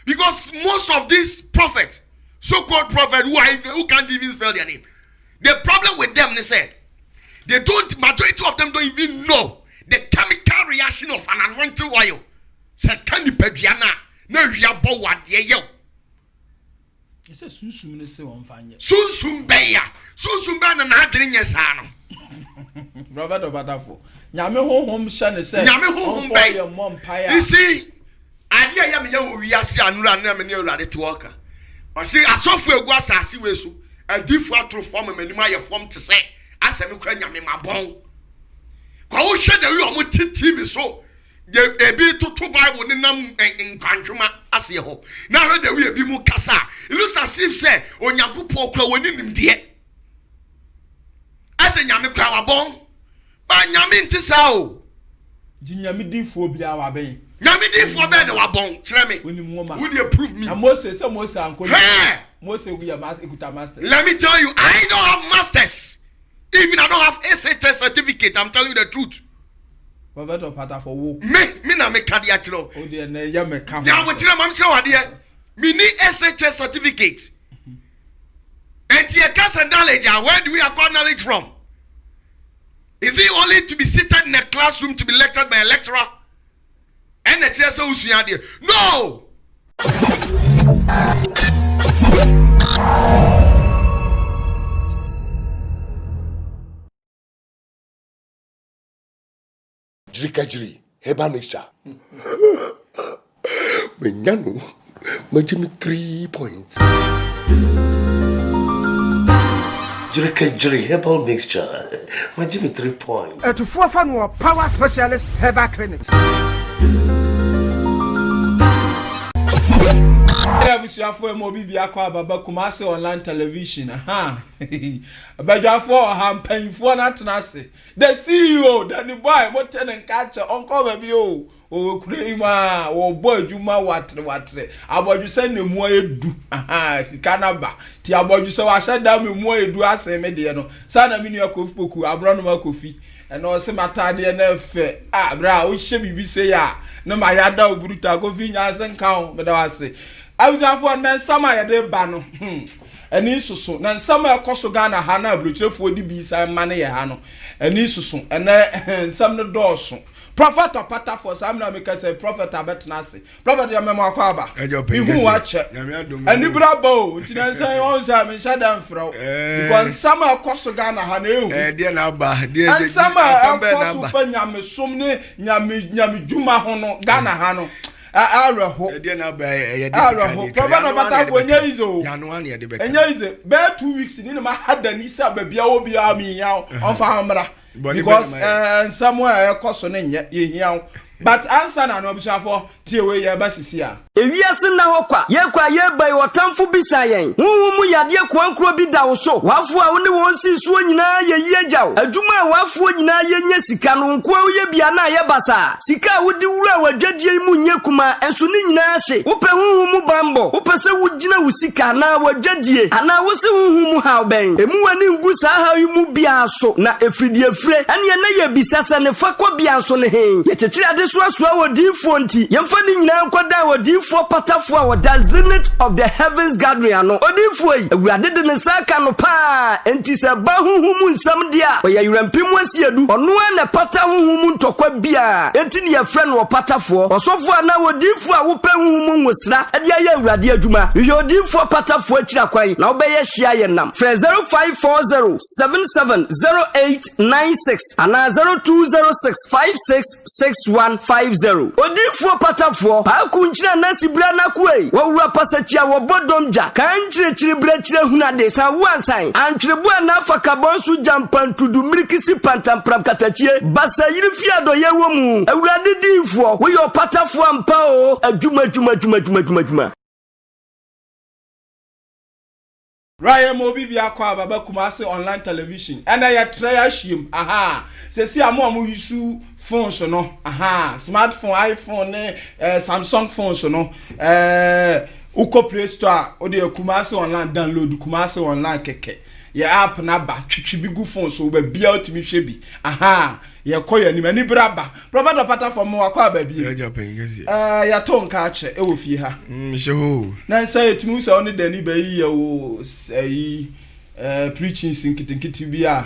Because most of these prophets, so-called prophets who can't even spell their name, the problem with them, they said, majority of them don't even know the chemical reaction of an anointing oil. Sakani Pediana, no yabo what ye yo. It's a soon say on fine. Soon beya, soon ban and adrin yes hano. Robert OPATAFOUR. Nyame home shane say. Nyame home bay your mom pie. You see, idea yam yo we asi anura na me ne urade to worker. O see asofu egu asase we so, adifo atro form manima ye form to say, asem kra nyame mabon. Kwa wo hwe da wi o mo TV so. The ebi to Bible ni nam in kwantwoma ase ho na hwe da wi ebi mu kasa it looks as if say onyankopɔ kra woni nimde ase nyame kra wabon ba nyame ntisa o nyame difo bia waben nyame difo be de wabon kire me would you prove me Moses anko Moses we are master. Let me tell you, I don't have masters. Even I don't have SHS certificate. I'm telling you the truth. Robert OPATAFOUR me na me kadia chiro o de na ya me ka ya we chira mam chiro ade me ni SHS certificate and your case knowledge. Where do we acquire knowledge from? Is it only to be seated in a classroom to be lectured by a lecturer and the chair so usua there? No. Jiri herbal mixture. Menyano, me 3 points. Jiri herbal mixture. Me 3 points. To forfan war power specialist herbal clinics. Abisuafo mo bibia kwa baba Kumasi online television abadwafo hampanfo na tenase the CEO Danny boy mo tenen catch onko baby o kurema o boy adwuma watre abodwu se ne mu edu sika na ba ti abodwu se wa hyada me mu edu aseme de no sana minu akofipoku abro no makofi eno o se matade na efe bra o hye bibi se ya na ma yada oburuta kofi nya asenka o me da wase Abusafo na nsama ya de ba no eni susu na nsama ekoso Ghana ha na abrochefo di bi sa ma ne ya ha no eni susu ena nsam no doso prophet OPATAFOUR sam na make say prophet abetna ase prophet ya memo akwa ihu wa che eni brabo ntina nsan on sa me shada mfro because nsama ekoso Ghana ha na ehu de na ba de nsama ekoso pa nyame som ne nyame djuma ho no Ghana ha no Araho. Prophet OPATAFOUR nyeyizo. Enyeyize. Be 2 weeks ni ma hada ni sa babia obi ami ya on fa hamra. Because somewhere ekoso ne ye hia. But answer na no Abusafo tie we ye ba sisi a. Ewiase na hokwa ye bai wotamfo bisa yen huhu yade kwankro bi da wo so wafo a woni won si so nyina ye yejaw aduma wafo nyina ye nya sika no nko ye bia na ye basa sika wodi wura wadwadie mu nye kuma enso ni nyina hye wope huhu mu bambo wope se wugina wo sika na wadwadie ana wo se huhu mu ha oben emu wani ngu sa ha mu bia so na efridie fre ene na ye bisa se ne fakwa bia so ne he ye chechire ade so aso wodi fonti ye mfa ni nyina nkoda wodi for OPATAFOUR wa the zenith of the heavens gathering ano odifo yi awurade de ne saka no pa enti se ba huhumu nsam dia we yirampim asiedu ono na pata huhumu ntokwa bia enti ne ye friend OPATAFOUR osofo ana wodifo a wo pa huhumu nwosra ade aye awurade adwuma yo odifo OPATAFOUR akira kwan na obeye hia ye nam 0540770896 ana 0206566150 odifo OPATAFOUR pa kunchira na sibra na kuei wawura pasachia wo bodomja kan chire brechire hunade sa wansan antwerebu na fakabonsu jampantudu mirikisi pantampram katachie basa yiri fiado yewo mu awurade difo wo yo OPATAFOUR ampa o adwuma Ryan Mobibi akwa baba Kumasi online television ana ya try ashim sesi amu yusu phones no smartphone iPhone ne Samsung phones no uko Play Store ode Kumasi online download Kumasi online keke ya app na ba twitwi bigu phones so ba bia otimi hwe bi ye koya ni mani braba prophet OPATAFOUR mo akwa ba bi ya to nka ache e wo fie ha na say etimi so on dani ba yi wo say preaching sinkitikiti bi a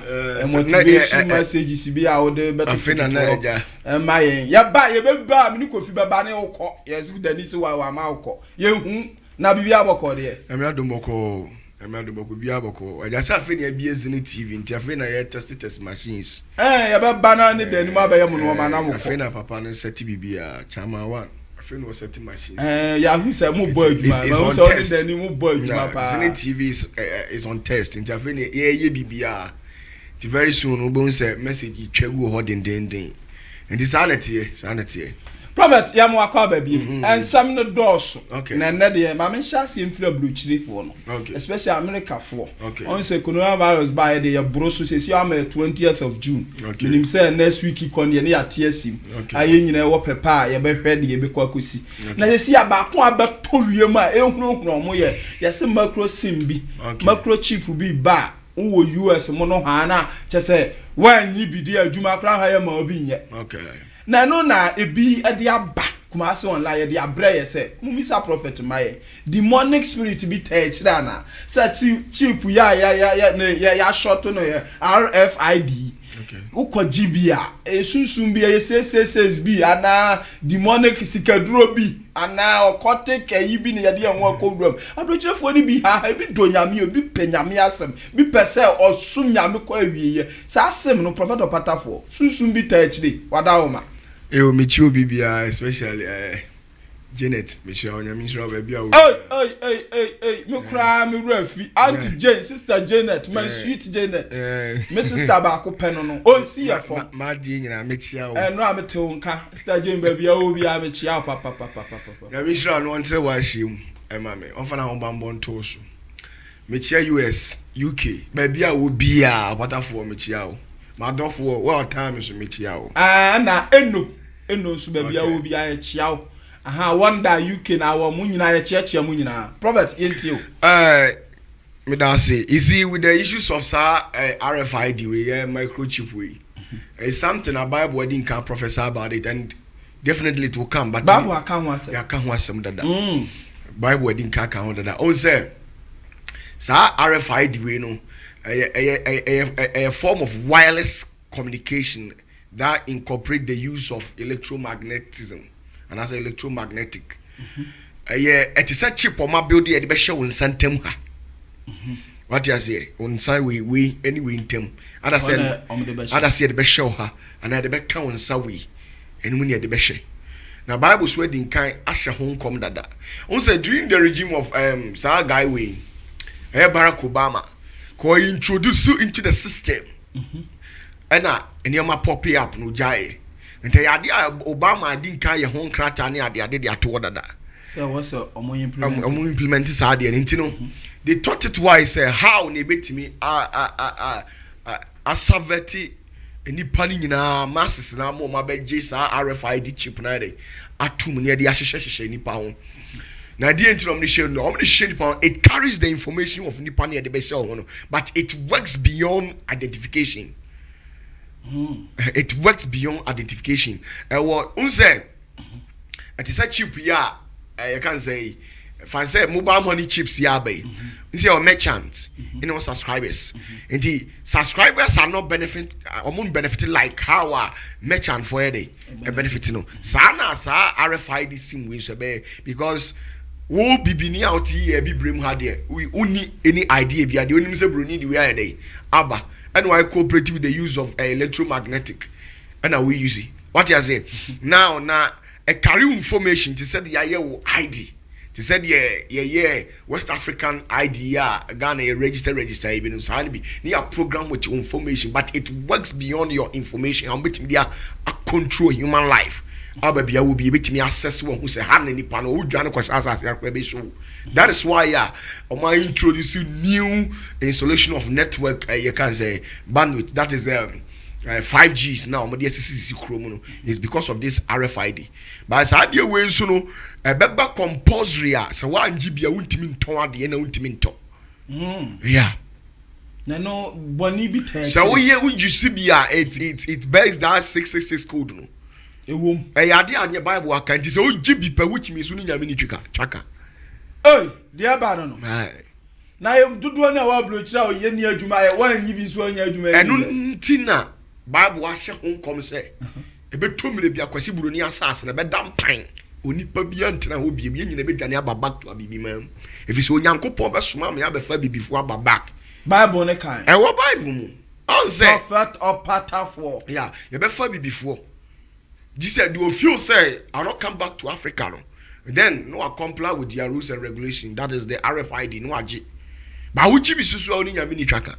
motivation messages bi a wo de beto afina na eja mayen ya ba ye be ba mi kofi ba ba ne ukọ yes dani se wa ma ukọ ye hu na bibi abọkọ de emi adomoko bi abọkọ aja sa afina ya bi ezini TV nti afina ya test machines ya be ba na ne dani ma ba ye mu no ma na ukọ afina papa no set bibi a chama one afina was set machines ya hu se mu boy adwuma ma so ne dani mu boy adwuma pa ezini TV is on test nti afina ye bibi a ti very soon we bon say message twegu ho den and sanity prophet ya mo akwa ba bi ensam no dorso na ne de ma me sha se mfira bluchirifo no especially America for on say coronavirus by the broso se si am 20th of June minim say next week ikon ye ne ya tiesim aye nyina wo pepa ye be hwede ye be kwakosi na se si abako abatowie ma ehunu mo ye se macro sim bi macro chip bi ba wo US mo no ha na che say wanyi bidi adwuma kra ha ye ma obi nye na no na ebi e de aba kuma se online de abre ye se mumisa prophet maye demonic spirit bi touch da na sa chip ya short no ye RFID uko GBA sunsun bi ye says bi ana demonic sikaduro bi ana occultic yi bi ne ye de enwo akodum abrojefo ni bi ha bi do nyame obi penyame asem bi pese osum nyame ko awieye sa asem no prophet OPATAFOUR sunsun bi touch de wadaoma eu mechi bibia especially Janet mechi onya misra baby a me kra me rafi auntie Jane sister Janet my sweet Janet me sister ba ko peno no on see ya for ma die nyina mechi a no amete nka sister Jane baby a obi a mechi a papa ya misra no ontre wa him ma me on fa na on bambo nto so mechi US UK baby a obi a OPATAFOUR mechi a ma dofo what time so mechi a na eno so baby a obi a chiao aha wonder UK na wo mu nyina ya chiachia mu nyina prophet yentio me da say easy with the issues of RFID we microchip we it's something a Bible didn't can prophesy about it and definitely it will come but Bible can one say ya can one some that Bible didn't can one that on say RFID we know a form of wireless communication that incorporate the use of electromagnetism and as electromagnetic it is a chip on my building at the best show in Santem what you say on side we anyway in them other said the best show her and at the back town sawi and when you the best now Bible's wedding kind asha home come that on say during the regime of Sir Guy Way Barack Obama ko introduce you into the system and you ma pop up no jai nti ade Obama din kan ye ho nkrata ne ade de ato dada so what's omo implement sa ade nti no they thought it wise how na betimi asaveti enipa ni nyina masses na mo ma beje sa RFID chip na de atum ne de ahyehye nipa ho na die nti no share nipa it carries the information of nipa ne de be share ho no but it works beyond identification. It works beyond identification. What unse it is a chip ya you can say fancy mobile money chips ya bay. You say our merchants, subscribers. And the subscribers are not benefit like how our merchant for a day benefit Sana sa RFID sim we because wo bibini out here be brim had there. We only any idea be the only say bruni the way a day. Abba and why cooperate with the use of electromagnetic and we use it. What you say now a carry information to say the ID to say the West African ID Ghana register even so be near program with your information but it works beyond your information and with media control human life. Ababia will be able to access one who say any panel who join the that is why I introducing new installation of network you can say bandwidth that is 5Gs now it's because of this RFID but as idea way so no a beba compulsory so 1 GB a untimi nton ade na untimi nton yeah No boni bi ten. So we see be it bears that 666 code no. Ewom. Ade anye Bible account say o gibi pe which means unu nyame ni twaka. Hey, dia ba no. Na yem dodo na wa blochira o ye ni adwuma ye wan nyi bi so anya adwuma. Enu ntina Bible ahye ho kom say ebetomire bi akwasi buroni asase na bedam pan onipa bi antina ho bi nyina bedwane aba back to abibi mam. Efi so onyankopon be soma me abefa bibifo aba back. Bible ne kan. E wo Bible mu. On say prophet OPATAFOUR. Yeah, you befa bibifo. Jesus do feel say I'll not come back to Africa no. Then no I comply with their rules and regulation. That is the RFID no agi. But who jibi susu oni nyame ni twaka.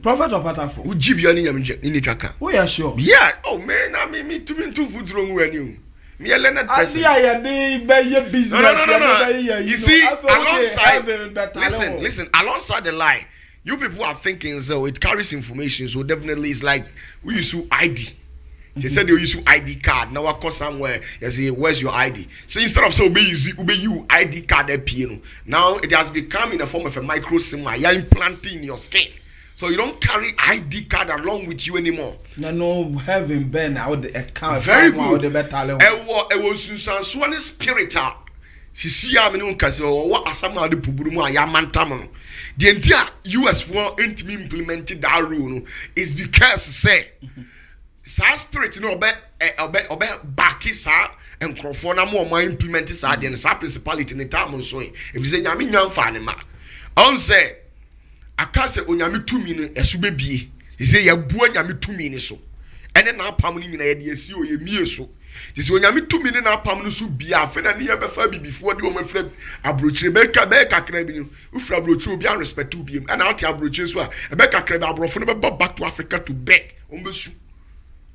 Prophet OPATAFOUR. Who jibi oni nyame ni twaka. Oh yeah sure. Yeah, oh man, I mean me to food wrong when you. Me a learned person. Business. No. You see, listen, alongside the lie, you people are thinking so it carries information, so definitely it's like we use ID. They said they use ID card. Now I call somewhere. They say, "Where's your ID?" So instead of saying you ID card appeal, now it has become in the form of a micro SIM. You're implanting in your skin, so you don't carry ID card along with you anymore. No, having been out the account. Very good. It was Susan spirit. She see how many uncas or what are some of the Pubumu Yamantamon. The entire US for implemented that rule is because say. Sa spirit no obe back sa enkrofo na mo implement sa de sa principality ne time so if you say nyame nyamfa ne ma on say akase onyame tumi no esube bie he say ya bua nyame tumi ne so ene na apam ni nyina ye de esi o ye mie so he say onyame tumi ne na apam no so bia afa na ne ye befa bibifo de o mafra abrochire be kakra bi no ufra abrochire obi an respect obi em na ati abrochire so a be kakra bi abrofo no be back to Africa to beg o besu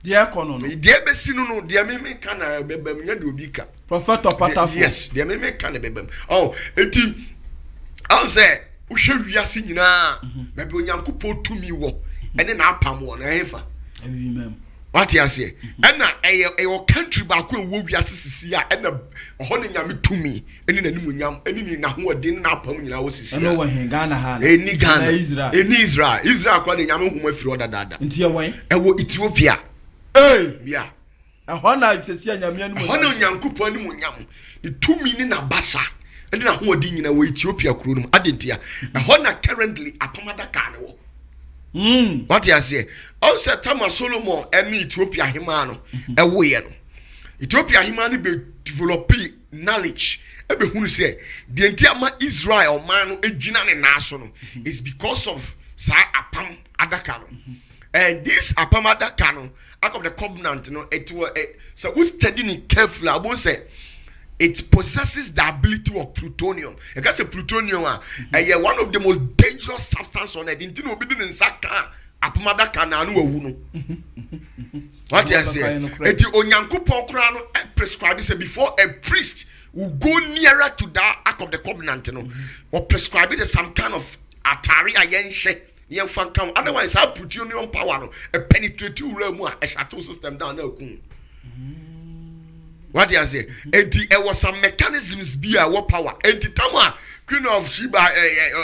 dia kono no dia besi no dia me kan na bebam nya de obi ka prophet OPATAFOUR yes dia me kan na bebam oh enti I say wo hwe wiase nyina bebe onyankopɔ tumi wo ene na apam wo na hefa amen what you say ena eyo country ba ko wo wiase sisi a ena ho ne nyame tumi ene na nimunyam ene ni na ho de na apam nyina wo sisi eno wo hen Ghana ha na eni Ghana Israel kwa de nyame homa firi odadada enti ye wan ewo Ethiopia yeah. Ahona sesi nyame anu mo. Ahona nyankopɔ anu mo nyam. The tumi ni na basa. Ene na ho odi nyina wo Ethiopia kuro no. Adentia. Ahona currently apamada ka ne wo. What you say? On say Tama Solomon ene Ethiopia hima no. Ewo ye no. Ethiopia hima no be develop knowledge. Ebe hunu say the entire Israel man no ejina ne na so no is because of sa apam adaka no. And this apamada canon out of the covenant, it was so who's studying it carefully. I won't say it possesses the ability of plutonium. Because plutonium, one of the most dangerous substances on earth. Didn't obey in Saka apamada canon. What you say? It onyanku pokrano prescribed say before a priest will go nearer to that act of the covenant, or prescribe it as some kind of atari ayen yen fan come otherwise how plutonium power no a penetrate ura mu a shuttle system down na kun what you say enti there was some mechanisms be a power enti tama Queen of Sheba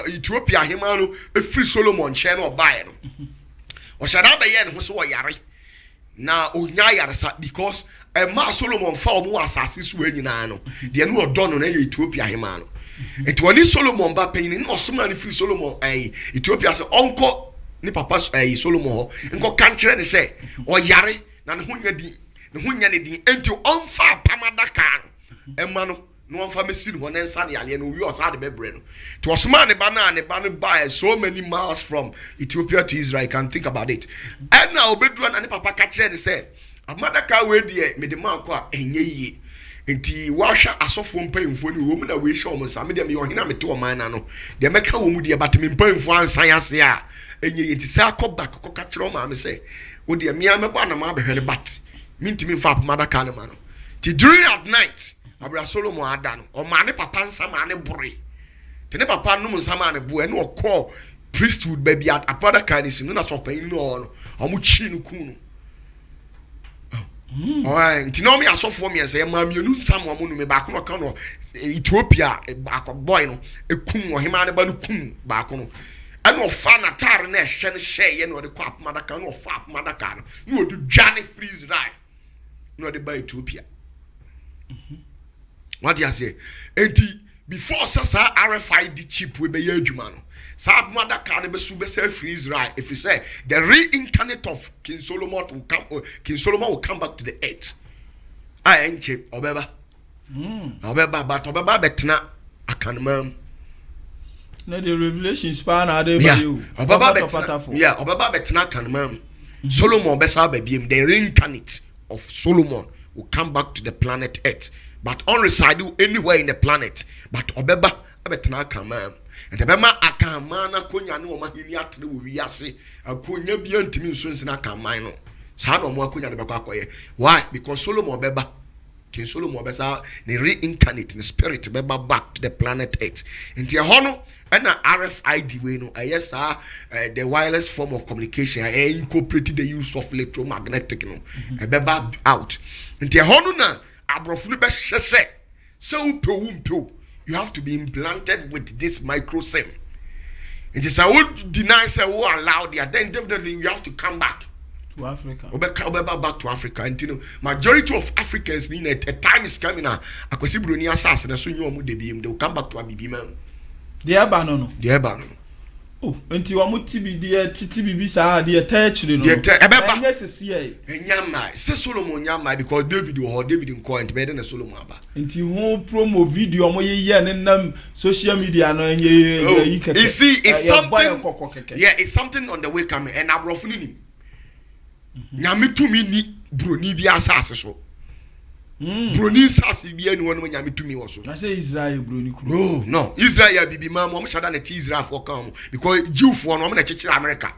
Ethiopia hima no e free Solomon chain no buy no o shada be yen ho so yare na onya yare sa because ma Solomon fa omo asase so anyina no de no odo no na Ethiopia hima no it wani Solomon ba penyin no osoma ni free Solomon Ethiopia say onko ni papa Solomon nko kanchire ne say o yare na ne hunya di ne hunya ne di enti onfa pamada kan ema no no onfa mesi no ne nsa ne ale no wi osa de bebre no to osoma ne ba no buy so many miles from Ethiopia to Israel. Can think about it and now obedru na ne papa kanchire ne say amada ka we die me de man ko a enye yi enti washa asofo mpanyimfo ni wo mu na we hye o nsame de me yo hena mete o man na no de meka wo mu de bat me mpanyimfo ansan ase a enye enti sa akọ ka kire o ma me say wo de me ameba na ma behwele bat mintimi mfa apamada ka ne ma no ti during at night abra Solomon ada no o ma ne papa nsa ma ne bore te ne papa no nsa ma ne bo e no call priesthood baby at apamada ka ni sim na so pan no o mu chi no kun no alright ntino me asofo me say ma mienu nsam wo no me ba ko no ka no Ethiopia ba ko boy no ekum wo hema ne ba no kum ba ko no and no fan atar na hye share no de kwa apmadaka no fa apmadaka no de dwane freeze right no de buy Ethiopia. What do you say? Enti before sasa RFID chip we be adwuma no. Sa apmadaka ne be su be say freeze right. If you say the reincarnate of King Solomon will come back to the earth. I ain't chip obeba. Obeba but obeba betna akanmam. Na the revelation span are there by you. OPATAFOUR. Yeah, obeba betna akanmam. Solomon besa babiem the reincarnate of Solomon will come back to the planet Earth, but unreside anywhere in the planet. But obeba betna akanmam. And the bema akamana konya no mahini atre wo wiase akonya bia ntimi nso nsina akaman no sa no mo akonya de bekwa akoye. Why? Because Solomon beba King Solomon besa the reincarnate the spirit beba back to the planet Earth. Nti hono and RFID we no ayesa the wireless form of communication incorporated the use of electromagnetic no beba out. Nti hono na abrofu no be hye se upewu you have to be implanted with this micro SIM. It is I would deny say who allow there, then definitely you have to come back to Africa. Back to Africa. And you know, majority of Africans need a time is coming now. I could see Bruni assassin so you they will come back to a BB man. The Abanono. The Abanono. Oh, until I want to be the TTB sa the attached no. Yes, see. Nyama, say Solomon nyama because David in coin better than Solomon aba. Until home promo video mo ye and social media no ye. You see, it's something. Yeah, it's something on the way coming and abrofuni. Nyame to me ni broni bi asase so. Broni sase bi anu wonu nyame to me wo so. I say Israel broni kuro. No, Israel bibi ma mo shada na ti Israel for come because Jew for no mo na chechire America.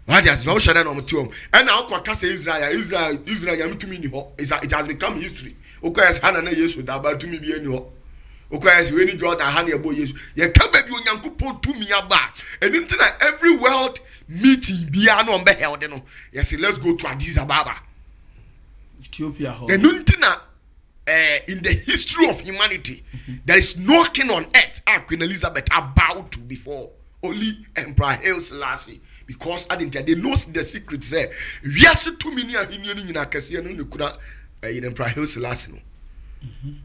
What is no shada no mo to and now kwa say Israel nyame to me ni ho. It has become history. Okoyes hana na Yesu da ba to me bi anu ho. Okoyes we ni Jordan hana ebo Yesu. Ye ka ba bi onyankopon to me aba. And into that every world meeting bi anu on be held no. Yes, let's go to Addis Ababa. Ethiopia. In the history of humanity, there is no king on earth Queen Elizabeth about to before. Only Emperor Haile Selassie. Because I didn't they know the secret there. Yes, 2 million in a casino in Emperor Haile Selassie.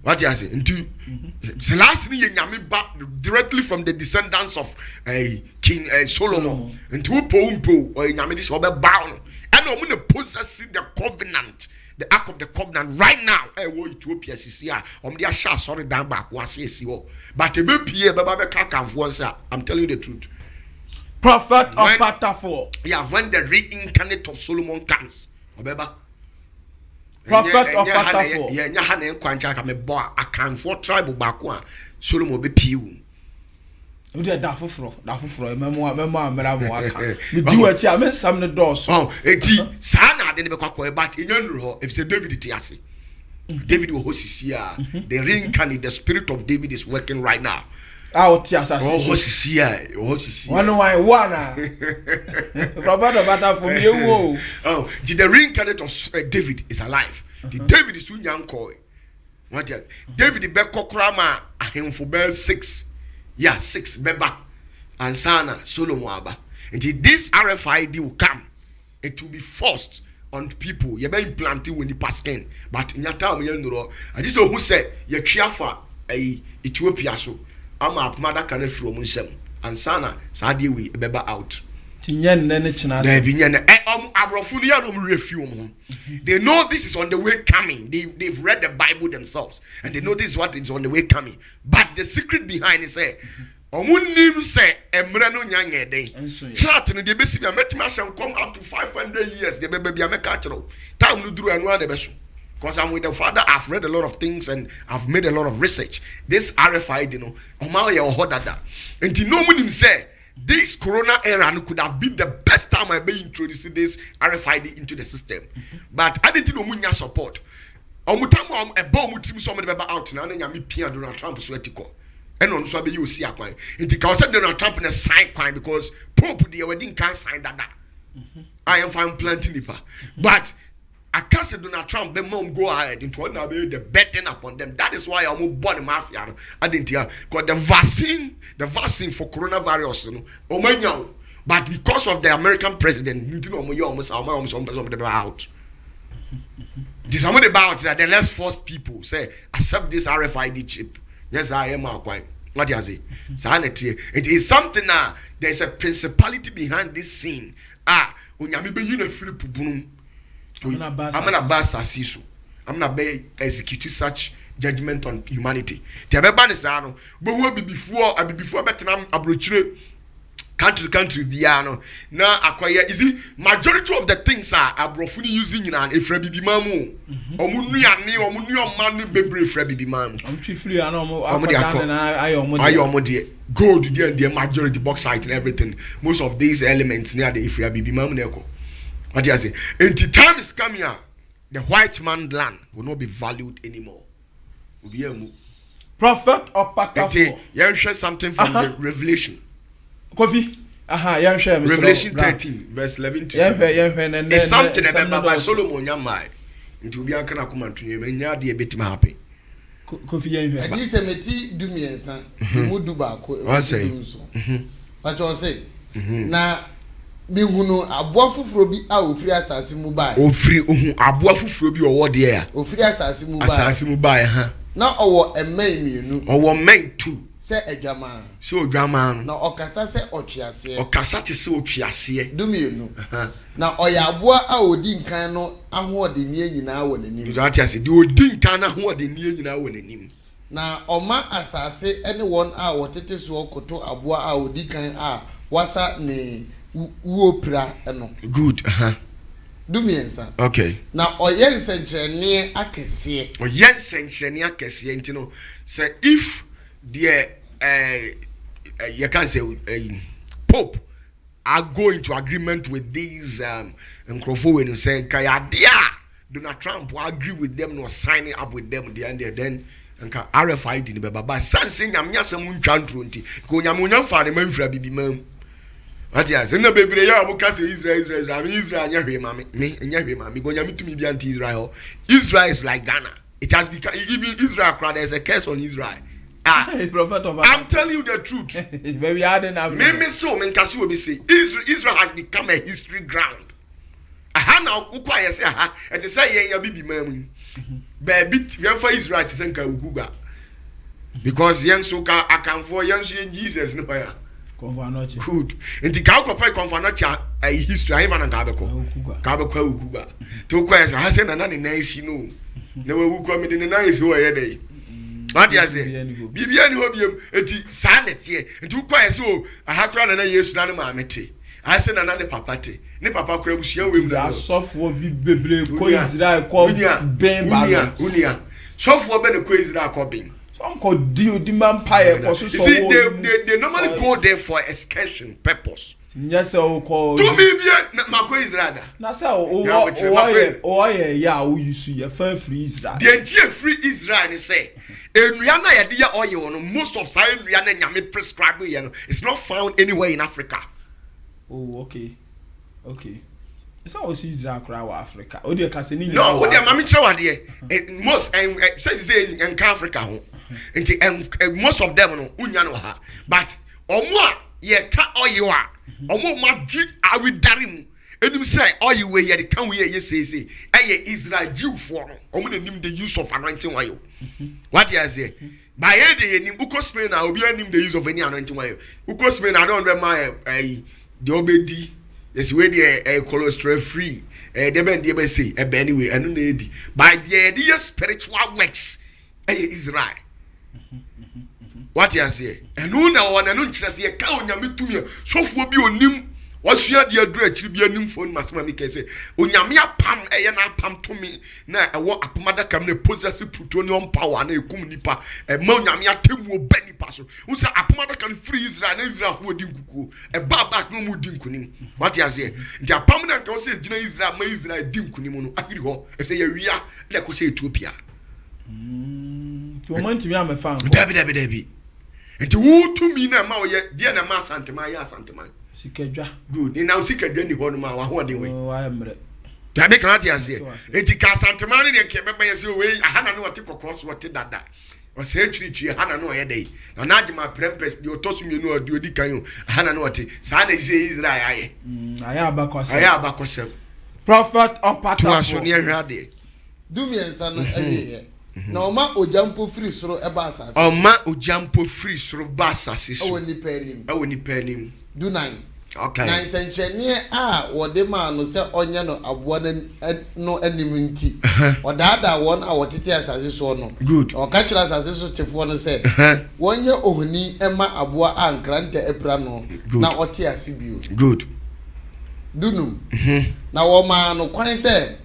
What you say? Into Selassie back directly from the descendants of King Solomon. Into Pompo or Yamidis or bound. And I'm going to possess the covenant. The ark of the covenant right now. I want Ethiopia CCR. They shall sorry down back once but a baby here, I'm telling you the truth. Prophet of OPATAFOUR. Yeah, when the reincarnate of Solomon comes. Prophet of OPATAFOUR. Yeah, Yahan and Quanchaka me boy. I can for tribal back one. Solomon be pew. You did that for memoir, we do a chairman, some the doors. Oh, Sana didn't be quite but in general, if it's David Tiasi. David will host his year. The reincarnate, the spirit of David is working right now. Out Tiasa, host his year. One Prophet of OPATAFOUR, you. Oh, the reincarnate of David is alive. The David is soon young coy. What yet? David Bekokrama, him for bell 6. Yeah, 6 beba and sana Solomon aba. Until this RFID will come, it will be forced on people. You be implanted when you pass in. But in your time, you know, I just who said you chiafa Ethiopia so. I'm a mother can from Musem and sana Sadi we beba out. They know this is on the way coming. They've read the Bible themselves and they know this is what is on the way coming. But the secret behind is say say emreno nyange day. Chat no dey be see me come up to 500 years. The baby make catchro. Time no duru anu na because I'm with the father, I've read a lot of things and I've made a lot of research. This RFID, you know, and you know when him say this corona era could have been the best time I been introducing this RFID into the system. But I didn't know munya support. Omutamu a bomb with somebody out now and me Pierre Donald Trump sweatico. And on so be you see a coin. It because Donald Trump in a sign coin because Pope the wedding can't sign that. I am fine planting nipa. But I can't say Donald Trump be mom go ahead into one be the betting upon them. That is why I'm born mafia. I didn't hear because the vaccine for coronavirus, you know, but because of the American president, you know, almost out. This some of the about that. Then let's force people say accept this RFID chip. Yes, I am quite. What do you say? Sanity. It is something now. There's a principality behind this scene. Unyami be you free pubunum. I'm gonna pass asisu. I'm gonna be execute such judgment on humanity. The Beba is ano, but who be before Betnam abrochire country biano. Now acquire is it majority of the things are abrofuni using in an efra bibi mamu. Omunu ani omunu manu bebre efra bibi mamu. I'm chiefly I gold the majority bauxite and everything. Most of these elements near the efra bibi mamu neko. What do you say? Until time is coming here, the white man land will not be valued anymore. Will be a move. Prophet OPATAFOUR. You share something from the Revelation. Kofi. Revelation 13, verse 11 to 17. It's something about by Solomon Yamai. Into be anka na kuma tunye menya de bit ma happy. Kofi yan hwe. Adi se meti dumiensa, mu du ba ko. What say? What you say? Na mihunu aboa fufuro bi a ofiri asase mu bai. Ofiri ohun aboa fufuro bi owo de ya. Ofiri asase mu bai. Asase mu bai ha. Na owo emman mienu. Owo men two. Se adwama. Se odwama no. Na okasa se otwease. Okasa te se otwease. Dumienu. Na oya aboa a odi nkan no ahode nie nyina wo nanim. So ati ase de odi nkan na ahode nie nyina wo nanim. Na oma asase ene won a wotete so okoto aboa a odi kan a wasa ne uopra eno. Good. Dumiensa. Okay. Na oyense nkyerene akese. Oyense nkyerene akese ntino say if the you can say Pope are going to agreement with these Nkrofo when you say Kayadea Donald Trump will agree with them no signing up with them the end then RFID ni baba sanse nyamnya samu ntwantro nti ko nyamunya mfa ne manfra bibi mam. What you say na bebre ya mo ka say Israel nya hwe ma me nya hwe ma me go nyamitumi bi anti Israel. Israel is like Ghana. It has become even Israel crowd there's a curse on Israel. Prophet I'm telling you the truth. Maybe I didn't me so men kasi will be say Israel has become a history ground. Aha na ukwa yesi aha et say ye bibi mamu. Baby yen for Israel to say nka ukuga. Because yen so ka akanfo yen so yen Jesus no ya. Good. Nti ka ukwa konfa a history even na ka bekwa ukuga. To ukwa yesi ha say na na isi no. Na we ukwa me de na isi wo ye dey. What you say? Bibia ni hobiem enti sanete enti ukwa so ahakra na Yesu na ma mete ase na ne papa te ne papa kura busia wem da sofo bi bebre ko Israel ko ben ba unia sofo be ne ko Israel ko ben uncle di man pie ko so see they normally go there for excursion purpose. Yes, o ko to me bia ma ko Israel da na say o ya o yusu ya fa free Israel the entire free Israel ni say enua na ye de oil no most of say enua na nyame prescribe ye no it's not found anywhere in Africa. Oh, okay. It's all Israel cry wa Africa. O de ka se ni no o de mama kire wa de most say in Africa ho nti most of them no unya no ha but omo a ye ka oil a omo ma di awidare mu enim say oil we ye de kan we ye say eye Israel Jew for no omo na nim the use of anointing oil. What you say? By the name Uko Spain, I will be the use of any anointing oil. Uko Spain, I don't remember the obedi. Yes, we a cholesterol free. They been the say a anyway, and no need. By the idea spiritual works, Israel. What you say? And no one and no chance a cow yammy to me. So for be on him. What's your dear dread? You'll be a new phone, Master Mika say. Unyamia pam, a pam to me. Now, I walk up mother come the possessive plutonium power and a kumnipa, a monyamia temu benny passo. Who say a mother can free Israel for dinkuku, a barback no more dinkunim. What you say? The permanent process, Israel, my Israel dinkunimono, I feel ho, I say, we are like we say Ethiopia. You want to be a fan? Debbie. And to who to me now, my dear Nama Santa Maya Santa Maya. Sikadwa good ni now sikadwa ni ho no ma wa ho de we I am ready. ya make na tia se enti ka santemane de ke beba yesi we ahana no wote kokos wote dada o se twitwi ahana no ye dey na najima prempes de otosu mienu odi odi kan yo ahana no wote sa na se Israel aye aya abakosem prophet opata to aso ne hwade dumiensa no awie na oma ojampo free soro eba asase oma ojampo free soro ba asase so awoni panim dunan okay na nsenchene a wode ma no se onye no aboa no anim nti odaada won a wotete asase so no good o ka kira asase so tefo no se wonye ohuni ema aboa ankranta epra no na ote asibio good dunum na wo ma no kwan se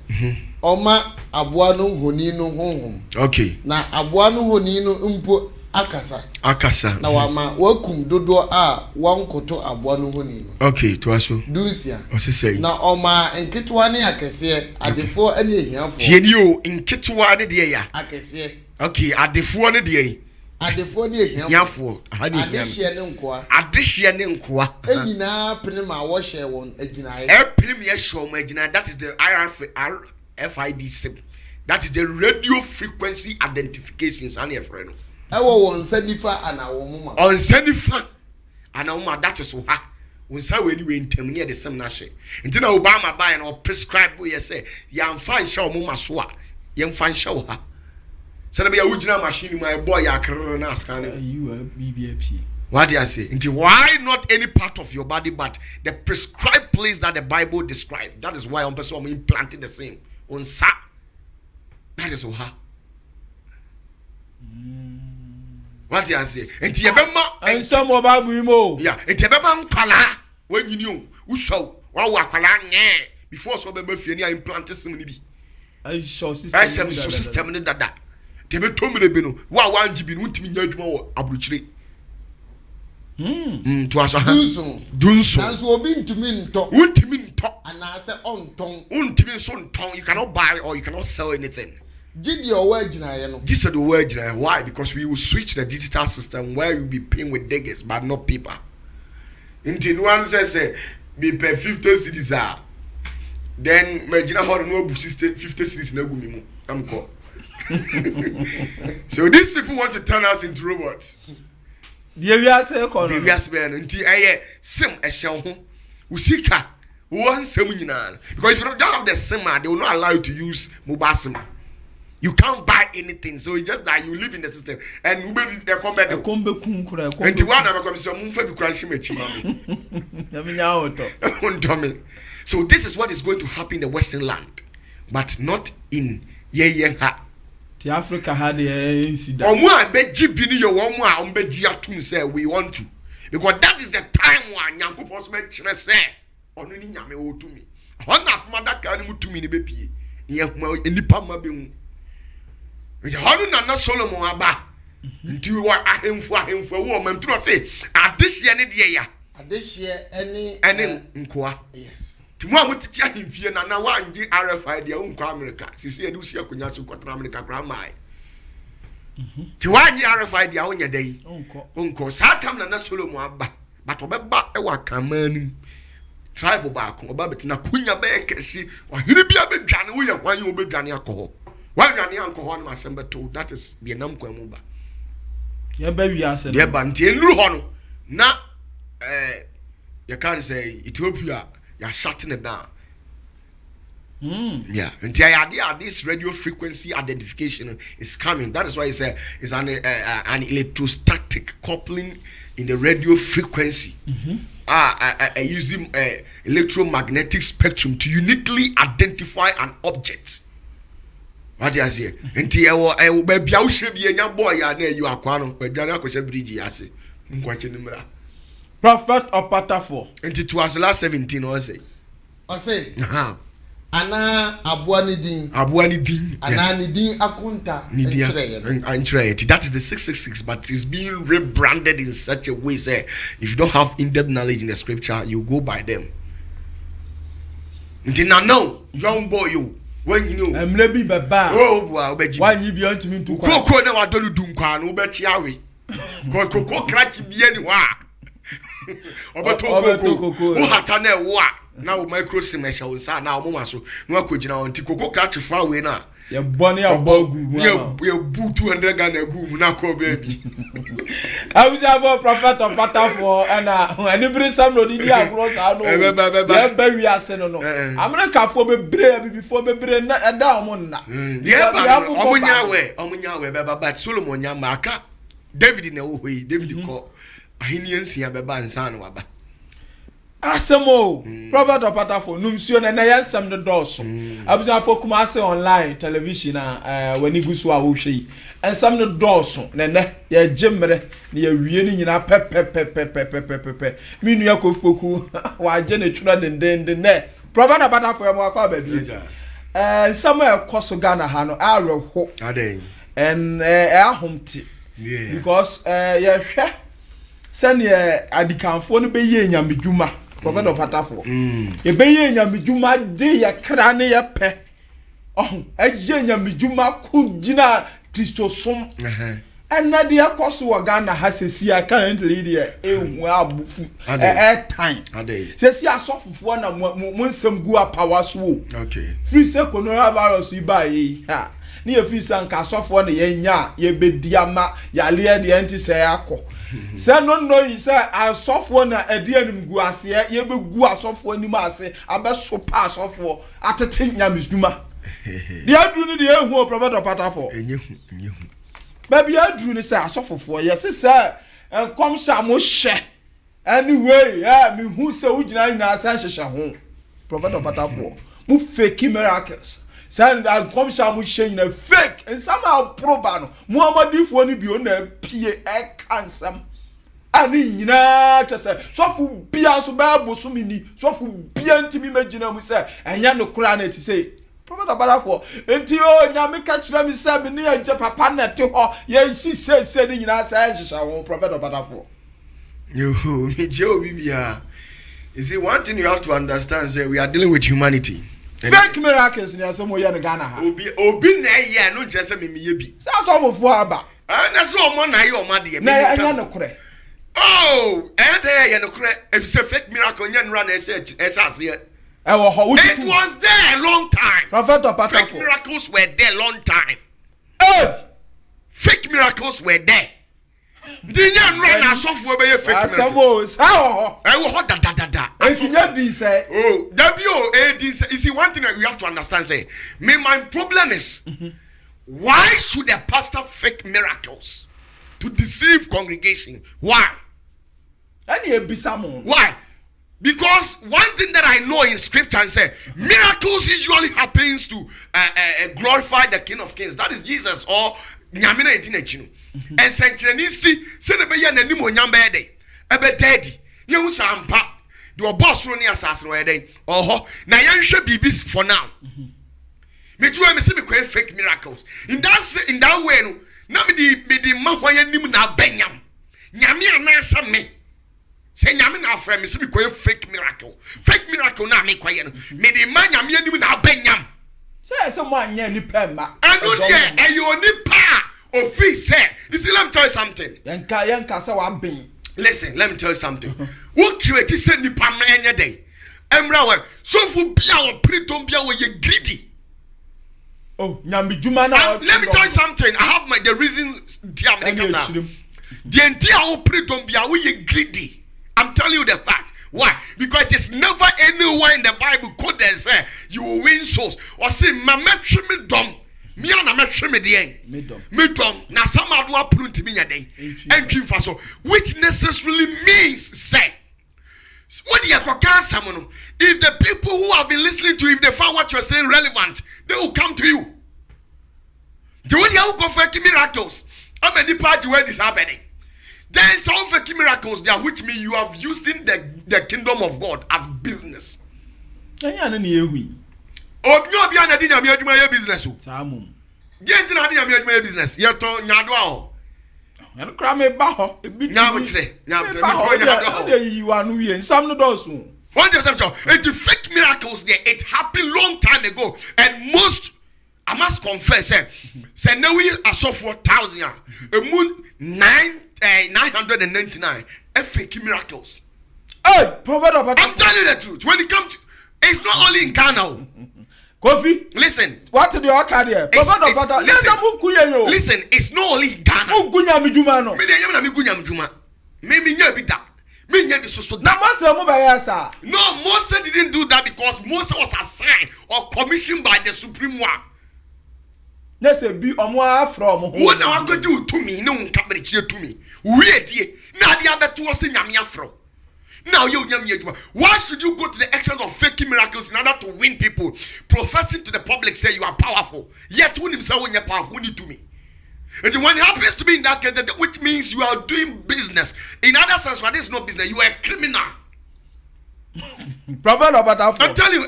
oma aboa no honi no honhom okay na aboa no honi no mpo akasa na wama wakum dodo a wankoto aboa no honi no okay to aso dunsia osesei na oma nketwa ne akese adefo ane ehiafo tieni o nketwa ne de ya akese okay adefo ne de adefo ne ehiafo adehye ne nkoa enyina pinima wo hye won aginaye pinim ye show ma agina that is the RFID sim that is the radio frequency identifications and your friend ewo won sanifa ana wo muma on sanifa ana wo that is ha won sa we ni we ntem ne the sim na hye ntina Obama buy na prescribe we say ya mfa nhye wo muma so a ye mfa nhye wo ha said be a ujina machine my boy ya krr na scan you BBP what do I say nti why not any part of your body but the prescribed place that the Bible described that is why on person implanted the same on sa that is ha what do I say nti ebema and some of Bible yeah nti ebema nkwala wanyini o ushaw wa akwala nye before so be mafie ni implant sim ni bi I show system ni dada tebe tomire bi no wa wanji bi no ntimi nya adwuma wo abruchire to aso ha dunso nanso obi ntimi nto untimi nto anase onton untimi so nton you cannot buy or you cannot sell anything gidi owa aginaye no this is the word why because we will switch the digital system where you will be paying with diggers but not paper until one says be pay 50 cities then magina how no bu 50 cities na gu mi mu am ko so these people want to turn us into robots. The we are say ko no. The we are say no. Nti aye sim ehye ho. Usika won sem nyina. Because if you don't have the sim, they will not allow you to use mobile sim. You can't buy anything. So it's just that you live in the system and you be the combat. E kombe kun kura e kombe. Nti one na come so mun fa bi kura shima chi mami. Na me nya auto. So this is what is going to happen in the Western land, but not in ha. The Africa had the incident. Omo abeji bi ni yo omo a ombeji atum say we want to because that is the time when Nyankopon so be kire say onu ni nyame wo tumi. Hona apoma ka ni mutumi ni bepie. Ni ehuma enipa ma be hu. Nti honu na Solomon aba. Nti wa ahemfu wo mamtro say adehye ne de ya. Adehye ene nkoa. Yes. Timu amutiti ahemfie na wanji RFID ya unko America sisi edu si akonya so kwatra America kra mai ti wanji RFID ya onya dai unko satam na Solomon aba but obeba e wa kamanim tribe ba ko oba betina kunya be kesi ohiri bia bedwane wo ye hwan ye obedwane akoho wanwane ankoho na asembeto that is the nam kwamu ba ye ba wi ase ye ba nti enuru ho no na you can say Ethiopia you're shutting it down. Yeah. And this radio frequency identification is coming. That is why it's an electrostatic coupling in the radio frequency. Using electromagnetic spectrum to uniquely identify an object. What do you say? And I will be a boy. You are quano, but Jana Koshabridge. I say, Prophet OPATAFOUR. And it was last 17 or say. Ana abuani din. Ana ni din akunta. That is the 666, but it's being rebranded in such a way. Say, if you don't have in-depth knowledge in the scripture, you go by them. Until now, young boy, you when you know. I'm lebi baba. Oh, wow, beji. Why you be on to me to go? Go now. I don't do nkwa. No bechi awe. Go crack bi anywhere. Obeto koko. Wo hatane wa. now micro simesha wo sa na omoma so no akogina on ti koko catch far away na ye boni abogu ye bu 200 Ghana gu na ko baby I was have prophet of OPATAFOUR and anybody some no did across I know ye be wi ase no America for be brave before be brave na da omon na omunya we beba but Solomon nya maka David na wo hoyi David ko ahiniansia beba nsa na waba Asemo prophet of OPATAFOUR numsio na yansam no doso abuja for kuma ase online television when igusu a wo hwe ensam no doso na ya jemre na ya wie ni nyina pe mi nu yakofpoku wa je na twura denden ne prophet of OPATAFOUR mo akwa ba bi ensam e koso Ghana ha no awerho aden en ahomti because ya hwe sane adikanfo no be ye nyamedwuma prophet of OPATAFOUR ebe ye nyamedwuma de ya kra ne ya pe ye nyamedwuma ko gina Kristo som enade yakoso wa Ghana ha sesi currently de ehu abufu time sesi asofofo na mo nsem gu apawa so okay free say coronavirus iba yi ha ni ye fi san ka asofo na ye nya ye bedi ama ya le de enti se akọ se no yi se asofo na edi anim gu ase ye be gu asofo anim ase abeso pa asofo atete nyamedwuma de adu ni de ehu prophet of OPATAFOUR enyehu baby adu ni se asofofo ye se enkom sha mo hye anyway me hu se ugina ina asa hyehye ho prophet of OPATAFOUR mu fake miracles send enkom sha mo hye ina fake and somehow proba no muhammadifo ni bi o na pie kansam ani nyina tese sofu bia so ba boso mini sofu bia ntimi magina mu se enya no kura na ti say prophet of OPATAFOUR enti o nyame ka kira mi se me ne anje papa na te ho ye si se ni nyina sa hyehya ho prophet of OPATAFOUR yo me je obi bia. You see, one thing you have to understand is we are dealing with humanity. Fake miracles in some way in Ghana. Obi na ye no just say me ye bi. Say some of aba. Na so mo na ye o ma de. Na anya no kure. Oh, and there ye no kure. If you say fake miracle nya nra na e ase ye. It was there a long time. Prophet of OPATAFOUR. Fake miracles were there a long time. Hey! Fake miracles were there. Dinya nra na sofo be ye fake miracles. Asamo, sao. I will hold da. Entinya di say. Oh, WO you see one thing that we have to understand say, my problem is why should a pastor fake miracles to deceive congregation? Why? Why? Because one thing that I know in scripture and say miracles usually happens to glorify the King of Kings. That is Jesus or Nyamina Etinechino. And Sanctionisi said a bayan and Nimo Nyambede, a bed daddy. You sampa, do a boss running assassin where they oh, now you should be busy for now. Me too, I'm a fake miracles. In that way, no, me the Mahwayan Nimuna Benyam. Nyamia Nasa me. Say Nyamina friend, me see fake miracle. Fake miracle now me quiet. Me the man Nyamia Nimuna Benyam. Say someone near Nipema. I know there, and you only pa. You see, let me tell you something. Listen, let me tell you something. What created send me pamanya day? Emra, so for Bia or Priton Bia, you greedy. Oh, Nyamijuma. Let me tell you something. I have the reason. The entire Priton Bia, you greedy. I'm telling you the fact. Why? Because it is never anywhere in the Bible could they say you will win souls or say, Mametri me dumb. Me and I'm a me the end. Now some are doing prunti me a day. And keep for so, which necessarily means say, what do you call someone? If the people who have been listening to you, if they found what you're saying relevant, they will come to you. The way you go for miracles, how many parts where this happening? There is all fake miracles there, which means you have using the kingdom of God as business. Oh, you are doing your business. Samum. Get in your business. You're to Nyadwa. And cram a baho. Now, you are new some of those. One day, it's fake miracles there. It happened long time ago. And most, I must confess, say, now we are so 4,000 years. A moon 999. A fake miracles. Hey, prophet of I'm telling you the truth. When it comes to It's not only in Ghana. Kofi, listen. What do you carry? Listen, it's not only in Ghana. No, Moses didn't do that because Moses was assigned or commissioned by the Supreme One. Let's say be from what I go to me, no cabinet to me. We now the other two was in Yamiafro. Now why should you go to the extent of faking miracles in order to win people, professing to the public say you are powerful, yet when himself when you're powerful, need to me. And when it happens to be in that case, which means you are doing business. In other sense, when this is not business, you are a criminal. I'm telling you,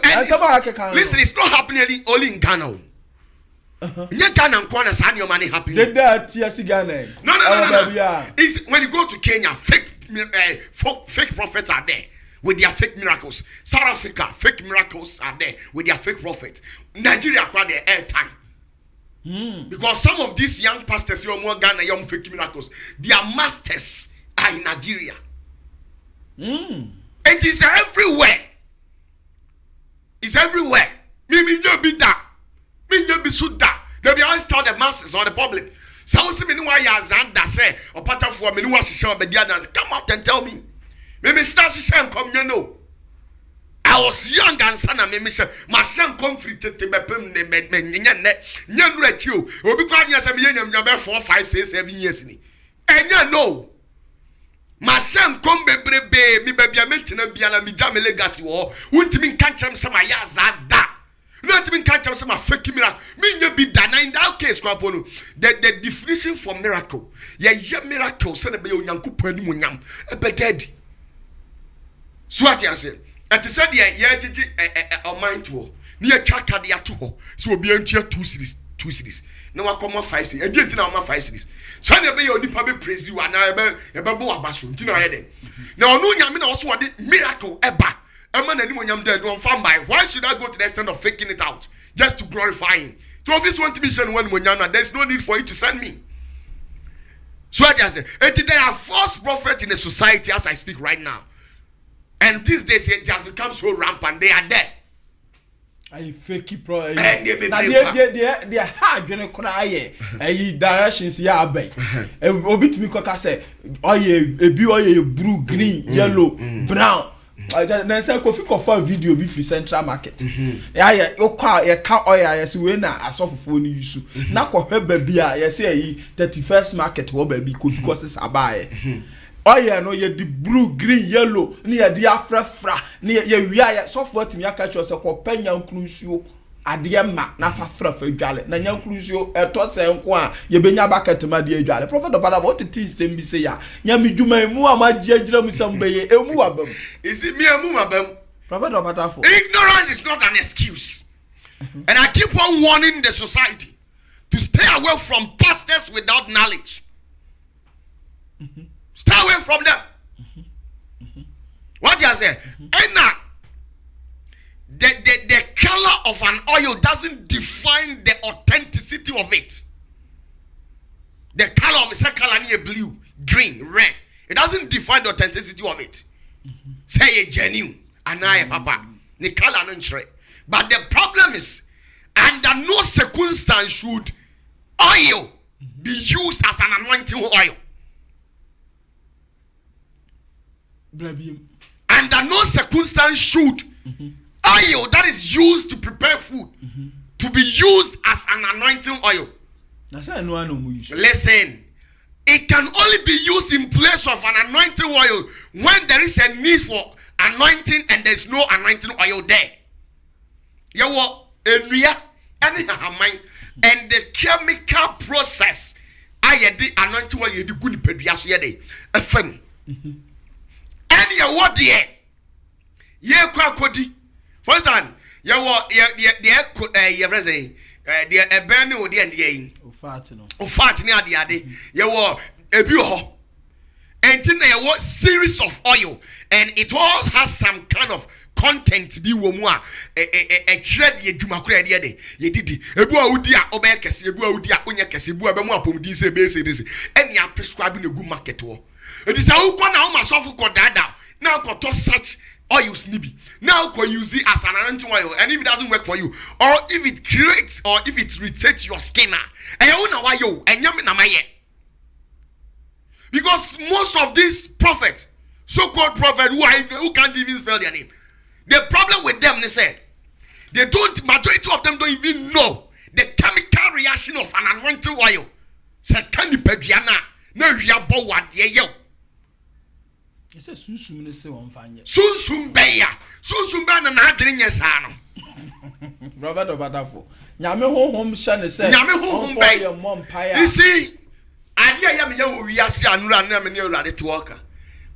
listen, it's not happening only in Ghana. Ghana your money happening. No. It's when you go to Kenya, fake prophets are there with their fake miracles. South Africa, fake miracles are there with their fake prophets. Nigeria acquired their airtime. Because some of these young pastors, more Ghana, young fake miracles, their masters are in Nigeria. It is everywhere. It's everywhere. Me no be that. Me no be so that. They be always tell the masses or the public. So see me no why yazan that say OPATAFOUR me no want to show be there. Come out and tell me. Me start to say come you know. I was young and son and me say my son conflict te be pem ne nya reach you. Obi kwa nya say me nya be 4 5 6 7 years ni. Enya no. My son come bebrebe me baby mentina bia na me jam legacy wo. Wuntimi nka chem say my yazan da. Not even catch us some fake miracle. Me be done in that case, the definition for miracle. Yeah, miracle. Send a baby young couple munyam. A beted. So what you say? And to say, yeah, mindful. Near Kakadia to so be into 2 cities. No, I come on 5 cities. I didn't know my 5 cities. So I be only probably praise you and I be a babu abasu. Do you know? Now, no, Yamin also what miracle ever. Why should I go to the extent of faking it out just to glorify him? To office want to be sent when there's no need for you to send me. So I just say, there are false prophets in the society as I speak right now, and these days it has become so rampant. They are there. I fake pro. And they hard gonna cry. Directions ya obey. Obi to me koka say, blue, green, yellow, brown. Then say Kofi Kofa video be free Central Market. Yeah, you call a car oil, yes, we na as of phone use. Na ko hebe bia, yes, 31st Market, wo baby, Kofi Kosis abaye. Oil no ye the blue, green, yellow, near the afra, near ye we are software to me, I catch yourself for penya crucio. Adiema na fafra fa dwale na nya crucio eto se nko a ye benya bucket ma de dwale prophet obada what it is sem bi say ya nya medwuma emu amaji agira mu sam beye emu abam is it me emu abam prophet obada for ignorance is not an excuse. And I keep on warning the society to stay away from pastors without knowledge. Stay away from them. What you say? And now the color of an oil doesn't define the authenticity of it. The color of a color near blue, green, red. It doesn't define the authenticity of it. Say a genuine, and I papa. The color no shred. But the problem is, under no circumstance should oil be used as an anointing oil. Under no circumstance should oil that is used to prepare food to be used as an anointing oil. Listen, it can only be used in place of an anointing oil when there is a need for anointing and there is no anointing oil there. And the chemical process I the anointing oil the good pedias yede FM. And ye what dear ye kwa kodi. For instance, ye burn o de and ye fat near the ade ye wo ebi ho. And then there was series of oil, and it all has some kind of content. Be womua a thread ye dumakura de ye didi. Ebu audia obekesi, ebu audia unya kesi, ebu abemu apomdi se base this. And ya prescribing a good market war. It is a ukwana uma sofu kodada. Now koto such oil snippy. Now can use it as an anointing oil, and if it doesn't work for you, or if it creates or if it irritates your skin, because most of these prophets, so-called prophets who can't even spell their name, the problem with them, they said, majority of them don't even know the chemical reaction of an anointing oil. Sekani pediana, no yabo what ye yo. He says, soon say one fine. Soon beya, soon ban and adrin yes, Hano. Robert of Adafo. Yame home shan said, Yame home by your mom pie. You see, idea yam yo, we are see and run them near ready to walk.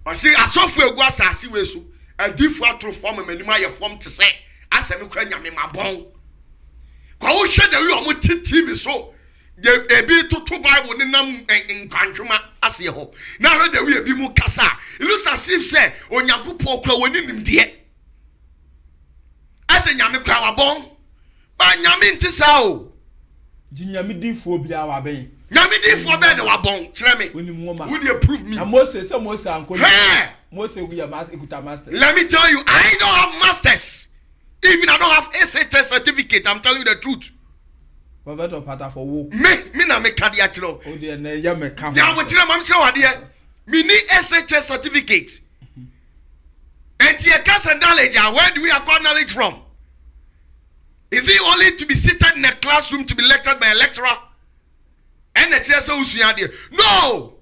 Or see, a software was as you wish, a different to form a minimum form to say, as I'm crying in my bone. Go shed the room TV so. They be to Bible in Kanchuma as you hope. Now there will be more casa. It looks as if say on Yaku Pokra when in dear. As a Yamika bone, but Yamin Tisao. Jinyamidi phobia wabe. Yamidi for bed or bone, Tremmy. Would you approve me? And Moses, some Moses, uncle. Moses, we are master. Let me tell you, I don't have masters. Even I don't have SHS certificate, I'm telling you the truth. Prophet of OPATAFOUR. Me na me kadiachiro. Oh dear, ne ya me come. Ya we tell am say what there. Me need SHS certificate. And your cousin knowledge, where do we acquire knowledge from? Is it only to be seated in a classroom to be lectured by a lecturer? And the chair so there? No.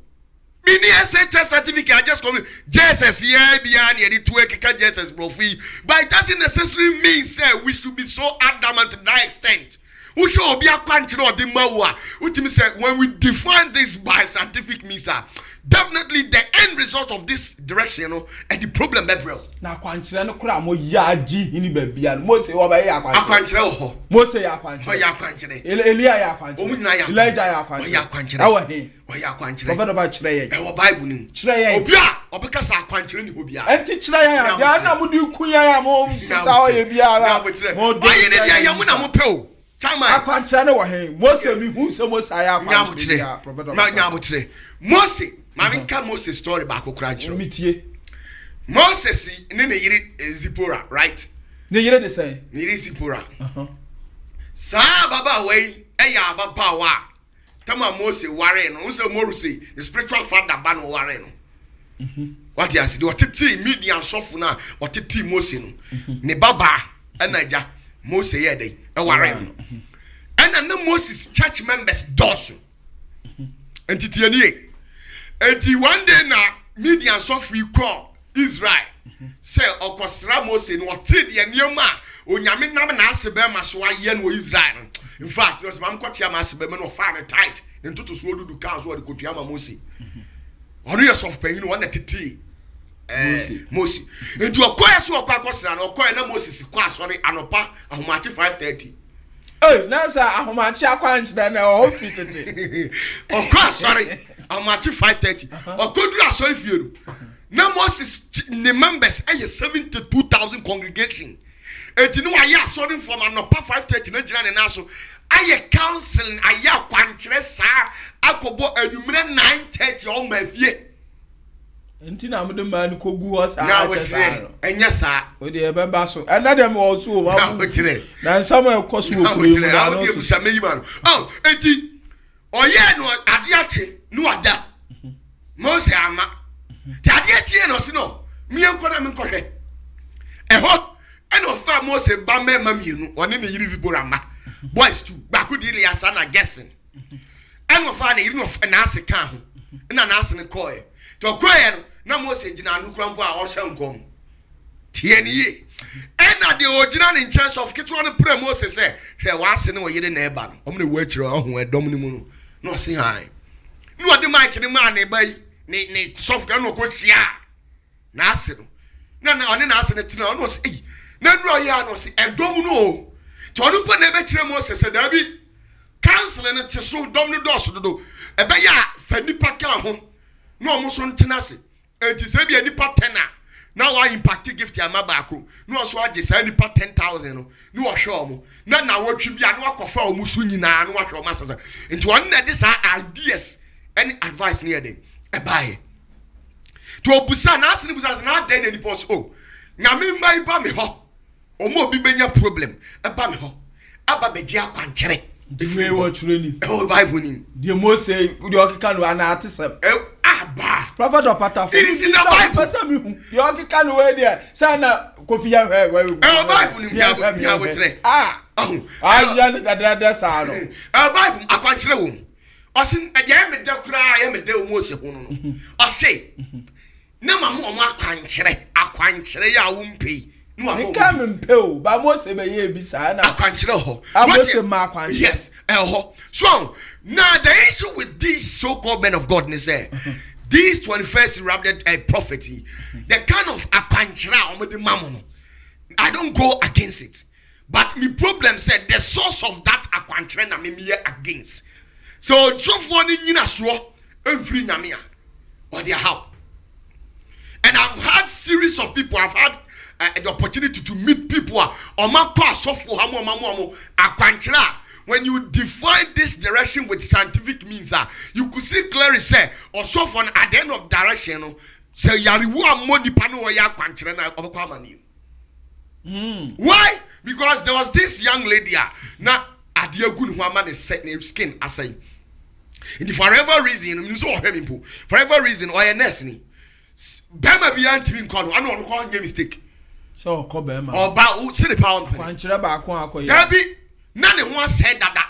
Me need SHS certificate. I just call it JSS here behind here. The two JSS profi. But it doesn't necessarily mean say we should be so adamant to that extent. We should be a country or the Mawa. Which means when we define this by scientific means, definitely the end result of this direction, and the problem, Gabriel. Now, country no cram mo yaji ini baby and Mose wa ba ya country. Mose ya country. Ya country. Elia ya country. Elijah ya country. Ya country. Awa he. Ya country. Prophet about chire ye. E wo Bible ni. Chire ye. Obia, obeka sa country ni obia. Enti chire ye ya. Ya na mo di kunya ya mo sisa o ye biara. Mo do ye ne ya mo na mo pe o. Chama akwantra ne wa he Mose mi hu se Mose aya akwantra prophet of nyabotre Mose ma nka Mose story ba kokra chiro mitie Moses ne yiri Zipporah, right? Ne yiri de say ne yiri Zipporah sa baba wei eya baba wa tama Mose ware no unse Moruse the spiritual father ba no ware no what you see what titi media sofu na what titi Mose no ne baba anaja Mose ye dey e ware no and the Moses church members dosu entity anie enti one day na media sofu call Israel say okosra Mose no wote de niema onyame nam na asebe ma so aye no Israel in fact you mam kwatia ma asebe me no fa me tight ntoto so odudu kan so de kotua ma Mose onu yes of pain no one tete Mose enti okoye so okosra na okoye na Moses kwa asori anopa ahomachi 5:30 nasa ahomachi akwanchira na o fitete okwa sorry ahomachi 5:30 okoduru asori fienu na Moses the members 72,000 congregation enti no aye asori from anopa 5:30 na gira ne na so aye counseling aye akwanchire sa akobo anumre 9:30 o mafie enti na amde man kogu ho sa achesa enya sa o de beba so na dem o so o ma na nsama ekoso okure mu na no so sameyi man enti oye no ade ache no ada Mose ama ti ade ache no se no mi enko na mi nkohwe eho eno fa Mose ba mema mienu one ne yiri Zipporah ma boys too baku di ile asa na guessing eno fa na yiri no na ase ka ho na ase ne koe to koe no na Mose gina anu krampo a o hye nkom tie ne ye ena de ogina ne chance of kitwa no pre Mose say hwe wa ase ne wo yiri na eba no omne wo akire ho edom ne mu no se han no de mic ne ma na eba yi ne soft ka no ko sia na ase no na one na ase ne tina no se eh na nro ya no se edom no to ono po na ebe kire Mose say da bi cancel ne te so dom no do so do ebe ya fa nipa ka ho no omo so ntina se enti se bia nipa 10 na wa impact gift ya mabako no so age sa nipa 10,000 no ni wo hwe omo na wotwe bia na wakofa omo so nyina na wahwe omo asasa enti won na this ideas any advice near them e bae to obusa na asini busa na den ni pos nyame mba iba me ho omo obi benya problem eba me ho aba beji akwankyere diwe wo chureni oh bible nim the most say the okika no ana atisem aba prophet OPATAFOUR it is in the bible person me the okika no we there say na kofi ya we bible nim ya wo tere ajan da sa no bible akwankyere wo osin ya me da kura ya me da o mo se ho no ose na mamu o akwankyere ya wo mpei no abo nka me mpeo ba mo se be ye bi sa na akwankyere ho abo se ma akwankyere yes ho so now the issue with these so-called men of God is these 21st rapid prophecy the kind of akwankyere o me de mamu no I don't go against it but my problem said the source of that akwankyere na me against so for ni nyina so every nyame or their how and I've had series of people I've had the opportunity to meet people when you define this direction with scientific means you could see clearly say or so for at the end of direction say yariwo money pano or ya akwankyere na obekwa why because there was this young lady na adiagun who man is set in skin asay and for whatever reason or a nurse ni bema bi antimi nko no no ko nya mistake so ko bema oba o see the power kwankyere ba ko akoye dabi na ne ho said dada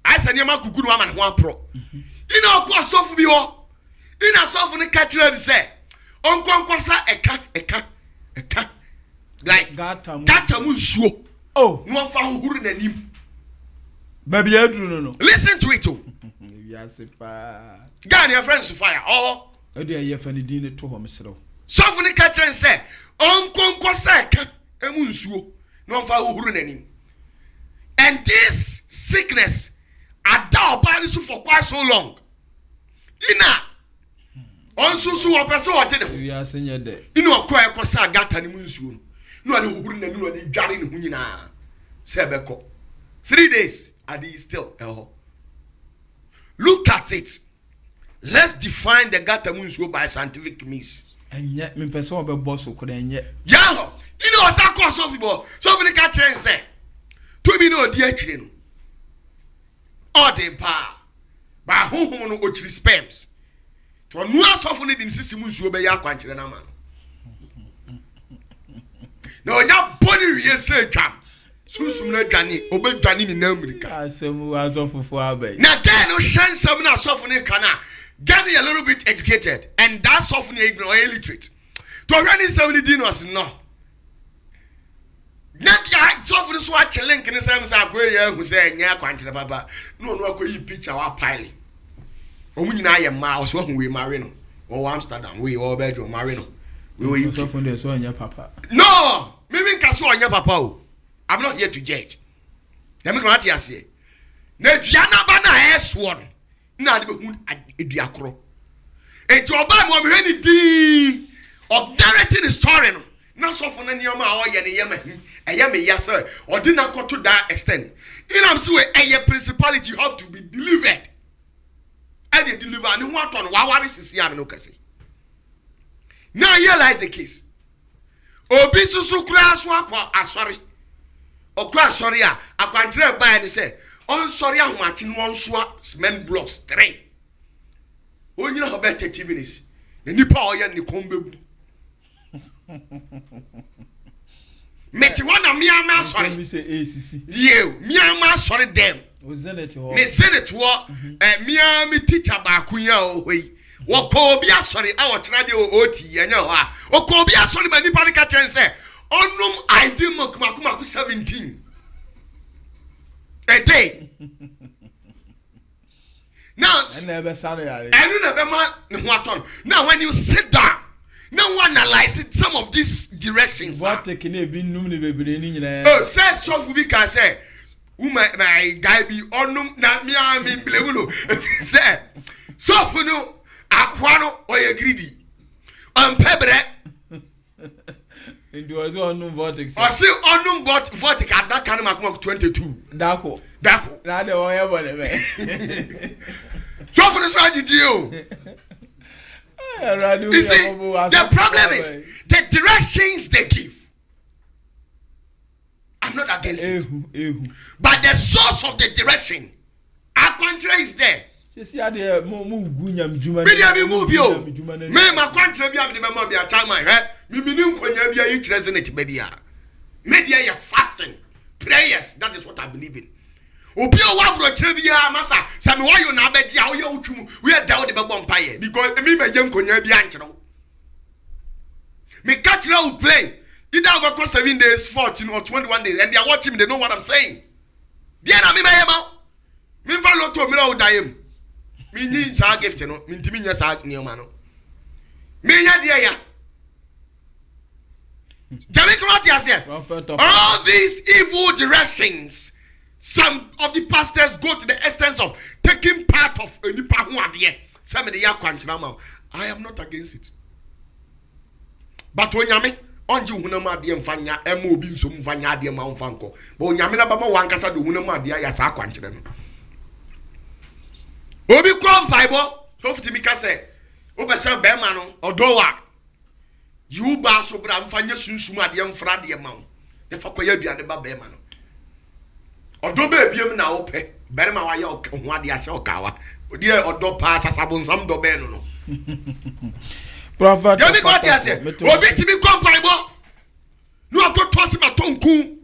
I said nyama kuku no ama ne ho apro ina ko sofu bi ho ina sofu ne ka kire ni say onkonkosa eka like gata mu nsuo oh no fa huru nanim baby aduru no listen to it oh yes pa Ghana friends to fire oh e dey ye fani din to ho mesrew sofu ne ka kire say onkonkosa eka emu nsuo no fa huru nanim and this sickness ada oba so for quite so long ina onsusu opese wote ne ho yes nye de ina okoe kosa gata ne mu nsuo no ade huru nanim no ade dware ne ho nyina se beko 3 days ade still look at it. Let's define the gata mu nsuo by scientific means enye me person obe boss ko na enye yaho ina osa ko so fibo so fi ka kire nse to mi no di akire no odempa ba honhom no ochiri sperms to no asofo ne di nsisi mu nsuo be ya akwankire na ma no onya body wie se twam susum na dwane obedwane ni na America asemu asofofo abai na den no shansam na asofo ne kana get a little bit educated and that's often ignorant or illiterate to already 70 dinos no Naki so for so a link in the same say who say nya kwankyere baba no akoyi picture wa pile omu nyina ye ma so hu we marry no or Amsterdam we or Belgium marry no we so for the so nya papa no maybe nka so nya papa o I'm not here to judge let me come at you say na duana ba na eso na de be hu eduakro enti oba mo me ni di of narrating the story no na so for na nioma a oye ne yema hi eya me ya say odina ko to that extent in am say eye principality you have to be delivered and they deliver and who aton wa ware sisi am no kase now realize the case obi susu kura so akwa asori okwa asori a akwantre ba ni say on sorry ahumati no nso cement blocks 3 onyina ho be 30 minutes na nipa oye ni kombebu meti wana miama sorry me say ACC you miama sorry dem o zenit ho me zenit ho miami teacher ba kunya o hoi wo ko obi asori a wo tena de oti anya ho a o ko obi asori ma nipa ka chen say onum ID makuma 17 a day now and never sorry and you never man now when you sit down now analyze it, some of these directions what taking a bin num ni bebre ni nyina oh say so fu bi can say my guy be onum na me blame no say so fu no akwa no oye greedy pebre and you was onum vortex I say onum vortex at that kind of 22 dako na de o ye bole me so fu no so agidi o You see, the problem is the directions they give. I'm not against it. But the source of the direction, our country is there. Me my country be the member be a time my me nim konya bia each resonate baby a. Media you fasting, prayers, that is what I believe in. Obi o wa bro kire bia masa, say me why you na be dia wo ye utwum, we are down the be bompaye because me be jem konya bia nkyere. Me catch will play. Either over 7 days, 14 or 21 days, and they are watching me, they know what I'm saying. Dear me me follow to me now die. Me need sa gift, you know, me nya sa new man. Me ya dear ya. All these evil directions, some of the pastors go to the essence of taking part of a nipa who are there. Some of the I am not against it. But when you onju hunama de mfanya obi nso mfanya de ma mfanko bo nyame na ba ma wankasa do hunama de ya sa kwankyere no obi krom paibo so fiti mi ka se obese be ma no odowa yu ba so bra mfanya sunsum ade mfra de ma wo de fa koya duane ba be ma no odo ba biem na wo pe be ma wa ya o ho ade ase o kawa odi odo pa sasabo nsam do be no Prophet, Obi ti mi kompaibo. No to toss my tonku.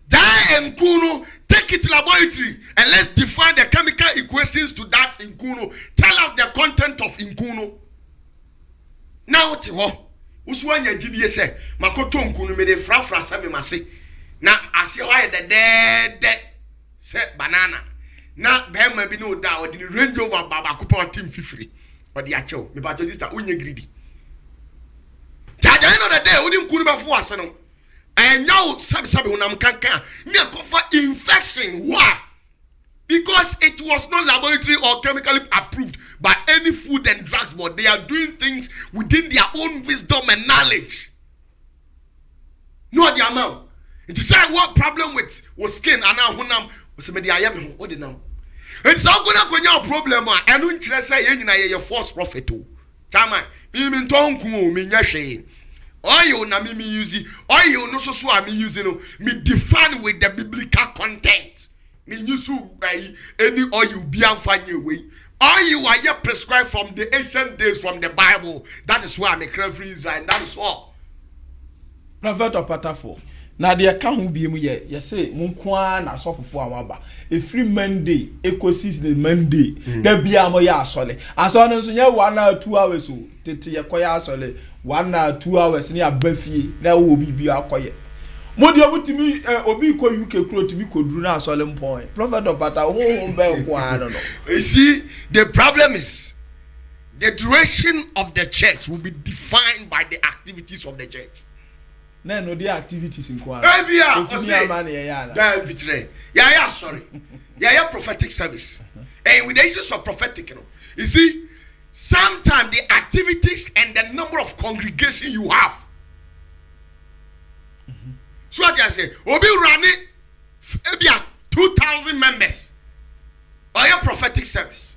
Die and kuno. Take it to laboratory and let's define the chemical equations to that inkuno. Tell us the content of inkuno. Now what you uswanya GDS say makoto nkunu me de fra sabe mase. Na ase why the dead say banana. Na behema bi no da or the Range Rover baba kupa team fifiri. Or the acho, me pacho sister, unye greedy. At the end of the day, we didn't couldn't afford us. And now, sabi when I'm can't me cover infection. Why? Because it was not laboratory or chemically approved by any food and drugs, but they are doing things within their own wisdom and knowledge. No, the amount. It is what problem with skin and now hunam was me the I am what the now. It's all gonna go problem and don't say you false prophet too. Chama, me tonku me nyashe. Oil na me use oil no so me using me define with the biblical content. Me use by any oil be amfanye way. Oil are prescribed from the ancient days from the Bible. That is why I make reference right. That is all. Prophet OPATAFOUR. Na de ka ho biem ye say monkoa na asofofo awaba every Monday ecosis the Monday da bia mo ya asole nso nya 1 or 2 hours o tete ye koya asole 1 or 2 hours ni abafie na wo bibi akoye mo de obutimi obi ko UK kro timi koduru na asole mpon Prophet OPATA ho be kwa no. You see, the problem is the duration of the church will be defined by the activities of the church. No, the activities in Kwa. Sorry. Yeah, prophetic service. And with the issues of prophetic, you see, sometimes the activities and the number of congregation you have. So what I say, Obi running 2,000 members. Or your prophetic service.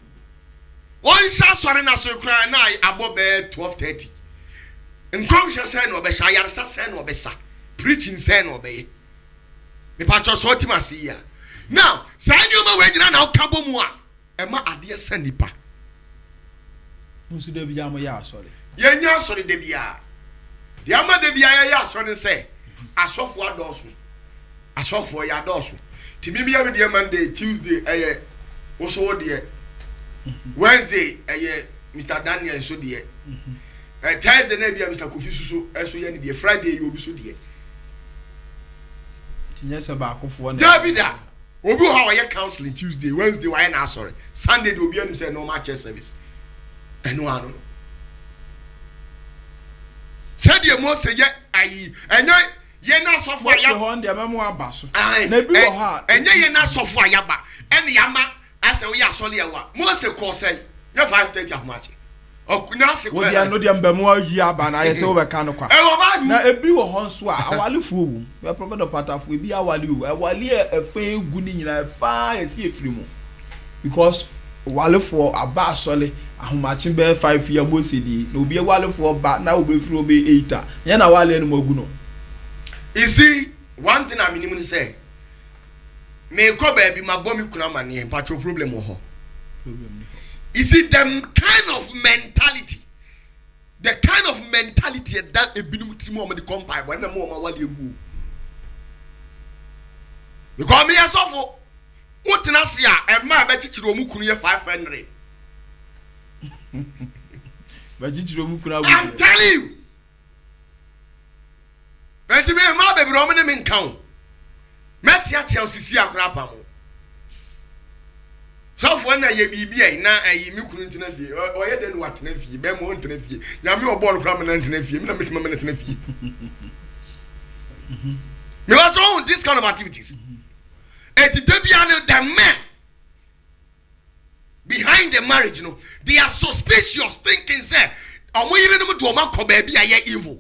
One shall sorry na so cry now above 12:30. In Congress, say no be sha yarsa say no be sa preaching say no be me patcho so timasi ya now say nyoma we nyina na okabo mu a e ma ade sa nipa nsu de bia mo ya asori ye nya asori de bia de ama de bia ya asori say asofo adoso asofo ya adoso ti bibia we de Monday Tuesday wo so de Wednesday Mr. Daniel so de Thursday na bia Mr. Kofi Suso eso ye ne de Friday you obi so de tinye se ba akofo na David obi ho wa ye counseling Tuesday Wednesday wa ye na sorry Sunday de obi anu say normal church service eno anu said ye mo say ye ayi enye ye na sofo ya ho nde ba mo abaso na bi wo ha enye ye na sofo ayaba ene yama ase wo ya sole yawa mo se ko say ye 5:30 ahmachi okunya se ko ya no de mbemu ayi aba na ye se wo be ka no kwa na ebi wo ho nso a awalefu owu be Prophet OPATAFOUR ebi awale o awale efe egu ni nyina fa ye si efiri mu because walefu aba asole ahomache be 5 year Mose di na obi wale for ba na obi firi obi 8 ya na wale no magu no. You see, one thing I mean say, me ko baby my bomi kuna mani patro problem ho. You see them kind of mentality. The kind of mentality that a binum timo me the compile when the mo ma wale egu. Because me asofo utina sia e ma be chichiro mu kunu ye 500. Ba chichiro mu kuna I'm telling you. But me ma be bro me me nkan. Metia tia osisi akura pa mo. So for na ye bibia na ayi mi kunu ntina fie. O ye den wa tena fie, be mo ntina fie. Nya me obon kura me na ntina fie, me na metima me na ntina fie. Me want to own this kind of activities. And the men behind the marriage, you know, they are suspicious, thinking, say, I'm waiting to do a baby, I evil.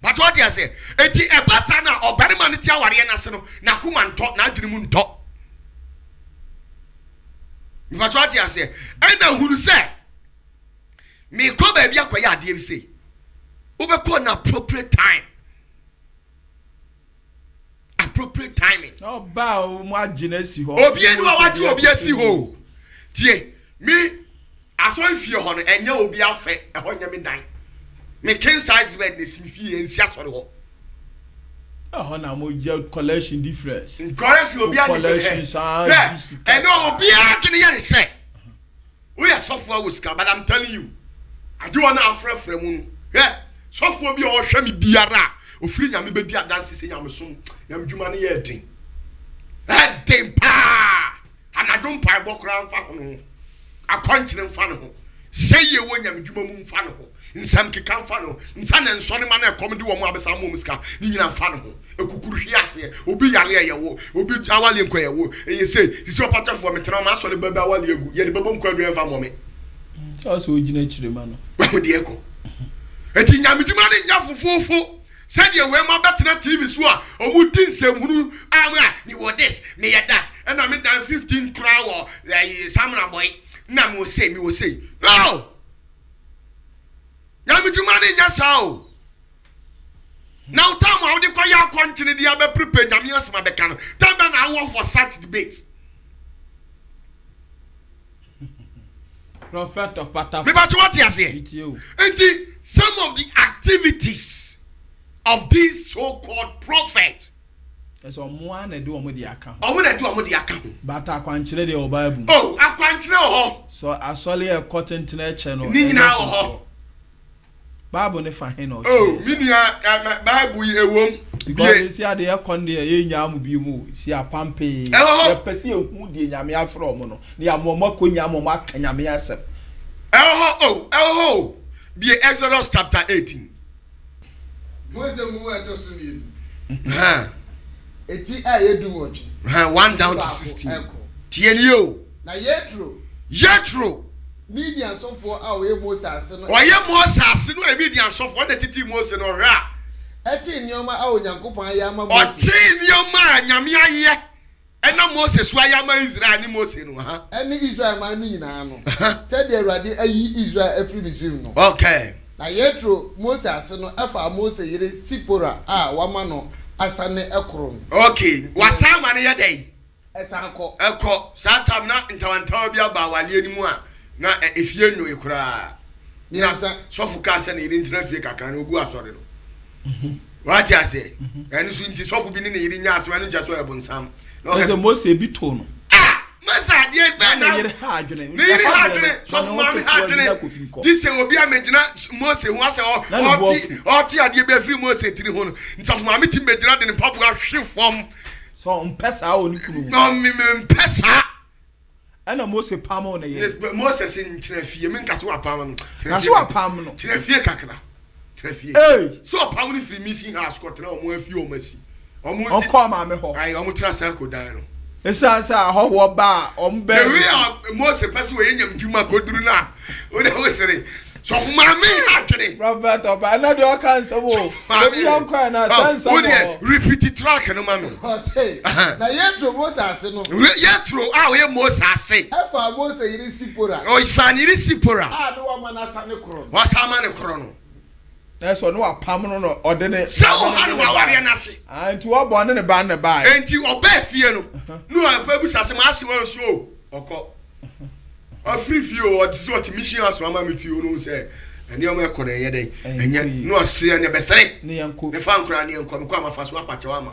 But what you say? Eti e basana or Bariman tia wariana seno, Nakuman talk, na Drimun talk. But what you say? And then who say, me call baby, I dear say, over an appropriate time. Appropriate timing. Oh, bow, my genesi ho. Obienu awatu obiasi ho. Tie, me aso ifie ho no enya obi afe ho nya me dan. Me king size bed na simfie ensi asore ho. Oh, na mo je collection difference. Collection obi a collection and no obi a kini ya say. We are software with scar, but I'm telling you. I do want to afre mu. Yeah, software bi o hwe me biara. Ofiri nyame be dia dance se nyame som nyame dwuma ne ye den den pa anadom pa bokra mfa ho no akwankyere mfa no ho seye wo nyame dwuma mu mfa no ho nsam keka mfa no nsa na nso ne ma na ekom de wo mu abesa mo muska ni nyina mfa no ho ekukuru hwi ase obi yare ye wo obi awale nkwa ye wo eye say sisi opatafo metena ma asole baba awale egu ye de babom kwadu mfa mo me so ogina chire ma no wa de eko eti nyame dwuma ne nya fofofo said you were my better TV so or would say me what this me that and I made that 15 crowd salmon boy now me will say no now me do money yes how now time how the choir continue the other prepare na me as my becano time I want for such debate prophet of OPATAFOUR me but what you say and some of the activities of these so-called prophets. So one do omodi account. Omodi do omodi account. But akwankyere de o Bible. Oh, akwankyere ho. So asole e cotton channel. Ni nyina ho. Bible ne fa he no. Oh, mi nua Bible ewom. Because see ade e konde e nya am bi mu. See apampe. E pese ehu de nyame afro mo no. Ne amoma konya amoma aka nyame asem. Be Exodus chapter 18. Mose mu eto so ni. Eti ayedu mochi. 1 down to 16. Tieni o. Na Yetro. Median sofo a we Mose ase no. Oye Mose ase no e median sofo na titi Mose no hra. Eti nyoma a Onyankopon ayama Mose. Oti nyoma nyame aye. Ena Mose so ayama Israel ni Mose no ha. Eni Israel man no nyina no. Said the Awurade ayi Israel afri Misuse no. Okay. Na Yetro Mose ase no afa Mose yire Sipora a wama no asane ekoro no. Okay, wasama ne yedai. Esanko. Eko, satam na ntawantawa bia ba wale ani mu a na efie nwo ekura. Niasa sofu ka se na yire ntina fie kakra na ogu asore no. What you say? Enu so nti sofu bi ne yire nya ase anu ncha so ebonsam. No Mose bi to no. Masa die gba na yire ha adwene. Ne yire ha adwene, sofu ma mi ha adwene. Ti se obi amegyina Mose hu ase oti ade be afiri Mose tiri ho no. Nsofu ma mi ti megyina de ne papu ahwe fom. So mpesa o ni kunu. No mi mpesa. Ana Mose pam na ye. Mose sin trafie mi nka so apam no. Na so apam no. Trafie kakra. Trafie. Hey, so apam ni free mission house ko tena o mo afie o masi. On call ma me ho. Ai o mo tra sa ko dan no. Esa ho wo ba o mbe. The way Mose person we nyam djuma ko duru na. O de wo sere. So mami adwene. Prophet oba na de o kan so wo. Obi yon kwa na sansa mo. Repeat the track no mami. Say. Na yetro Moses no. Yetro ye Moses. Efa Moses yiri Sipora. O ifan yiri Sipora. No wa manasa ne kro. Wa sama ne kro no. Eso no apam no odene. So ha no wa ware na se. Anti wo bo ne ba ne ba. Enti oba fie no. No afa bu sase ma ase wan so okọ. Free few or this what mission as mama me to you know say and you make on a day and no see any besere ne yanko the fan kra ne yanko me kwa mafa so apache wa ma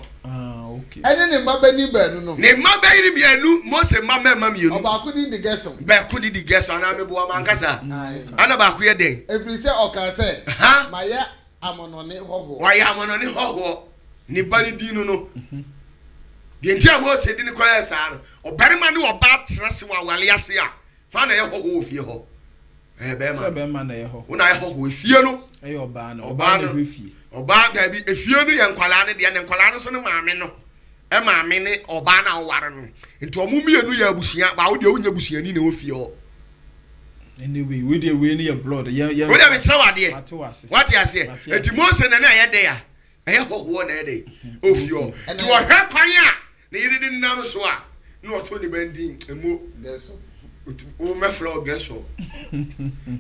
okay ene ne mabani banu no ne mabani bianu Mose mama mienu oba kudi the guest ba kudi the guest ana me bo ma nkasa ana ba ku ye den every say o kan say maye amonone hoho wa ya amonone hoho ni bani dinu no de ntia Mose di ne kwa sa no obarima ne oba trase wa wale ase a fa na ye hoho ofie ho be ma be ma na ye ho una ye hoho efie no e oba na efie oba da bi efie no ye nkwala ne de ne nkwala no so ne maame no e maame ne oba na ware no nti omumienu ya abusia ba wo de onya busiani na ofie ho anyway we dey we ne your blood ye we dey be kire wade what you say enti Mose na na ye de ya ye hoho na ye de ofie ho ti wo hwe kwan a ne yiri din nam so a no to ni bendin emo deso o me fro geso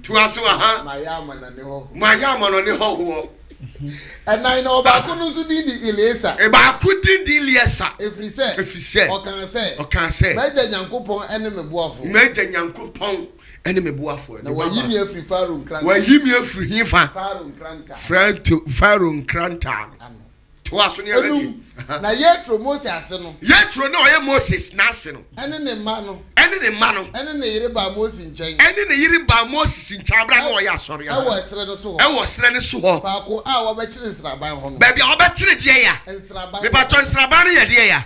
tu aso aha mayama na ne ho and no ba ko no so din di Elisa e ba ku din di Elisa every say o kan say meja nyankopon ene me boafo na wayi mi afri Faro hifa Faro nkranta to aso ne ready na yetro Moses ase no yetro no ye Moses na ase no ene ne ma no ene ne yire ba Moses nchen abra na o ya asore ya e wo sere ne so ho fa ko a wo be kire nsraban ho no ba bia wo be kire de ya nsraban me pa to nsraban ye de ya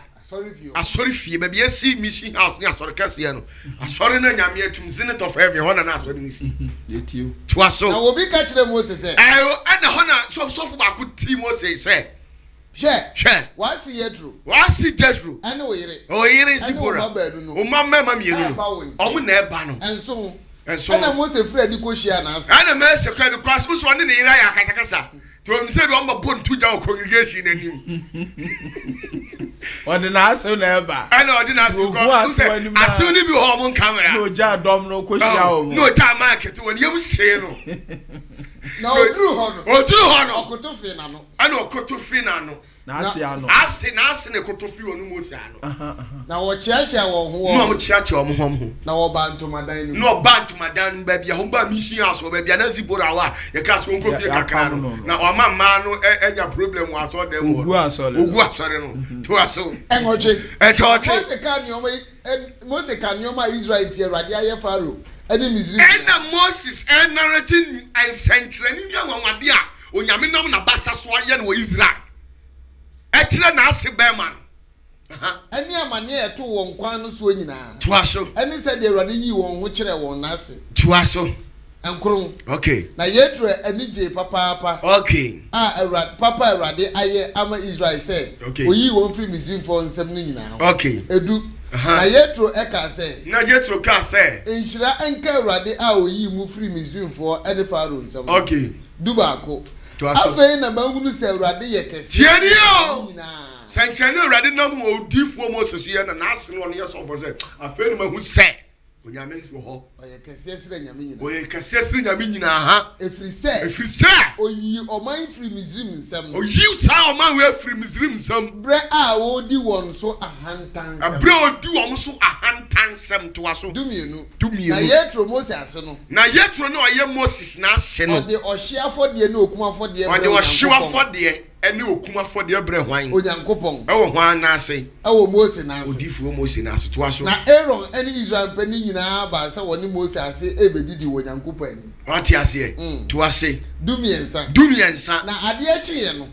asore fie ba bia si mission house ni asore kase ya no asore na nyame atum zenith of heaven ho na asore ni si yetio to aso na wo bi ka kire Moses say ana ho na so ba ku ti Moses say Share. Wasi yetro. Ane oyire Sipora. O mama mienu. Omu na eba no. Enso. Ana Mose frɛ di ko hia na ase. Ana me se kwa bi kwaso so ne yira ya kakakasa. To mi se bi o ma bon tuja o congregation nanim. Odi na ase na eba. Ana odi na ase ko. Ase ni bi ho mo camera. No ja dom no ko hia o. No ja market woni yam se no. Na oduru ho no. Okoto fi na no. Ana okoto fi na no. Na ase ano. Ase ne koto fi wonu Mose ano. Na wo chiachi wo ho. No mo chiachi wo ho. Na wo ba ntomadan ni. No ba ntomadan ba bia ho ba mission aso ba bia na Sipora wa ye ka so nko fi kakra no. Na o ma no enya problem wa so dem wo. Ogu asore no. To aso. Engoje. Engoje. Mose kan nyoma Israel tie Awurade aye Faro. Ene Misuse. Ena Moses narrating and century ni nwanwade a onyame nam na basa so aye no Israel. Etire na ase beman. Eni amane eto won kwan no so nyina. To aso. Eni se de Awurade yi won ho kire won na ase. To aso. Enkron. Okay. Na yetro enije papa. Okay. Awurade papa Awurade aye ama Israel say. Oyi won free Misuse for nsem no nyina. Okay. Edu. Na yetro eka say. Na yetro ka say. Enhira enka Awurade a oyi mu free Misuse for ene Faro nsem. Okay. Dubako. Afei na mahunu se Awurade ye kese. Tieni o. Sanchane Awurade nam odifo Moses ye na ase no ye so for say. Afei na mahunu se onyame so ho. Oye kese sire nyame nyina. Oye kese sire nyame nyina ha. Efri se. Oyi oman free Misrim nsam. Oyi sa oman we free Misrim nsam. Bre a wodi won so ahantan nsam. Bre odi won so ahantan nsam to aso. Dumienu. Na yetro Moses ase no. Na yetro no oye Moses na ase no. Ode ohye afode na okum afode bre. Ode ohye afode ene okum afode bre hwan. Onyankopon. Ewo hwan na ase. Ewo Moses na ase. Odifo Moses na ase to aso. Na Aaron ene Israel pani nyina ba se woni Moses ase ebedidi wonyankopon ani. What you say? To ase. Dumiensa. Na ade achiye no.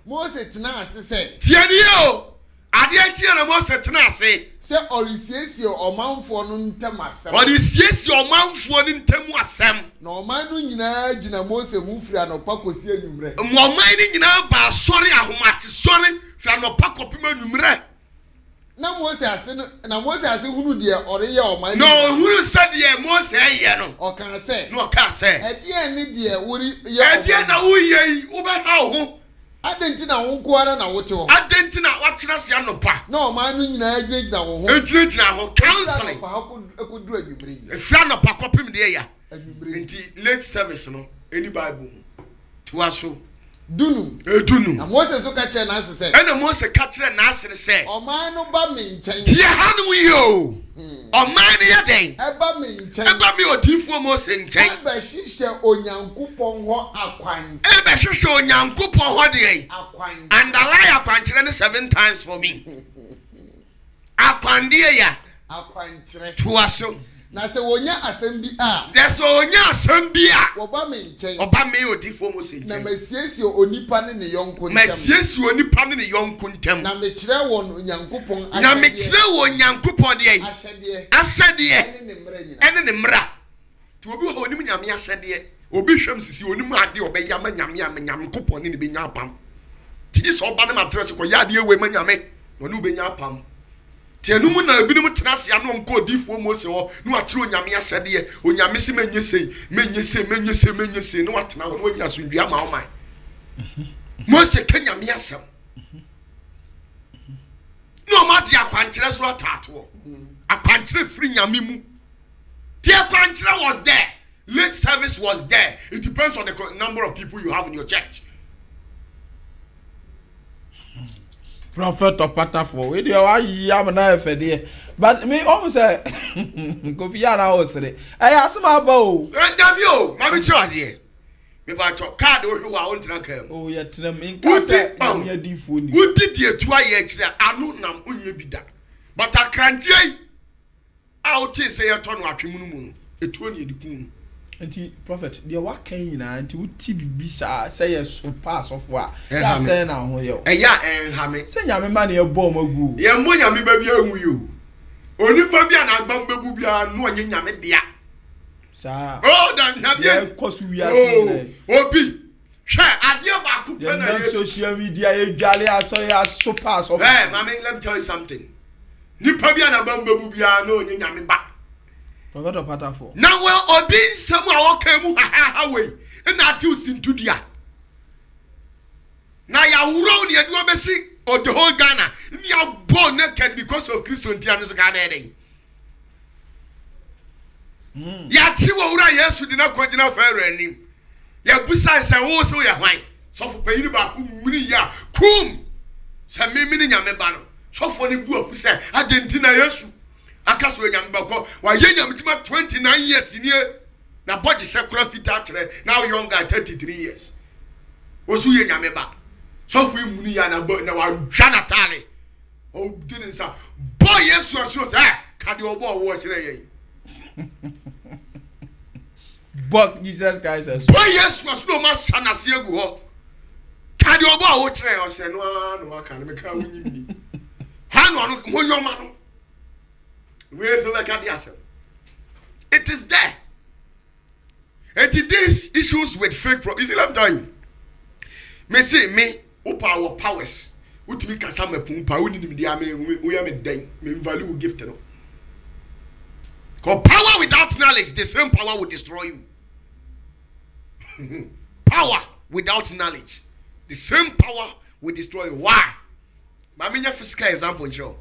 Moses tena ase se. Tieni o. Ade achiye no Moses tena ase. Se orisiesie omanfo no ntem asem. Orisiesie omanfo no ntem asem. Na oman no nyina gina Moses hu firi anopa kosi anumre. Oman no nyina ba sori ahomate sori firi anopa kopim anumre. na Moses ase hunu de ore ye o man no hunu said ye Moses ye no o kan say no ka say e de ni de wori ye e de na wo ye wo be ha ho adenti na wo nkoara na wote ho adenti na watena se anopa na o man no nyina agina wo ho agina ho counseling pa ko duru anwumre e fi anopa kopim de ya anwumre nti late service no any bible to aso dunu na Moses so ka che na ase say and Moses ka kire na ase say o man no ba me nchen tie hanum yo o man ye den e ba me nchen e ba me odifo Moses nchen e ba hihye onyankopon ho akwan e ba hihye onyankopon ho de akwan and alaya akwan kire ne 7 times for me akwan de ya akwan kire to aso na se wonya asem bi a there's wonya asem bi a wo ba me nchen oba me odifo Moses nchen na masiesie onipa ne yonko ntam masiesie onipa ne yonko ntam na me kire won onyankopon na me kire won onyankopon de asede ene ne mra ti obi ho onim nyame asede obi hwam sisi onim ade obeya ma nyame nyankopon ne be nya apam ti dis oba ne matres ko ya de ewe ma nyame no ne be nya apam tienum na ebinum tenase ya no nko odifo Mose ho no atire onyame asede onyame se menyese no atena ho no nya so ndua ma oman Mose kenya me asem no ma di akwankyere so atato akwankyere free nyame mu the akwankyere was there late service was there it depends on the number of people you have in your church. Prophet OPATAFOUR we dey wa yam na efe dey but me almost say Kofi Yana osere asema ba o Davio ma bi chiro ade me ba cho card o hwa o ntina kam o ye tena me nka say na me adifo ni wudi die tu aye kire anu nam onye bi da but akrantie a o ti say ye to no atwemu no mu no etu oni edikun anti prophet dey wa kan nyina anti wuti bibi say ye so pass of wa ya say na ho ye eya enhame say nyame ma na ye bo magu ye mo nyame ba bi ahu yo onipa bi na agbam bebu bi anu onye nyame dia sa oh dan nyame ye kosu wi ase obi hwe ade ba ku pe na ye social media ye dwale aso ya so pass of hey mama let me tell you something nipa bi na agbam bebu bi anu onye nyame ba Prophet OPATAFOUR now well obi nsem a wokam ha we na ati usintudia na ya wuro ne edu obesi o the whole Ghana ni ya born naked because of Christianity and so ka dey ya ti wo wura Yesu di na kwagina fa anim ya busa nsa wo so ya hwan so for payini ba ku mini ya kum sa mimi nyame ba no so for ni bu afu say adentina Yesu akaso nyame ba ko wa ye nyame tima 29 years ni na body sekura fita kire now young guy 33 years osu ye nyame ba so for muni ya na wa jana tale o didn't say boy Yesu aso say ka de obo wo kire ye but Jesus Christ as boy Yesu aso no ma sanase egu ho ka de obo wo kire o say no no aka na me ka wunyi ni ha no no mo nyoma no we so like it is there. And these issues with fake you see, let me tell you. Me say me our powers. What me kasa me pumpa we need me we am den me value gift no. Cause power without knowledge, the same power will destroy you. Power without knowledge, the same power will destroy you. Why? I mean, your physical example, show.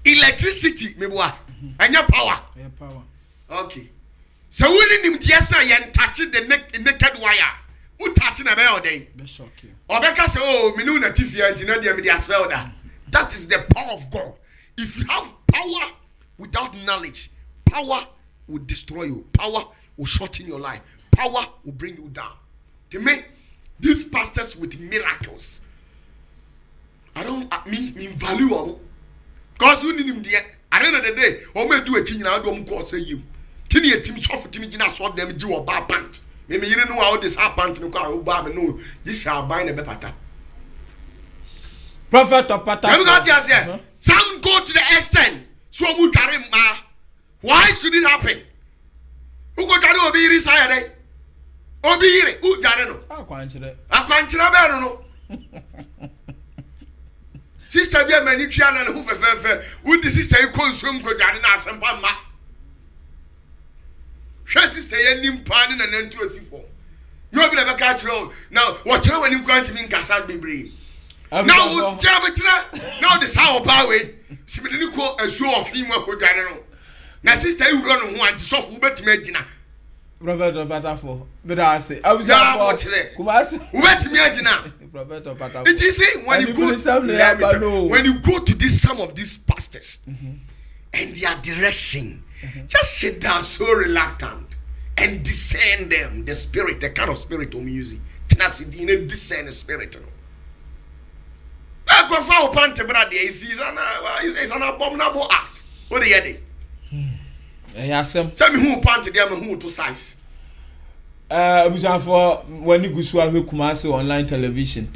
Electricity, maybe what? And your power. Yeah, power. Okay. So we need him to yen touching the naked wire. Who touching a bell day? They shock you. Or because oh, me no na TV and you know the media spell that. That is the power of God. If you have power without knowledge, power will destroy you. Power will shorten your life. Power will bring you down. To me, these pastors with miracles, I don't mean value them. Because we need him there. At the end of the day, or may do a thing I don't call say you. Tini a team soft Timmy Gina saw them do a bar pant. Maybe you don't know how this happened to no. This are buying a better. Prophet OPATAFOUR. Some go to the extent. So we carry ma. Why should it happen? Who go carry obi resire? Obi who carry no? Akwanchire. Akwanchire be no. sister be many triana who fe who the sister you consume go dane na asempa ma hwe sister ye nim pan na nantu asifo no be na be catch roll now what when you grant me nkasa bebre now was jabetra now this how ba we si be ni ko asu of him ko dane no na sister you run ho anti sofu betime agina Prophet OPATAFOUR but I say I was Kumasi betime agina Prophet OPATAFOUR it is when you go to this some of these pastors and their direction just sit down so reluctant and discern them the spirit the kind of spirit of music tenacity in discern the spirit I go for pante brother is an abominable act what do you hear tell me who pante them who to size for when you go to Kumasi online television. And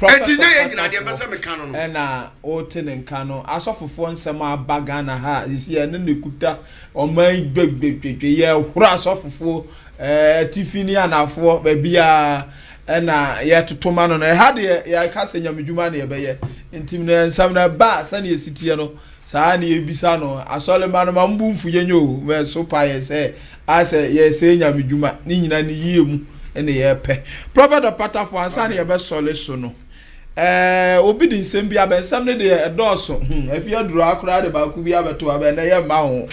Oten and Kano. I saw for one summer bagana ha is here and then the kuta or my big yeah, rush off for Tiffany and for baby and yeah to Toman on a had ya casting Yamijumani by intimate some bass and your city. Sani Bisano, I saw the man of Mambu for you, where so pious, I say, yes, saying Yamijuma, Nina Yim, and the air pe. Prophet OPATAFOUR and Sani best solid sono. Obidin Sembia, but some day a dorsal. If you draw a crowd about Kubia to have a maho,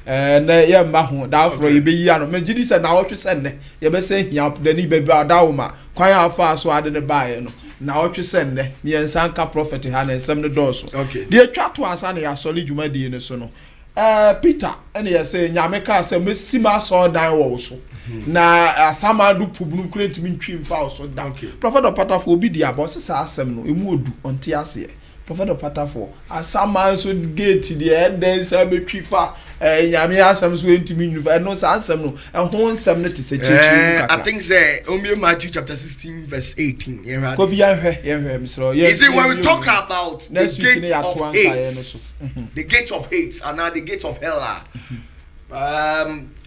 and a maho, down for you be young, Majidis and now to send it. You best say, Yap, the Nibe Dauma, quite how far so I didn't buy. Now what you send me and Sanka prophet and some the doors. Okay. The chat was an a solid Jumadi in the sono. Peter, and you say, Yameka say, Miss Sima saw down also. Na sama do publu create me trim foul so down. Prophet OPATAFOUR be the bosses are some no imudu on Tiasia. Prophet OPATAFOUR as some so gate to the end, then some trifa. Yamia some so intimate. I know some no, and home some net is a church. I think say Matthew chapter 16 verse 18. Is it when we talk about the gates of hate? The gates of hate and now the gates of hell.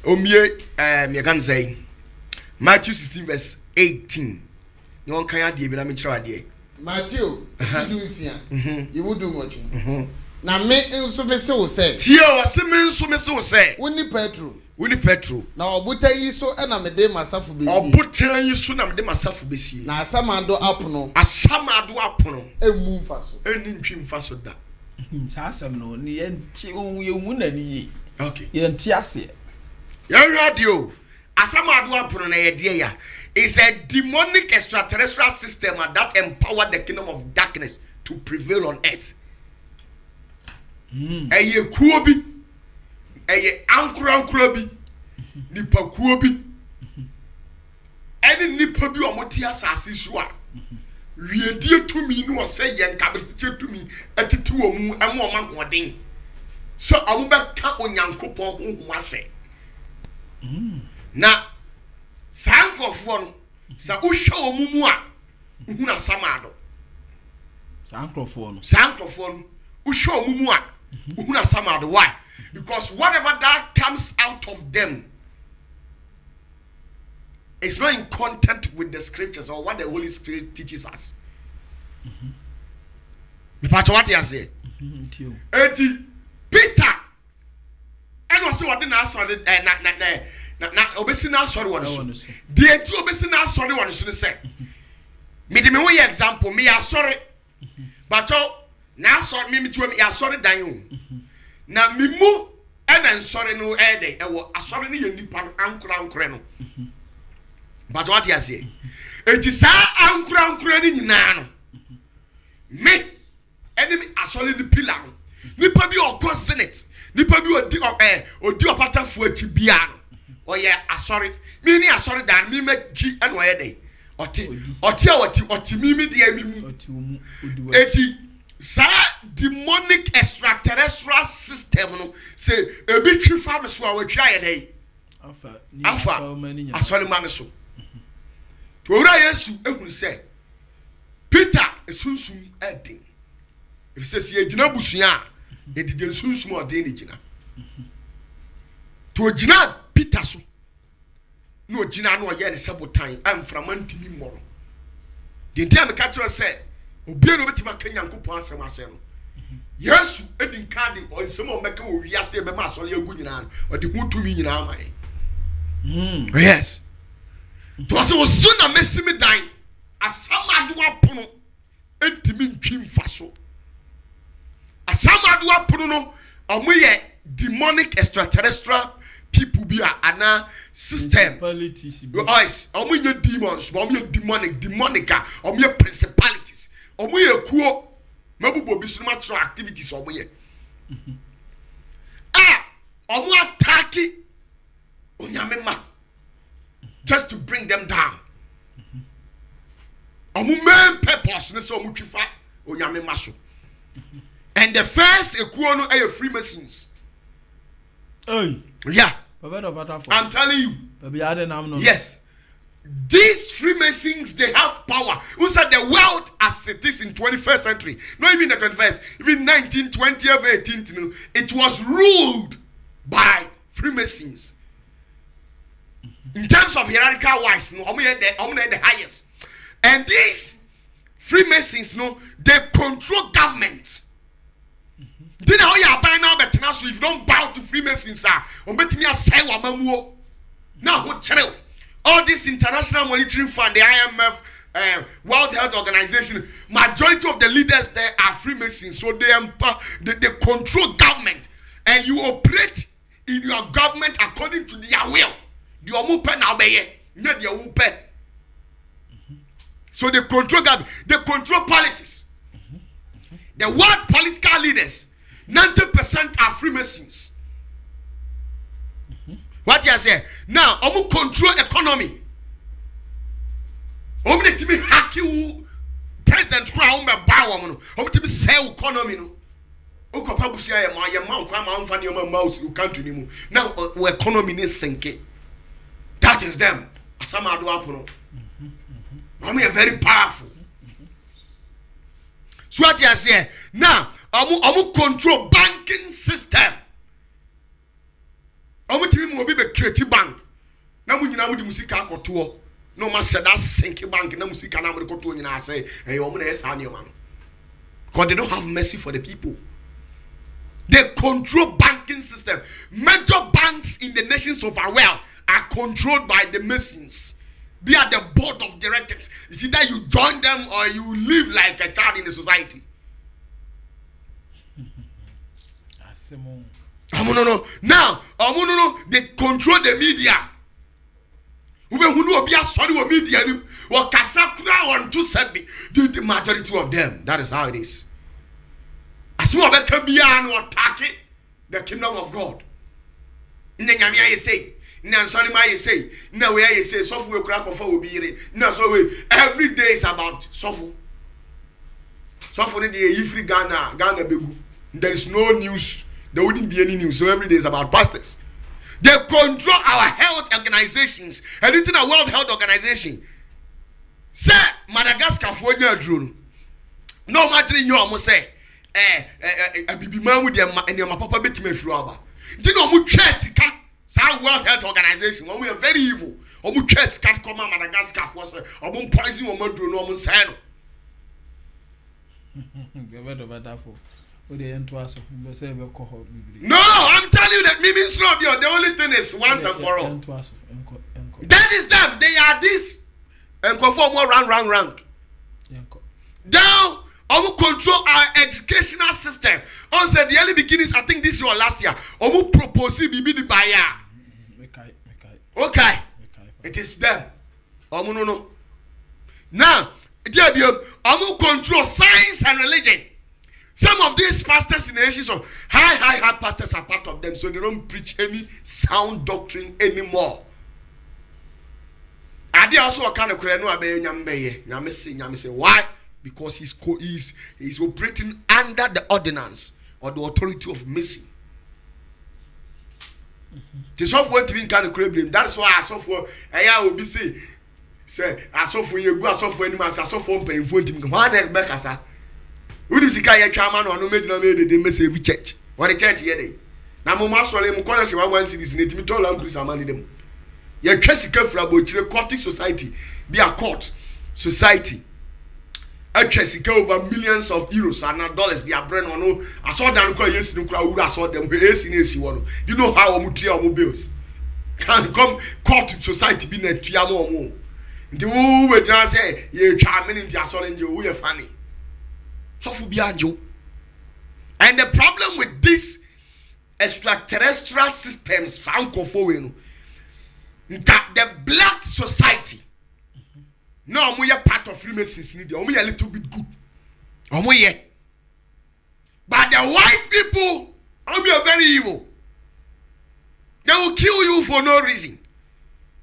You can say Matthew 16 verse 18. You want can you be try there? Matthew, you would do much. Na me nso me se wo say. Tie o se me nso me se wo say. Woni Petro. Na obuta yi so na me de masafu besi. Obuta yi so na me de masafu besi. Na asamado apono. Asamado apono. Emu mfaso. Eni ntwi mfaso da. Sa asam no ni enti wu na ni yi. Okay. Ye enti ase. Ya radio. Asamado apono na ye de ya. It's a demonic extraterrestrial system that empowered the kingdom of darkness to prevail on earth. Eye kuo bi eye ankura bi nipa kuo bi ene nipa bi omoti asase so a wiedie tumi no se ye nkabete tumi atiti omu ema oma hoden so amu be ka onyankopon honhom ase na sankofo no sa uhwe omumu a uhuna samado sankofo no uhwe omumu a uhuna samado. Why? Because whatever that comes out of them is not in content with the scriptures or what the Holy Spirit teaches us. What you say? Eti Peter and was what didn't answer na obesi na sorry one so. The eti obesi na sorry one so say. Me de me we example me ya sorry. But na sorry me to me ya sorry dan you. Na me mu and sorry no dey e wo asori ne ye nipa ankura no. But what you say? Eti sa ankura ni nyina no. Me enemy asori the pillar. Nipa bi okọ senate. Nipa bi odi OPATAFOUR ati bia no. Oye asori. Me ni asori dan me ti and oye dey. Oti mimi dia mimu. Eti sa demonic extraterrestrial system no say ebi twi fa me so a watwa ye dey. Alpha asori man so. To ora Yesu ehun say Peter esunsum edin. If says ye gina busua e dide esunsum odin ni gina. To gina Peter so no gina no ye ne sabotan am framantimi mmoro. The time me catch say obi no betima kan Yankopon asem ase no Yes, Edin Cardi or some of Mecca will yesterday be mass or your good or the who to me in our money. Yes. To us was soon a messy me dying. As some adua puno, entimin trim faso. As some adua puno, or we demonic extraterrestrial people be a system. Principalities. Or we demons, or we demonica, or we principalities, or we a cool. Maybe be so much activities over here. Omo attacking onyamema just to bring them down. Omo main purpose ne so omo twifa onyamema so. And the first ekuo no are Freemasons. Hey. Yeah. OPATAFOUR. I'm telling you. Baby, I don't know. Yes. These Freemasons, they have power. Who said the world as it is in 21st century, not even the 21st, even 19th, 20th, 18th, it was ruled by Freemasons. In terms of hierarchical wise, no, the highest. And these Freemasons, no, they control government. Then how you are buying now, but now, so if you don't bow to Freemasons, now what channel? All this international monetary fund, the IMF, World Health Organization, majority of the leaders there are Freemasons. So they control government, and you operate in your government according to their will. So they control government. They control politics. The world political leaders, 90% are Freemasons. What you say? Now, omu control economy. Omu ne timi haki president kura omu be ba wo no. Omu timi sell economy no. Oko pa busia ye ma nkwa ma mfa ne ma mouse country ni mu. Now economy ne senke. That is them. Asama do apo no. Omu are very powerful. So what you say? Now, omu control banking system. Omo timi mo bi be create bank na mu nyina mo di musika akoto no ma said that sink bank na musika na mo koto nyina say omo na esa ne ma no, because they don't have mercy for the people. They control banking system. Major banks in the nations of our world are controlled by the Masons. They are the board of directors. It's either you join them or you live like a child in the society. No. Now, they control the media. The majority of them. That is how it is. As well as attack the kingdom of God. Every day is about Sofu. There is no news. There wouldn't be any news. So every day is about pastors. They control our health organizations. And into the World Health Organization. Say Madagascar for your drone. No matter in your almost say a baby man with your papa bit me through our. Do you know who Chessica? World Health Organization. When we are very evil. Or who chess can't come out Madagascar for us. Or who poison or drone or sano. No, I'm telling you that means not the only thing is once and for all. That is them. They are this and conform more rank. Now, I control our educational system. Also, the early beginnings, I think this year or last year, I will propose the buyer. Okay. It is them. No. Now, I will control science and religion. Some of these pastors in the nations of high pastors are part of them, so they don't preach any sound doctrine anymore. I did also a kind of why? Because he's operating under the ordinance or the authority of Misuse. The software to be kind of blame. That's why I software I will be say I software you go software anymore, I software paying for him. Why the back as we didn't see Kaya Chairman or no made the message church. What a church here. Now, Master, I'm calling you one citizen. It me told Uncle Samani them. Your Jessica Frabo, Courting Society, be a court society. atwa sika over millions of euros and dollars they are bring on I saw them call yes no kra wura saw them esi one. Do you know how omutua omo bills can come court to society be na tua mo omo nti wo we just say ye twa me nti asore nje wo ye funny so fu bi anjo. And the problem with this extraterrestrial systems francophone that the black society no we are part of Freemasons need we are a little bit good but the white people we are very evil. They will kill you for no reason.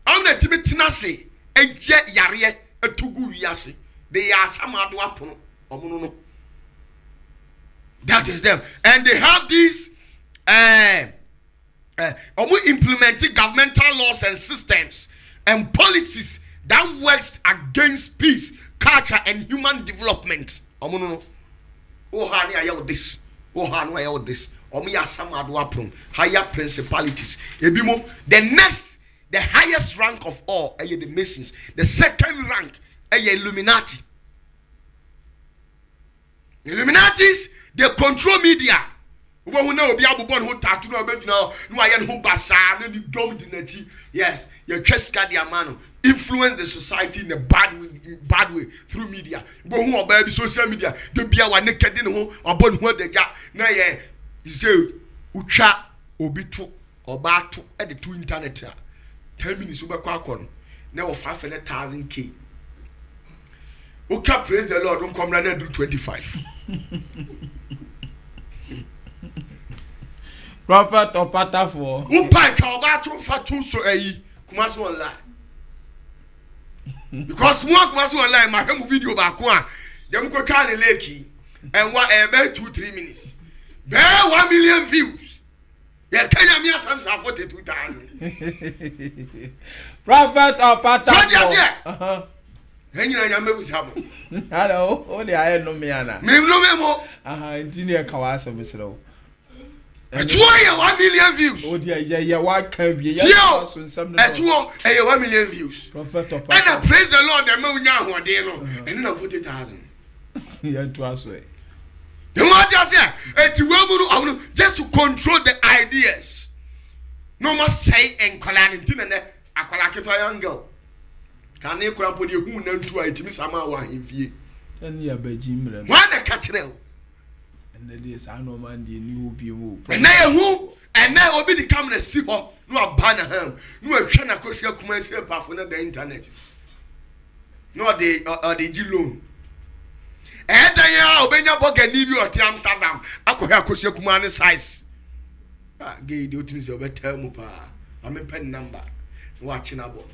I'm not tibitina say e je yare etugu wiase they are some adwapono omono. That is them. And they have these implementing governmental laws and systems and policies that works against peace, culture, and human development. Oh, honey, I have this. Oh, honey, I have this. Higher principalities. The highest rank of all are the Masons. The second rank are Illuminati. Illuminatis, they control media. Yes, your chest man influence the society in a bad way through media. Social media, they be our naked in home or born where they got. Now, yeah, you say, Ucha, Obitu, or Batu at the 2 internet. 10 minutes over Quakon. Now 500,000 K. Okay, praise the Lord. Don't come down and do 25. Prophet OPATAFOUR. Who pipe your battle for 2 so a Kumas online? Because one Kumas online, my home video back one. Them go try the lakey and what about 2-3 minutes. There 1 million views. Yeah, can you me some 42,000? Prophet OPATAFOUR. So just yeah. Hello, only I know me ana. Me no memo. Engineer Kawasa Misro. And 1 million views. Oh dear, yeah, what can be? At 1 million views. Prophet and I praise the Lord, the moon now, and then 40,000. Yeah, to us way. The more just here, just to control the ideas. No more say and calamity, and I call like a young girl. Can you cramp on your wound and to it, Miss Amawa in view? And yeah, by Jim. One a catchel. And the days I know man, the new people. And now who? And now will be the camera see her. No a banner him. No a China Cosia commercial path on the internet. No, the G loan. And I obey your book and leave you at Amsterdam. I could have Cosia command size. Gay duties over Termupa. I'm a pen number. Watching about.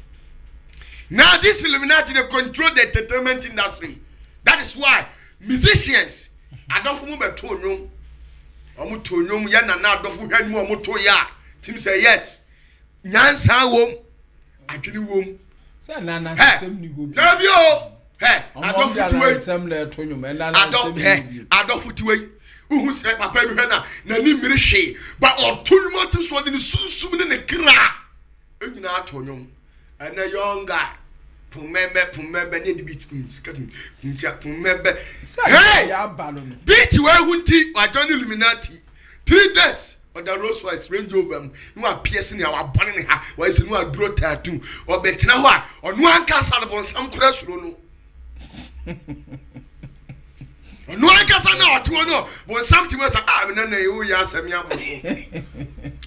Now this Illuminati they control the entertainment industry. That is why musicians I don't move a tone room. Yana now don't hear more moto ya. Tim say yes. Nyansa wom. I didn't wom. Say nana same ni go. Nabio. Hey, I don't fit away. Same le tonyo me nana. I don't fit away. Who say papa mi na ni mire she. But or tonyo to so de sunsun ne kra. Enyina tonyo. And a young guy. Pumembe need to be Pumembe. Hey! Beat you wunti or Johnny Illuminati. 3 days or the Rose was range over. You are piercing our banning her. Why is no draw tattoo or Betinawa or no one cast out upon some cross rono. No one cast out to know when something was a arm and you yes, and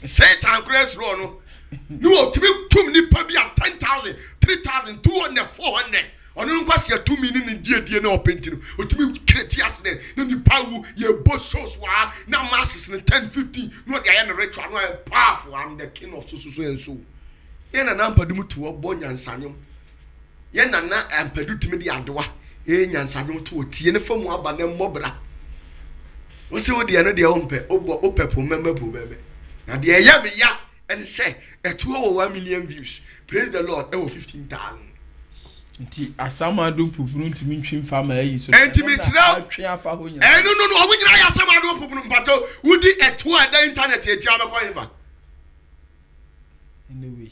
Satan cross rono. No, to be 2 minutes per 10,000, 3,200, 400. On no question 2 million in dear no painting. Or to be critics then the power your boss shows why now masses in 10, 15. Not the end rich one powerful. I'm the king of so and so. Yen and Ampadu to a boy and Sanyum. Yen and Ampadu to me the Adwa. Yen and Sanyum to a Tiene from Wabanem Mobra. What's the other the Ompe, Ope, member, baby. Now the Yabby ya. And say at 1 million views. Praise the Lord. There were 15,000. Asama do pubun to me farmer. And to me now, I don't know how many Asama do pubun, but would be at 2 at the internet. Anyway,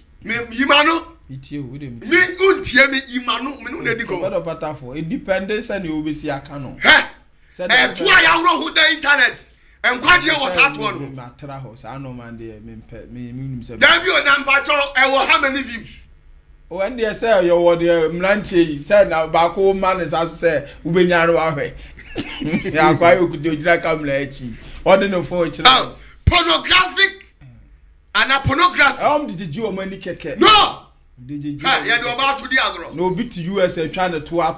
you mano, Itie wo dem. Me untie me imanu me no na di go. OPATAFOUR. It depends on you be see aka no. To I who the internet. And quite you was at one. Matra house. I know man there me say. There be a number how many views? Oh, and they say you what the mlanche say na back home man is as say ubenya no ahwe. Ya kwa you could do kamla echi. What no for echi. Pornographic and a pornography. Did you money keke? No. Did you yeah, do about to the agro. No bit to USA trying to her.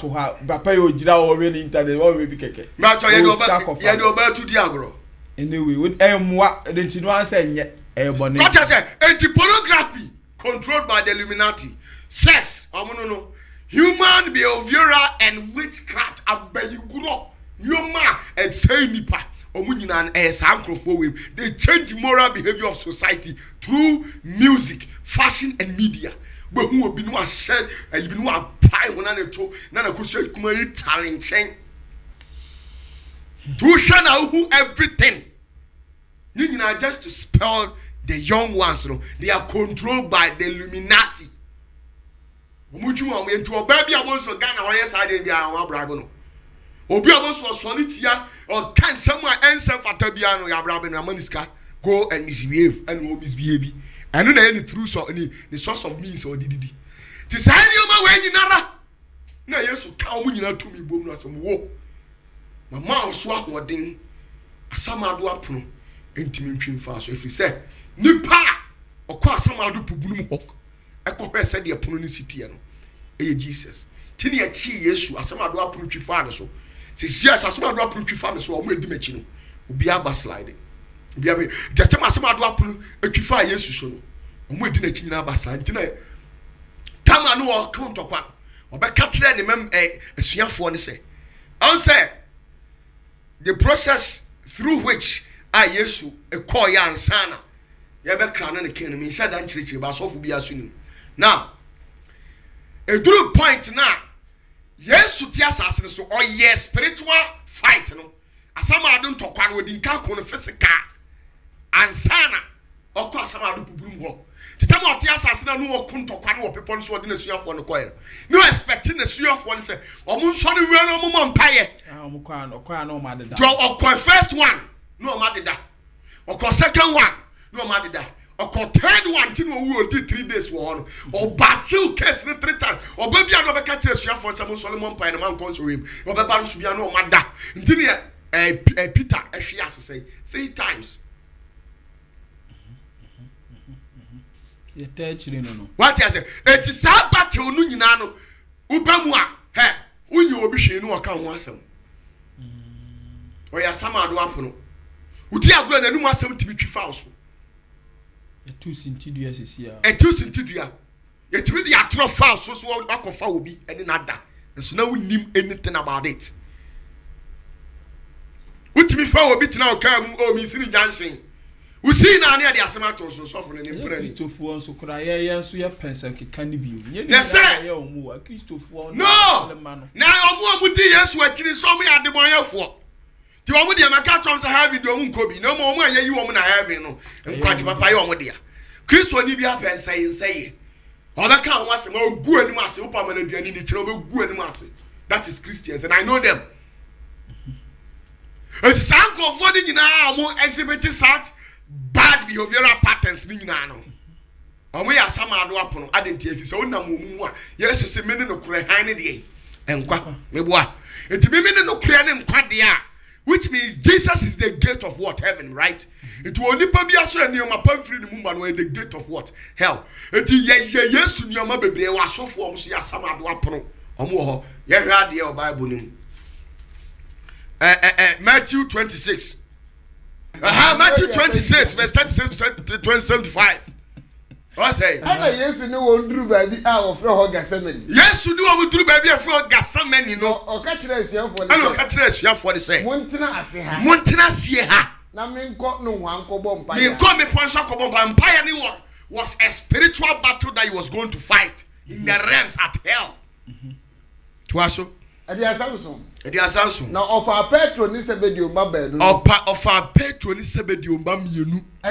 Papa you jira already internet or maybe keke. Not you do about to the agro. Anyway, with what didn't you know I say ebony. What I say, anti-pornography controlled by the Illuminati. Sex, no. Human behavioral and witchcraft abayuguro. Nyoma and say nipa. Omunyinan sankrofo. They change moral behavior of society through music, fashion and media. But who be no share and you know pie when I to nana kushe kuma talent chain. To shana who everything. You know, just to spell the young ones, they are controlled by the Illuminati. Muju am into a baby abonso Ghana or yes I did be our brabono. Obi abonso solitia or can someone answer fatabiano ya brabeno amaniska go and misbehave and will misbehave. I don't know any truth or any the source of means or did. Tis any way you nara. No, yes, come when you know to me, boom, or some war. My mouth swap what thing. A summer do up no intimate fast. If you say, Nipa or cross some do pubulum hawk. I could said the aponicity. Jesus. Tini a chi yesu, a summer do up with father so. Since yes, a summer do up with father so I'm ready to make be a baslide. Just tell me some do up a chifa yesu so. I'm waiting at you now baslide. Come on, no account of one. Or by catching the mem a swing for any say. I'll say the process through which I yesu a koya and sana. Yabe crown and a king me said that church about so be assuming. Now, a true point now. Yes, to the assassin so or yes, spiritual fight. No, as some I don't talk one with the car on the physical and sana or cross some other boom. The time of the assassin no come to one or people so didn't see off on the choir. No expecting the see off one say, or moon sorry, we are no more empire. No matter that. Or first one, no matter that. Or second one, no matter that. Or third one, you know, we will do 3 days one. Or battle case 3 times. Or baby, I don't catch you for some Solomon Pine, a man comes to him. Or the balance will be no matter. Until Peter, as she has to say, 3 times. What I say? It is a battle, Nunano. Ubamwa, hey, when you will be sure no account once. Or ya some are do apple. Would you have grown a new master to be false? A 2 centimeters is here. A 2 centimeters. Yet with the actual false, so what back of will be any other. There's no name anything about it. What to be for a bit now come, oh, Miss Johnson. We see now near the Asamato so soften and impressed. Christopher so cry, yes, so your pencil can be. Yes, sir. Christopher. No, now I'm with the yes, what you saw me at the boy for. Do you want me to catch on having your own Kobe? No more, you woman I have no. And catch Papa, your dear. Chris will be up and say, all that count was more good and massive, Opa, and the trouble good and massive. That is Christians, and I know them. It's uncle for the now more exhibiting such bad behavioral patterns. Nino. And we are some other upon identity, so no more. Yes, you see, many no cry, and quack, me boy. It's women no cry and quack the air. Which means Jesus is the gate of what? Heaven, right? It will only be a certain near my free the woman where the gate of what? Hell. It is yes, near my baby, was so for see a summer do apron. Or more, you heard the Bible name. Matthew 26. Matthew 26, verse 36 to 75. What's say? Yes, you know, Drew baby, our floor Gassamani. Yes, you do. I will do baby for Gassamani, you know. Or catch us here for the I don't catch us here for the same. Montana, see her. Namin got no uncle bomb. You call me Ponshako Empire was a spiritual battle that he was going to fight in the realms at hell. To us, at the Samsung. At the Samsung. Now, of our patron is a video, Mabel. Of our patron is a video, Mammy, you know. I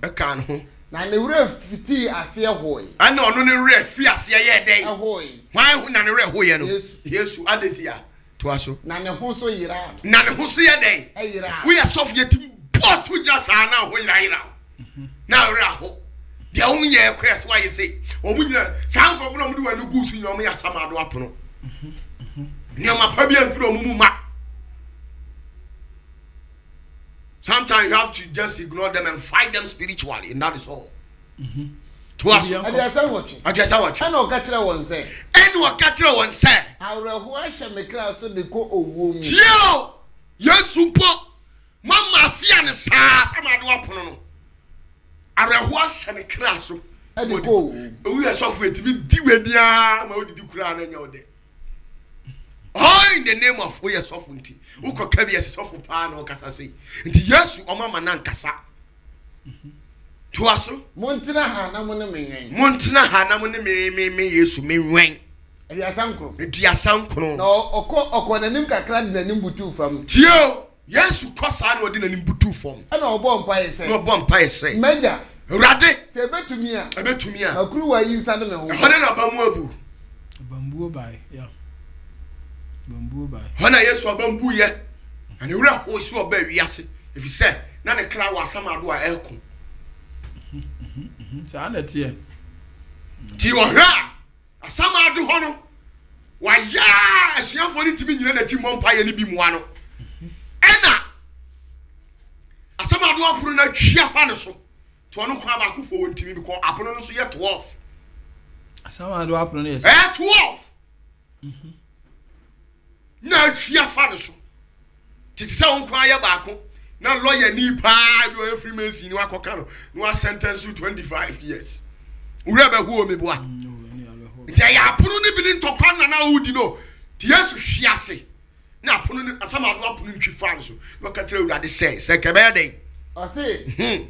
can't. na ne wura fiti ase hoy ana ono ne wura fi ase ye den hoy hwan hu na ne wura hoye no Yesu adetia to aso na ne ho so yira na ne ho so ye den yira we asof ye tim botu just ana ho yira na wura ho dia unye kwes why you say omunyina san krofo no mu de wanu gusu nyom ya samado apono nyama pa bia mfiri omumu ma. Sometimes you have to just ignore them and fight them spiritually, and that is all. To us, I just watch. I know catcher one say. And what catcher one say? I will wash a macra so they go a woman. Yo, yes, super. Mamma fian is some aduapono. I will wash and a crash. And go. We are software to be diwedia. How did you cry in your day? All in the name of we are sovereignty. Who could carry a soft pan or Cassasi? And yes, or Mamma Nancasa. To us, Montana Hana, Montana Hana, me, yes, me ring. And your uncle. Dear son, no, or the Nimka clad the Nimbutu from Tio. Yes, who cross I know didn't Nimbutu form. I know Bompire say, no Bompire say, Major, Rade, say bet to me, I bet to me, a crew are inside of me. Bambu. Bamboo by, yeah. Bamboo by. Hana yes, or bamboo yet. And you are who is your baby, yes. If you say, none a crowd was some do I elcom. Sanet here. Tio ha! A summer do hono. Why, yeah, as you're funny to me, you know that you won't pay any bimuano. Anna! A summer do I put in a chia fanaso. To an Ukabaku for one to me because upon us yet 12. Some do happen is 12. No chia fanaso. Tis sound quiet back. Now lawyer need pie do every man's in Wakokano. No sentence you 25 years. Whoever who me boy. They are putting billing to Kwana now would you know. Yes, she has say. Now putting some of what putting she fans. Look at you that they say. Say Cabede. I say,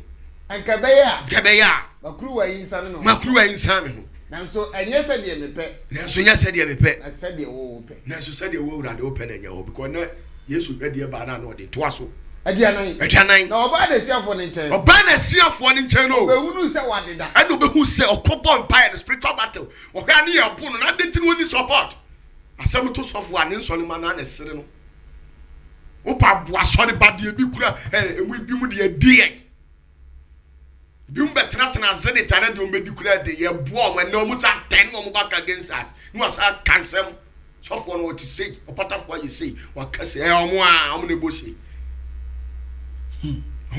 and Cabea, a crew are inside. Macrua in Sammy. Now so, and yes, I did me pet. So yes, I did me pet. I said the open. Now so said the world and open in your because yes, we get the banana or the twasso. Adiana. No, buy the share for the channel. Or buy the share for the channel. Who said what did that? I know who say or couple on pie the spiritual battle. Or can you upon and I didn't really support. I said to software in Solomon and Sereno. Opa was sorry bad the Bukura and we do the idea. Do better not as Zenit and I don't be declared the year bomb and no more than 10 more back against us. You must have cancel. Software what to say, or POPATAFOUR you say, what can say, I'm going to say.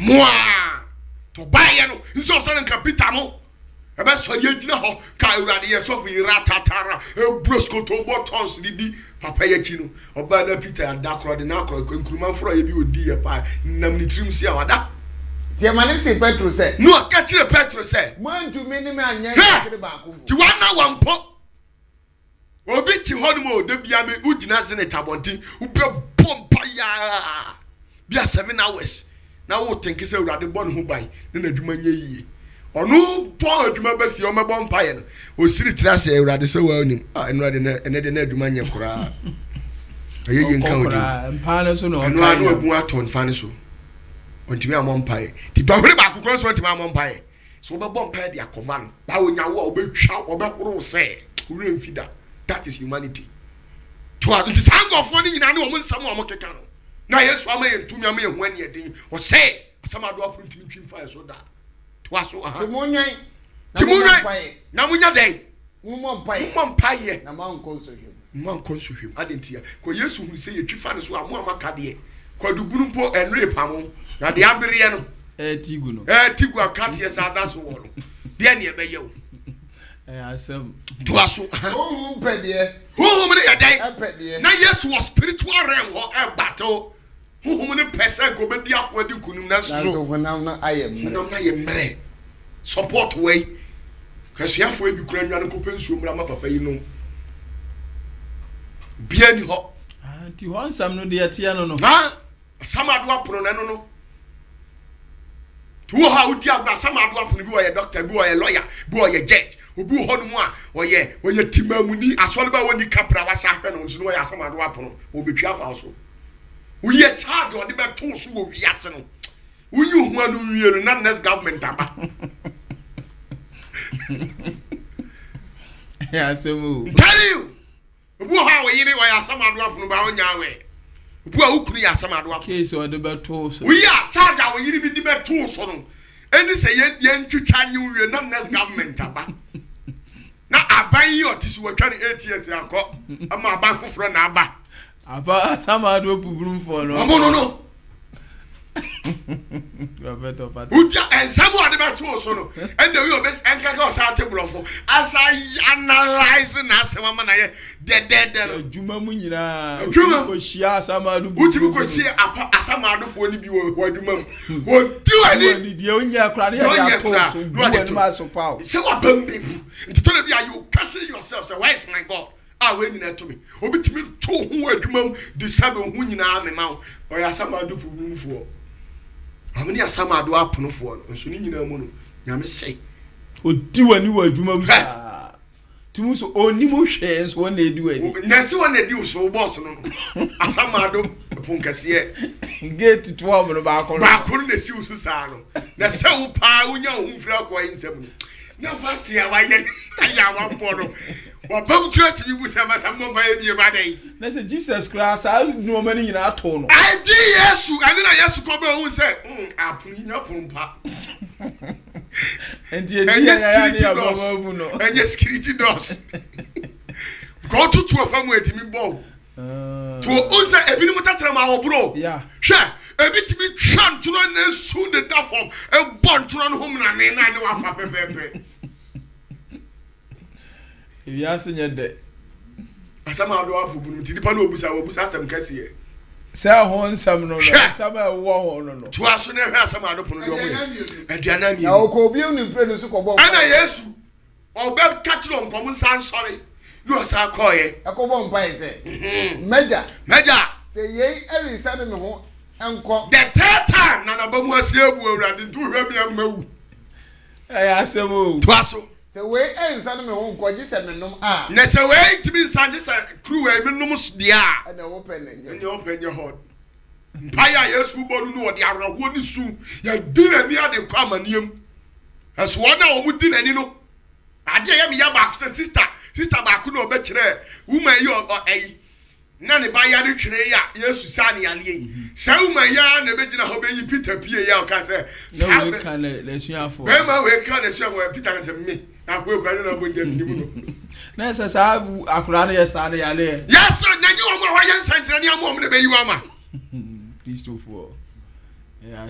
Moi to buy no nso so nka Peter mo e be so ye gina ho ka urade ye so fi ratatara e brosco to buttons di papa ye chi no oba na Peter adakro de na akro nkuruma fro ye bi odi ye pa nam ni trim si awada tie mane se Petro say no ka kire Petro say man to me ni me anya kire ba ko ti wana wampo obi ti ho no mo de bia me ugina zene tabontin ube bompa ya bia 7 hours. Now what think is a rather born who buy, then a demand ye. Or no poor Jumaba for your mabon pine, who see it as a rather so well, and rather than a demand cry. A young county, and Panason or no more to Faniso. When to me, I'm on pie. The dog back across one to my mom pie. So my bomb pie, the Acovan. Now when you walk, be shout or back or say, who really feed that. That is humanity. To have this hang of running in any woman, someone Motocano. Now, yes, I may to me when you think, or say, some are dropping to me fire so that. Twas so Timunya, now when you're day, Mum pie, na man console him. Man console him. I didn't hear. For yes, who say you find us one more Macadie. Quadrubunpo and Rapamo. Now the Aberiano. Tiguno. Tigua cat, yes, that's all. Then you may you. I said, Twas Oh, Pedie. Who many a day? Pedie. Now, yes, was spiritual realm or a battle. Who many person go be the upward you couldn't so when I am support way. Because you have to be crying and open so papa, you know. Bien hot. You want some no dear Tiano? Ah, some are dropping no. To how would you have some are dropping? You are a doctor, you are a lawyer, you are a judge, who do on one, or ye, when your Timamuni, as well about when you capra was happening, so I some are dropping, will be careful also. We are charged on the back tools who will be asking. We you want to not next government. Yeah, so tell you. Who how yiri wa ya sama do apono ba onya we. Who a ukunu ya sama do apono. case or the beto so. We are charge our yiri bi di beto so no. Any say yen twitwa nyu we not next government aba. Na aban yi otisu wa twa 8 years akọ. Ama aban foforo na aba. Aba sama do pubrum for no. No. Uja and someone about two so no. And the real best and kaka sa table for as I analyze na se mama na ye dead Juma mu nyina Juma ko shia sama do uti ko si apa asama do fo ni bi wo aduma wo ti ani ni dia onya kra na ya to so do ma so paw se wa bam be nti to be you cursing yourself say where is my God we nyina to me obitimi to ho aduma di sabe ho nyina me ma o ya asama do pubum fo amani asama do apono fo no so ni nyina mu no nyame sei odi wani wa adwuma bu sa timu so oni mo hwe so won edi wani na se won edi so boss no asama do punkase gate 12 no ba ko na si usu sa no na se wo pa unya hu fira ko yinsam no na fast ya wa ye ya wa po no wa pam create bi bu sa ma sa mo ba ye bi ma dai na se Jesus Christ a no mani nyina ato no I di Yesu ani na Yesu ko be hu se apun nya pompa and ya baba bu no enye security doors go to afamu etimi bo to unsa ebini mutatra ma obro yeah hwe ebitimi twantuno na su de da form e bontuno no hom na ne na ne wafa pepepe ya senye de asama do afu bunu ti dipa na obusa asem kase sa ho nsam no sama wo ho no to aso na hwe asama do pono do mo aduana mi na okobi ni pre no su ko bo ana Yesu obe katiro nkom nsan sori no sa koye akobo mpa ise meja say ye erisa ne me ho enko the third time na bamu asie bu awurade ntu hwe bia mawu asemo to aso say we ensa ne me ho enko gi se menom na say we tibi nsa gi se crew we menom dia na wo pen nje enye open your heart mpaya Yesu bonu no odi araho ni su ya dina ni ade kwa maniem aso na wo mu dina ni no ade ya mi ya ba ko sister ba ko no be kire woman yi o na ne ba ya de twere ya Yesu sa ne yale sa woman ya na be gina ho be yi Peter pie ya o ka se na we kan le suafo be ma we kan le suafo Peter ka se me na ko e kwa na bo ndem ni mu no na se sa akura na ya sa ne yale yes na nyi wo ma wa yan sankire ne amom ne be yi wa ma Christopher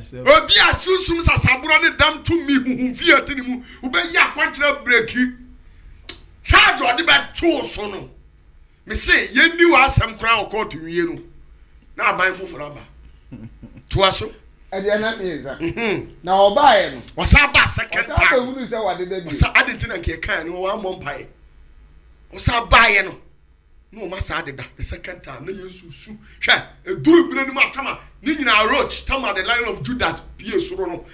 se obi asusum sasaburo ne dam to mi hu fiat ni mu wo be ya kwankyere breki charge odi be to so no me say ye ni wa asem kra o court wie no na aban foforo aba to aso aduana meza na obaye no wasa ba second time wasa ba hunu se wade da bi wasa adentina nke kan no wa mompae wasa baye no no masa adeda the second time na Yesu su hwe eduru bina ni matama ni nyina roach tama the Lion of Judah pie soro no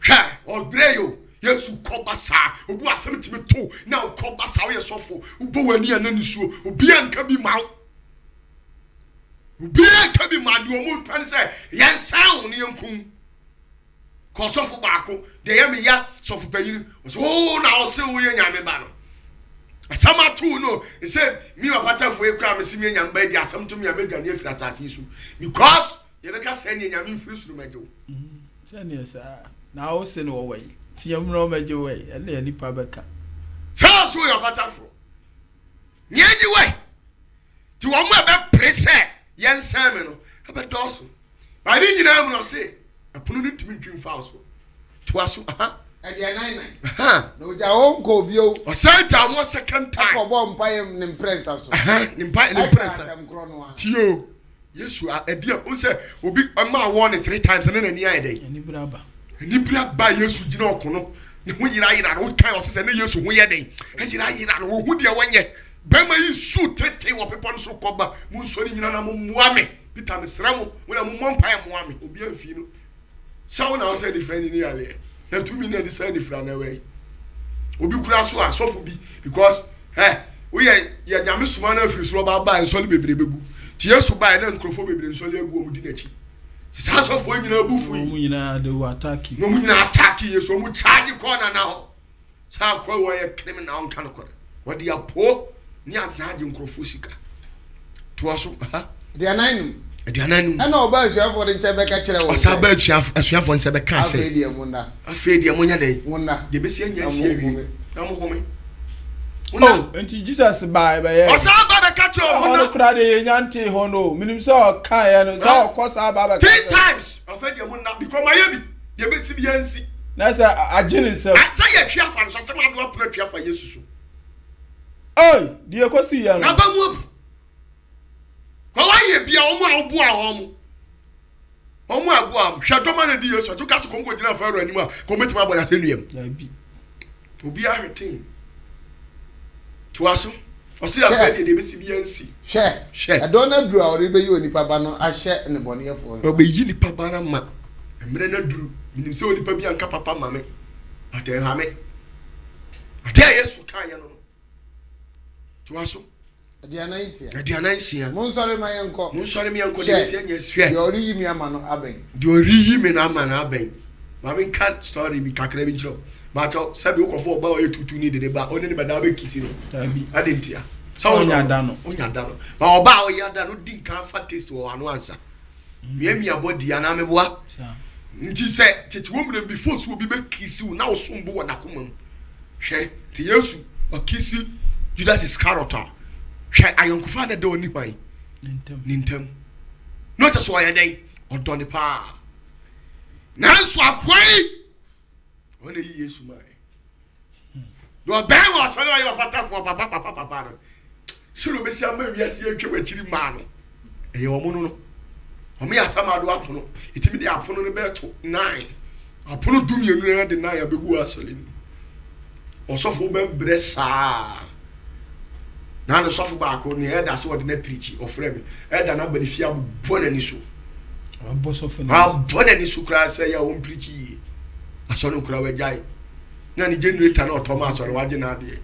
hwe odreyo Yesu kobasa obu asem timi to na kobasa wo yesofo ubo wani anani suo obi anka bi mawo obi anka bi ma de omo pan say yen sound ni yankun ko sofo baako de yemi ya sofo payiri so na o se wo ye nyame ba no asama tu no he said me OPATAFOUR e kra me se me nyamba di asam to me amega ne afira asase su because ye beka say ne nyame mfiri suru majo se ne sa na o se no wai tiam no majo wai ele ni pa beka so your OPATAFOUR nyenyi wai ti wo mo be prese yen sam no ebe doso ba ni nyina mu no se apono ni timi twin fauso to aso adia 99 no ja onko bio o santa mo second time akobo mpaye ne prensa so ne prensa asem kro no a tio Yesu adia o se obi ma won 3 times ne na ni ayede ni braba Yesu gina okono ne ho yira no kan o se ne Yesu ho yeden yira no ho de wonye ba ma yi su tete wo pepo no so koba mu so ni nyina na mo muame Peter mesramo wo na mo mpaye muame obi afi no shawo na o se different ni ale na 2 minutes decide different na way obi kura so asofo bi because we ya nyame suma na afiri so ba nsole bebre begu ti Yesu ba na nkrofo bebre nsole egu omu di nachi ti sa asofo nyina bufu mu nyina de attack no mu nyina attack Yesu mu charge corner na ho Sa kwa wa ye criminal on kan ko. Wa de apo ni azaje nkrofo sika. To aso ha. De ananum. Ana oba asuafo de nche beka kire wo. Osa ba asuafo nche beka se. Afedi emuna. Afedi emunya de. Muna. De besi anya si awi. Na mo home. Oh, enti Jesus ba ba ye. Osa ba beka kire wo. Ono kra de nyante ho no. Minim se o kan ye no. Se o kosa ba beka. 3 times. Afedi emuna because my yabi. De besi bi ansi. Na say agene se. Ata ye twa fa so se ma do apna twa fa Yesu so. Oi, die kosi ya no. Na ba mu abu. Kwa waye bia omo abu a homo. Omo abu am. Hwadoma na di Yesu. To kaso konko gina fa ro anim a ko metima abona senuam. Ya bi. Obi a retain. To aso. Osi afedi de besi bia nsi. She. Adona dru a ori be yi onipa ba no ahye ne bonefo nsa. Obe yi nipa ba na ma. Emre na dru. Minim se onipa bia nka papa ma me. Ate ha me. Ate Yesu kan ye no. To aso. Adianansia. Monsore ma yenko. Monsore mi yenko de besi anya sihwe. De ori yi mi ama no aben. De ori yi mi na ama na aben. Ma me cat story bi kakra bi nchiro. Ba cho sabi ukofo oba o yetutu ni de ba oni ne ba da ba kisi no. Abi. Adentia. Sa onya da no. Onya da no. Ma oba o ya da no din kan fa taste wo anu ansa. Mi abodi ana me boa. Sa. Nti se tete wo mrem before so obi be kisi wo na wo sombo wo na komam. Hwe ti Yesu o kisi Judas Iscariot. Hwe ayonkufa na de oni hwan. Nintem. No just why dey odone pa. Nanso akwai. Wọ́n yí Yesu máa ẹ̀. Lọ bẹ́ẹ̀ wọ́n sọ ní wọ́n yẹ OPATAFOUR pàpàpàpàpà rẹ̀. Sírò bẹ́sí àmọ́ ìwé sí ẹ̀kẹ́ wọ́n ẹ̀kiri máa nù. Ẹ̀yẹ ọmọ nù. Ọmọ yẹ asámàdó àpònò. Ètìmí di àpònò ní bẹ́ẹ̀ tó 9. Àpònò dùnmíẹ̀nù náà di 9 abẹ́gu asọ̀lẹ̀ ni. Ọ̀sọ́fọ̀ bẹ́ẹ̀ bẹ̀rẹ̀ sáà. Náà ní sọ́fọ̀ baako ni ẹ̀dá sí wọ́n di náà pìrìkì ọ̀fẹ́ mi. Ẹ̀dá náà bẹ̀rẹ̀ fi abọ́ n'ani so. Abọ́ n'ani so kura sẹ́ yẹ wọ́n pìrìkì yìí. Asọ̀rọ̀ nkura wẹ̀ jáì. Na ni generator na ọ̀tọ̀ máa sọ̀rọ̀ wájú náà adìẹ.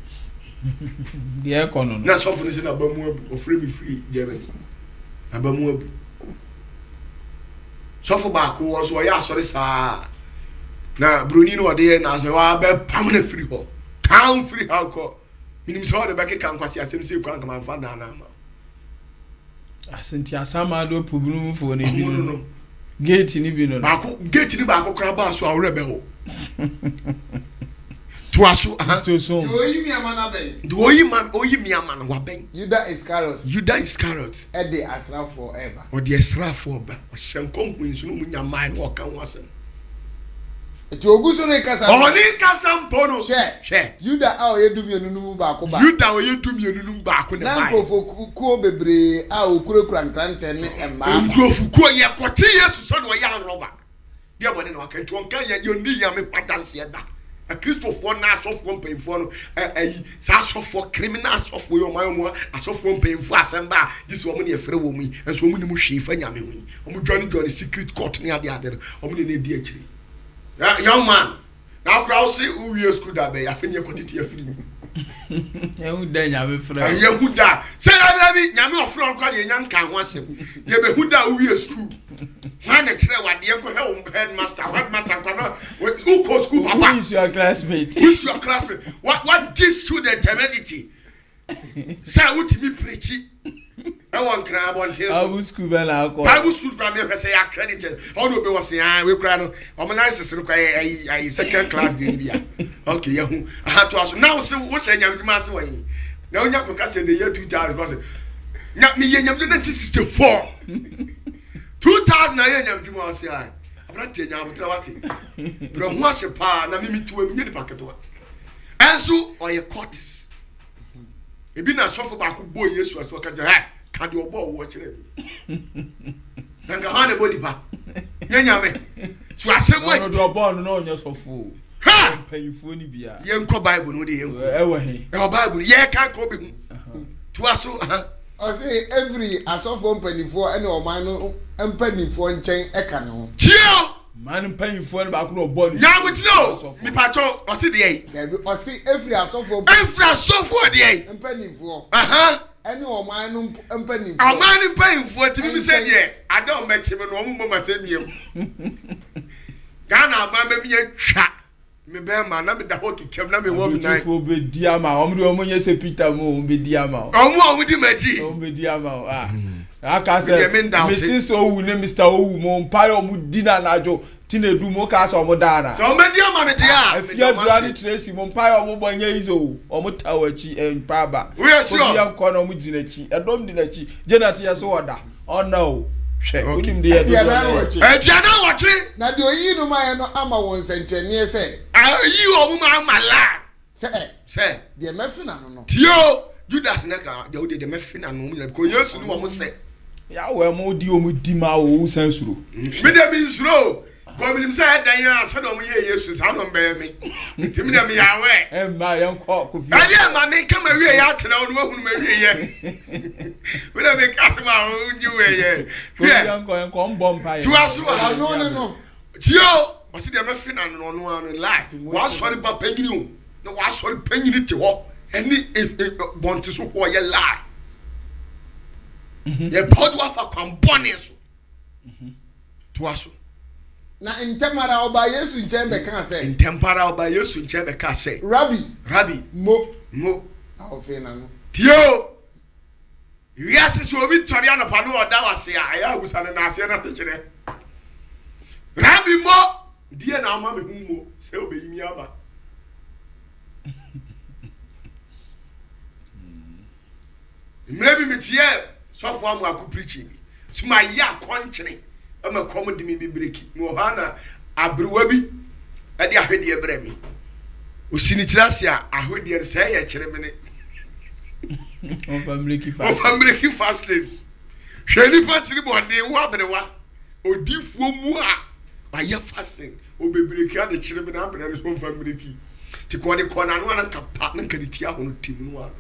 Díẹ̀ kọ́ nù. Na sọ́fún ní sẹ́ na abamu abu ọ̀fẹ́ mi free Germany. Abamu abu. Sọ́fún baako wọ́n so ọ̀yẹ́ asọ̀rọ̀ sáà. Na Bruni ni ọ̀dẹ́ yẹn na sọ wọ́n abẹ́ pam na free hɔ. Town free hɔ kɔ. Minim sɛ ɔde bɛ keka nkwasi asɛm sɛ ekura nkama nfa dan na ama. Asenti asamado pubunu fo ne bi no. Gate ni bi no. Baako gate ni baako kura ba so awore bɛ hɔ. Tuaso oyi mi ama na ben. Do oyi mi ama na wa ben. Judas Iscariot. E de asrafo eba. O de asrafo ba. O hyenkom nsu no mu nyama na o kan wasem. Eti oguso ne kasa. O ni kasa mpono. Hwe. Judas a o yedum yenu mu ba ko ba. Judas o yedum yenu mu ba ko ne ba. Na nkofo ku bebre a o kurakura nkrante ne emma. Nkofo ku ye kote Yesu so de o ya roba. Dia bone na wakan to kan ya ni ya me padanse da. A Christopher na asofo mpemfo no sa asofo criminal asofo yo mayo asofo mpemfo asemba disi wo mo ne efre wo mu enso wo mu ni mu hwe fa nyame hu wo mu join secret court ne ade ade wo mu ne di akiri young man now crowd see who we school da be afeni ekotiti afiri e hu da nyame fra ye hu da se na bi nyame ofro onko de nya nka ho asem ye be hu da who we school when the children were there, go headmaster who go school papa. Who is your classmate? Who is your classmate? What gives you the temerity? Say what me preach. I want cry about this. Bible school bella ko. Bible school from me say accredited. How do be was say we cry no. O my sister no I second class dey bia. Okay, yehu. I had to ask. Now say what say nyam duma say wan. Na onya ko ka say the year 2000 because na me nyam 1964. 2000 na yenya mtimo wase ai abrante nya abutra wate bro ho ase pa na mimi tuwa mi nyedi paketo enso oye courtis ebi na sofo ba ko bo Yesu aso ka je ha ka de obo wo kire na nga ha ne body pa nyenya me so asem wa no do obo no onya sofo ha payifo ni bia ye nko Bible no de ye nko ewe he e Bible ye kan ko be hu to aso I say every asofo mpanifo ene o man no mpanifo nchen eka ne ho. Chio! Man mpanifo ne ba ko no ball. Ya go tino. Mi pacho o si de yi. O si every asofo de yi. Mpanifo. Ene o man no mpanifo. O man mpanifo ti mi se de. Adon me chi me no mo ma se miem. Ghana ba be mi twa. me be ma na me da ho kikem na me wo me nan fo be di ama omde omonye se Peter mo be di ama omo di maji o be di ama aka se Misuse owu ne Mr. owu mo mpaye omu di na najo tinedu mo ka so omo dana so me di ama me dia afia dura ni Tracy mo mpaye omo bonye izo omo tawachi empaba we sure ya ko na omo dinachi edom dinachi Janet ya so oda oh no she unim de ya na watwe na de oyi no ma no ama won senchenie se ayi omo ma mala se de mefina no tio Judas na ka de mefina no mu ko Yesu ni wo mo se ya we mo di omo di ma o sansuro me de mi nsuro ko mi nim say dan ya so do mo ye Yesu sa no mbe mi timi de mi ya we ma yan ko fi ade ma me kama wie ya tena wo hunu ma wie ye we de me ka se ma o nyi we ye ko yan ko mbom pa ye tu aso no tio o se de me fi na no no no light wa sorry ba panyini o na wa sorry panyini te ho eni bonte so ho ye lie ye podu afa kwam bone so tu aso na ntemara oba Yesu nche be kan say ntempara oba Yesu nche be ka say Rabbi mo ofe na no tio wiase so obi tori anopa no oda wase a ya agusane na ase na se kire Rabbi mo die na ama me hu mo se obeyimi aba mrebi metie sofo amu aku preaching suma ya konchene ama kom de mi bibreki no hana abrewa bi ade ahwede ebre mi osini tirase a ahwede se ya kire me ne o family fasting hweli patri bonde wa brewa odifuo mu a aye fasting o bebreki ade kire me na abre ne so family ti ko de ko na no na kapa na kaditi ahono tim no wa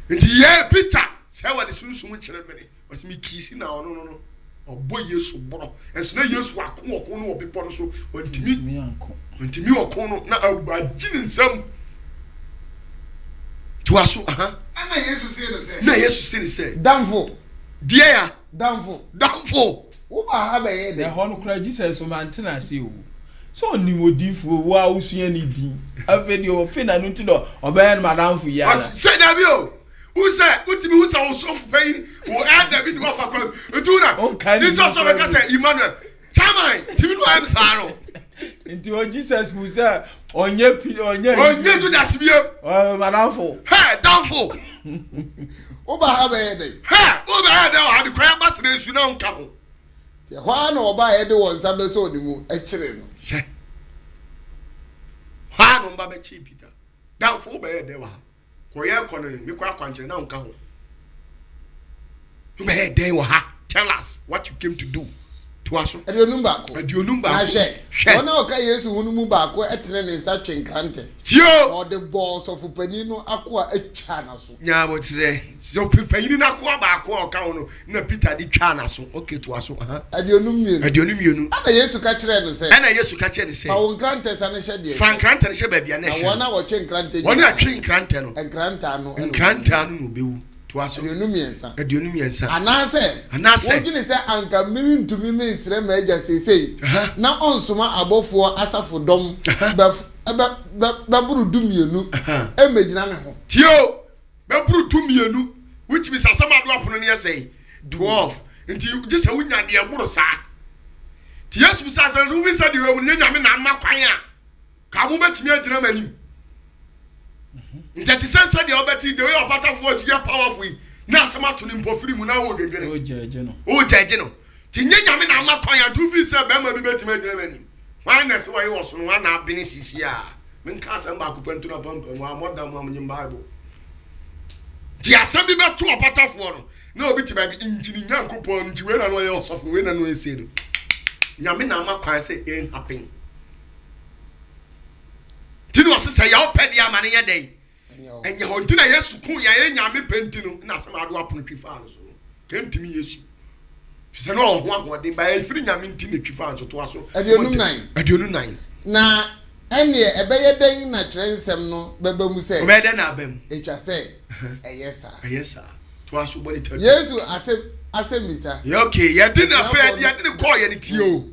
nti ye Peter say what the sunsun kire me ne was me kisi na no obo Yesu boro enso na Yesu akon no obipo no so ontimi okon no na agini nsam to aso ana Yesu say ne say damfo die ya damfo wo ba ha be ye de ho no kura Jesus o mantena se o so ni modifo wa usua ni din afedi o fe na no ti do obaye na damfo ya say da bi o who say utimi who say so for pain wo add David wo fa kwa etuna this also be say Emmanuel chamai timi no am saro nti o Jesus who say onye do das bio madamfo ha damfo oba ha be ye de ha de kwa ba sere su na nka ho te ho na oba ye de won sa be so de mu e kire no ha no mba be chi Peter damfo be ye de wa ko ye ko no mi kwa kwanche na nka ho be dey wa ha tell us what you came to do to us adionum ba ko na she ona o ka Yesu hunu mu ba ko etene ne nsa twenkrante tio o de boss of pani no akwa atwa na so nya bo tire so pani na akwa ba ko o ka ho na Peter di twa na so okay to us adionum mienu ana Yesu ka kire no se fa won krante sa ne she de fa krante ne she ba bia na she wona wo twenkrante wona atwe krante no enkranta no bewu to us adionum yensa anase wo gine se anka miri ntumi me nsire ma eja sesei na onsoma abofo asafo dom ba buru dumienu emegina me ho tio ba buru dumienu which means asama do apono ne say 12 nti just wunya de eburu sa ti Yesu sa sa do vi sa de we nya nyame na ma kwan a ka mo betimi agina mani nti sense de obeti de we OPATAFOUR is powerful na asama to ni mpofiri mu na wo dwedwere o jeje no ti nya nyame na ma kwan a do vi sa ba ma bi betimi agina mani minus why was no na abini sisi a men ka sa ba kupantu na pampa mu amoda mu amnyim Bible ti asem bi beto OPATAFOUR no na obi ti ba bi injini nyankopon nti we na no ye osofo we na no ese no nyame na ma kwan say it happen ti no se ya opedi amane ye den enya ho nti na Yesu kun ya nyame penti no na asem ado apono twifa no so kentimi Yesu se no ho ahode ba e firi nyame nti na twifa no to aso adionum 9 na ene ebeye den na trensem no beba mu se obede na abam etwa se eyesa to aso body tell Yesu ase misa okay ya din na fe ya din call ya ni tio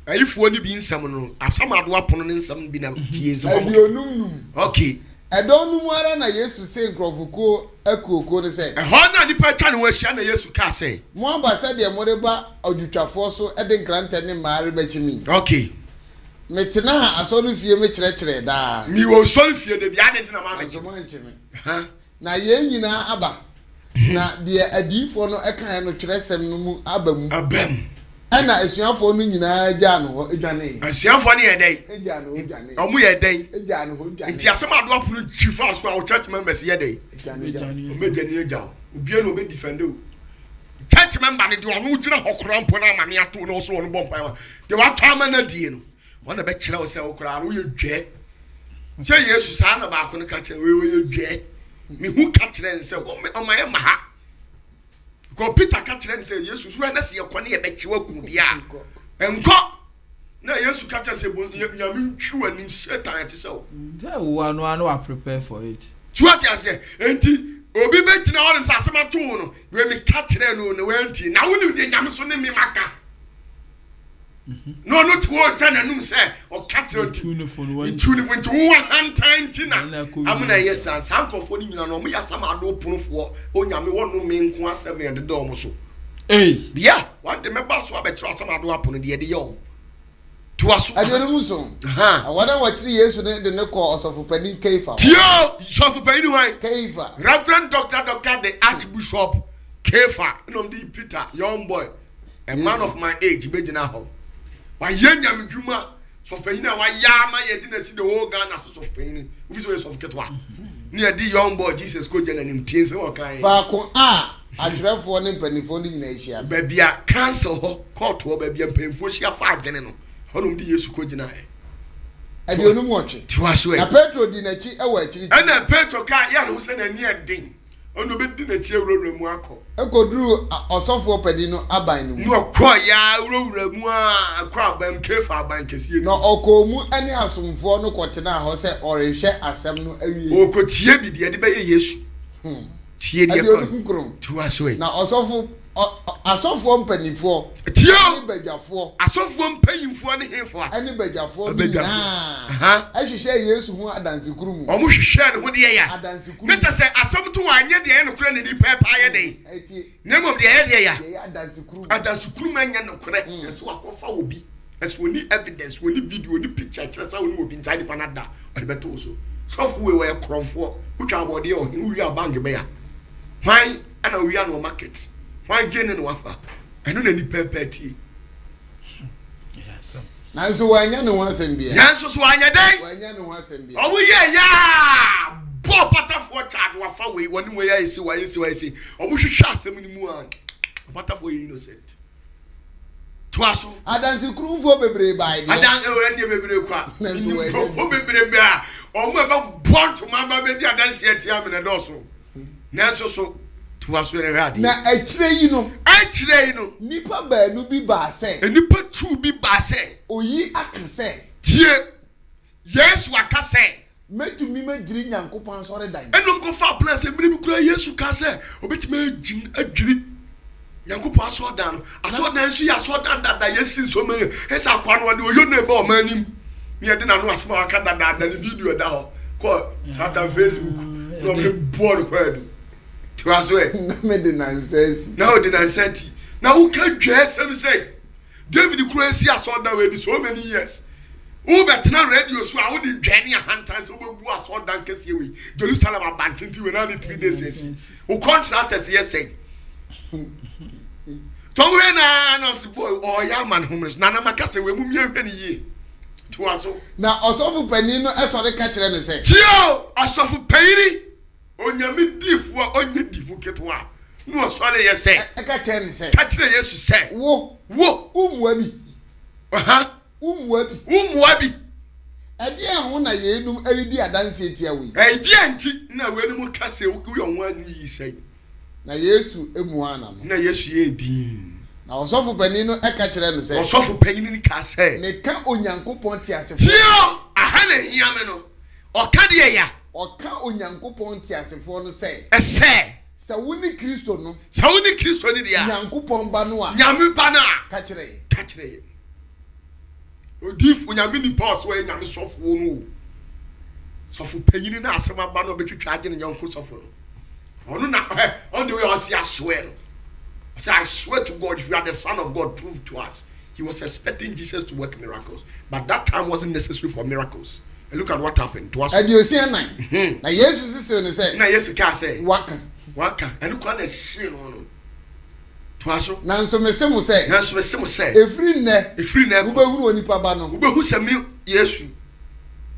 ayifuo ni bi nsam no asamado apono ne nsam bi na tie nsam Adionum. okay Edonum ara na Yesu se nkrofoko akuoko ne se ɛhɔ na nipa twa ne wɔahyia na Yesu ka sɛ mo ambassador de mo de ba odwutwafo so de nkranta ne maare bɛkyimi okay metena ha asɔre fie me kyerɛkyerɛ daa mi wo sɔre fie de bia de ntina ma me kyerɛ na ye nyina aba na de adifo no ɛkan no kyerɛsɛm no mu abam ɛna asuafo no nyinaa gya no hɔ edwane asuafo ne yɛ dɛn egya no edwane ɔmo yɛ dɛn egya no hɔ edwane nti asamado apono chifa so a church members yɛ dɛn edwane omedwane egya obia no obe defend o church member ne de ɔno gyina hɔ kora mpo na amane ato no so ɔno bɔ mpa de wato ama na die no wana be kyerɛ wo sɛ wo kora no yɛ dwɛ kyɛ Yesu saa na baako no ka kyerɛ we yɛ dwɛ me hu ka kyerɛ nsɛ o ma yɛ maha ko Peter ka kyerɛ nsɛ Yesu so na se yɛ kɔ ne yɛ bɛkye wa ku bia ɛnkɔ na Yesu ka kyerɛ sɛ nyame ntwi anim Satan ɛte sɛ wo that one I prepare for it tuwa tia sɛ enti obi bɛgyina hɔ no sɛ asɛm ato wo no we me ka kyerɛ no ne wanti na wo ne de nyame so ne me maka no no to what trying to say or catch it tuniform to one hand tina amuna yes and sankofo ni nyina no me yasama ado pono fo onyame wonu me nko a7 de do mo so bia one de me ba so abetro asama ado apono de ye yo to aso adionum so awada wachiri Yesu ne de ne ko osofo pani Keifa tio osofo pani wan Keifa Reverend Dr. the Archbishop Keifa no di Peter young boy a man of my age be gina ho wa yenya medwuma so fanyina wa ya ma ye di na si the whole Ghana so fanyini we so so ketwa ni di young boy Jesus ko jana nim tie se wo kan fa ko atwerefo ne mpanifo ni nyina ehia ba bia cancel ho court ho ba bia mpanifo hia fa adwene no honom di Yesu ko jina adionum wotwe tiwa so na Petro di na chi e wa achiri na Petro ka ya no se na ni edin ono be di na chi ewura mu akọ ekoduru osofo padi no aban no mu no kọ ya ewura mu akọ aban Keifa aban kesie no okomu ane asomfo no kotena ho se orehwe asem no awie okotie bi de be ye Yesu tie de ko tiwa so na asofo mpanifo tio badwafo asofo mpanyimfo ne hefo ane badwafo na ahwehwe Yesu ho adansekuru mu omo hwehwe ne ho de ya adansekuru meta se asem to wanye de ne kura ne ni pepa ye de nemom de ye de ya adansekuru manya ne kura so akofa obi as we evidence we video ni picture kyeresa we obi ntade panada ode beto so sofo we kromfo utwa abode o wi abange be ya hwan ana wi an market hwan jene no wafa eno na ni pepeti yes nanso wanya ne ho asem bia nanso so wanya den wanya ne ho asem bia owo ye ya bo patafo chad wafa we woni we ya isi wa isi owo hwehwe asem ni mu an patafo ye innocent twaso adansekuru mfo bebre bai de adan e bebre kwa mfo bebre bia omo e ba bonto ma ba be di adanse atia me na doso nanso so twaso e rade na achire yi no nipa baanu bi ba se nipa tu bi ba se oyi aka se tie Yesu aka se metumi madwiri Nyankopɔn sɔre dan enom ko fa plan se mbiri bi kura Yesu ka se obetime adwiri Nyankopɔn asɔ dan asɔ dan su ya asɔ dan dada yesi so me esa kwa no de oyo na ebe o manim me de na no asema aka dada na video da ho ko sata Facebook no be board ko edu twaso e na me de nonsense na o de nonsense na who can dress and say David crazy asɔ dan we di so many years who betna radio so a wo di dwane a hantan so bebu asɔ dan kese we Jerusalem abantinti we na the 3 days who contractors yes say Tongwe na sipo o ya man homeless na makase we mu mie hwe ni yi to aso na osofu pani no esore ka kire ne se tio asofu pani onyame difu onye difu ketwa no osore ye se ka kire ne se ka kire Yesu se wo umwa bi umwa bi ade ho na ye enum aridi adanse etia we edi anti na we enum ka se wo yo nwa anu yi se na Yesu emuana no na Yesu ye din na osofu pani no eka kire no se osofu pani ni ka se me ka Onyankopɔn ti asefo tio aha na hia me no oka de ya oka Onyankopɔn ti asefo no se ese sa woni Kristo no sa woni Kristo ni dia Nyankopɔn ba no a nyame ba na ka kire Odif unyame ni pass we nyame sofo no. Sofo panyini na asema ba no betwitwa age ne nyanko sofo no. Ono na on the way I see I swear. I say, I swear to God, if you are the Son of God, prove to us. He was expecting Jesus to work miracles. But that time wasn't necessary for miracles. And look at what happened to us. And you see, now, Jesus is saying, now, yes, you can say, Waka. And look at the sin on to us. Now, so Messimu say, Every ne, who only pabano, who sent me, yes,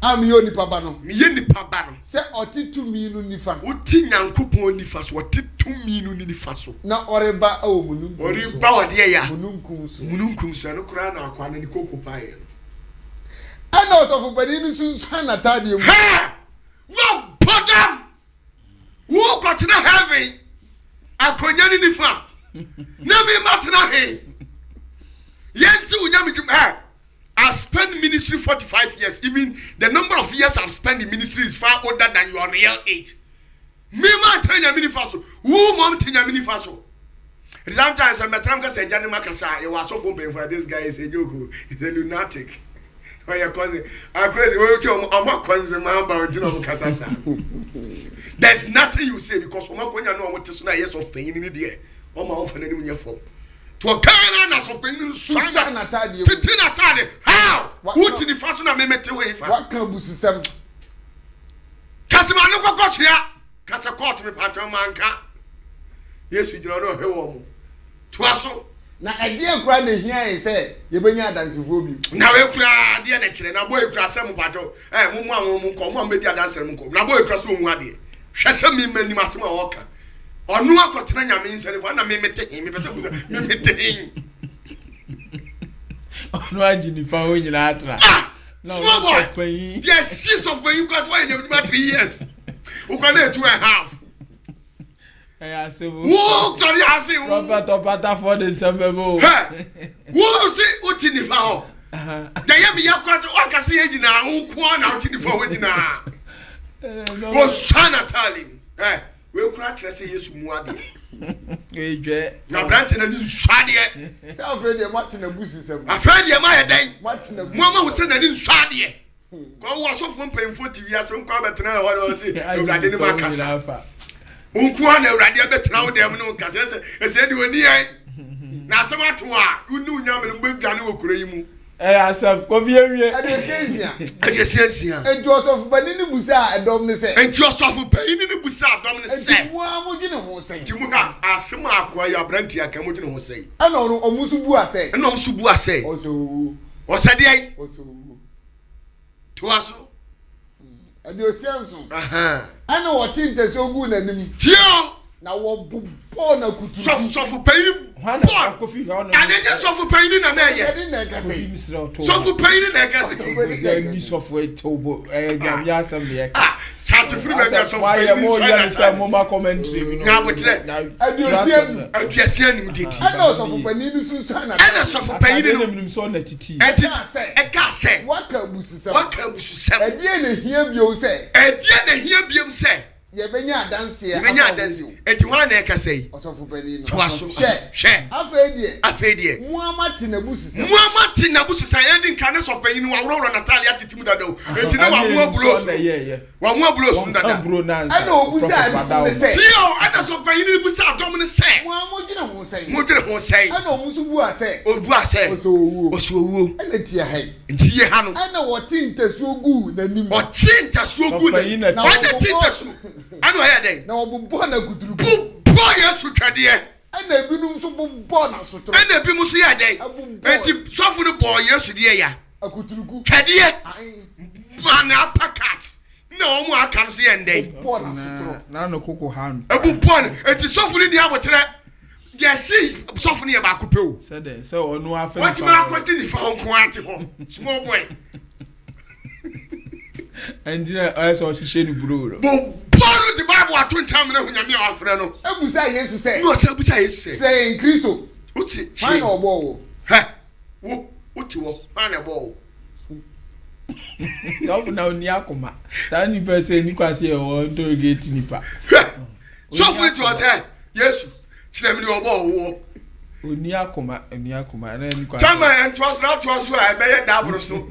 I'm yoni pabano, Yeni Pabano. say, or to me, Nunifa. What tin young couple only fast, what tit to me, Nunifaso. Now, Oreba, oh, Munum, Or you bow, dear, Mununkum, and Ukrana, Kwan and Coco Pie. And also for Beninus, son, Atadium. Ha! What put them? Who got to the heavy? I could get in the farm. Name Martina Hay. Yet to Yamit. I've spent ministry 45 years. Even the number of years I've spent in ministry is far older than your real age. Me man train your mini faso. Who mom train your mini faso? Sometimes I'm a tramka say Johnny Macasa. You was so open for this guy is a joke. He's a lunatic. Why your cousin? I'm crazy. I'm not consumer about Casasa. There's nothing you say because when you know what to years of pain in the air. Oh my own for any your fault. To a kind of pain in Susan Atadi. How? What in the fashion of me met away? What can you say? Casimano got here. Casa caught me, Patamanka. Yes, we do not know who. Twasso. Now, a dear grand here say, you bring out as you. Now, we cry, dear nature, and a boy cross some battle. And one media dancer. Now, boy cross room, what dear. Shasami many Massimo Walker. Or no Cotrania means if I may meet him, because I met him. Imagine if I win in Atra. Small boy. Yes, she's of when you cross 3 years. Who can do 2.5? I say, whoa, sorry, I say, Prophet OPATAFOUR the same. Whoa, say, what's in the foul? The Yami Yakwas, what can see in our own corner out in the forward in our. Was Sana telling, we'll crack, I say, yes, Muadi. Now, Branton and Shadi. I've heard your Martin and Busis. I've heard your Maya day. Martin and Mama was sent in Shadi. Go was off 1.40 years, some comment now. What was it? I didn't make us alpha. Unkwana radio better now, them no Cassas, and said you were near. Now, some at who knew Yaman and Big Ganu Cream. I said, Covier, I guess, and Joseph Banini Busa, and Dominic, and Joseph Payne in the Busa, Dominic said, what you know, say, Timuka, as some are your brandy, I can wouldn't say. I know, Musubua say, and no Subua say, also, or said ye, also, to us. And your sense, I know what thing is so good and him. Tio, now what born a good for paying. And then just suffer pain in an area. Suffer pain in a castle. Software Tobo, Yasam, start to free myself. Why am I some more commentary? Now, but I just send him did. I know some Panini Susan, and I suffer pain in him so net. I can't say, what can you say? What can you say? I didn't hear you say. I didn't hear you say. Yebenya dance here. Yebenya dance. Etuwa na eka say. Osofu peni no. Twaso. Share. Afedie. Afedie. Muamati na busu sa. Muamati na busu sa yandi nkane so peni no awro Natalia titimu dado. Enti na wa mu bulos. Wa mu bulos ndada. Ana obusa adom ne say. Tio, ana so peni ni busa adom ne say. Muamo gina ho say. Mo gina ho say. Ana omusu bu ase. Obu ase. Oso owu. Oso owu. Ana tia hai. Nti ye ha no. Ana wotinta suogu na nim. Wotinta suogu na. Ana tinta su. Ano ya dey na obubo na kuturuku bo yesu twade ana ebinum so bobo na sotro ana ebi muso ya dey enti sofu no bo yesu de ya akuturuku twade ana packet na omu aka no so ye ndey bo na sotro na no koko han ebubo na enti sofu ni abotre yes sofu ni ba ko pew said so onu afa what ma akwati ni fa honko ante ho small boy and I saw she ni bro Paul the Bible at 20 time na hunyame afre no ebusa Yesu say no say ebusa Yesu say say in Christo uti man obo ha wo uti wo man obo so na oni akoma sa ni person ni kwase e won to gate nipa so for it was Yesu tire mi obo wo oni akoma na ni kwa chama and trust I be double so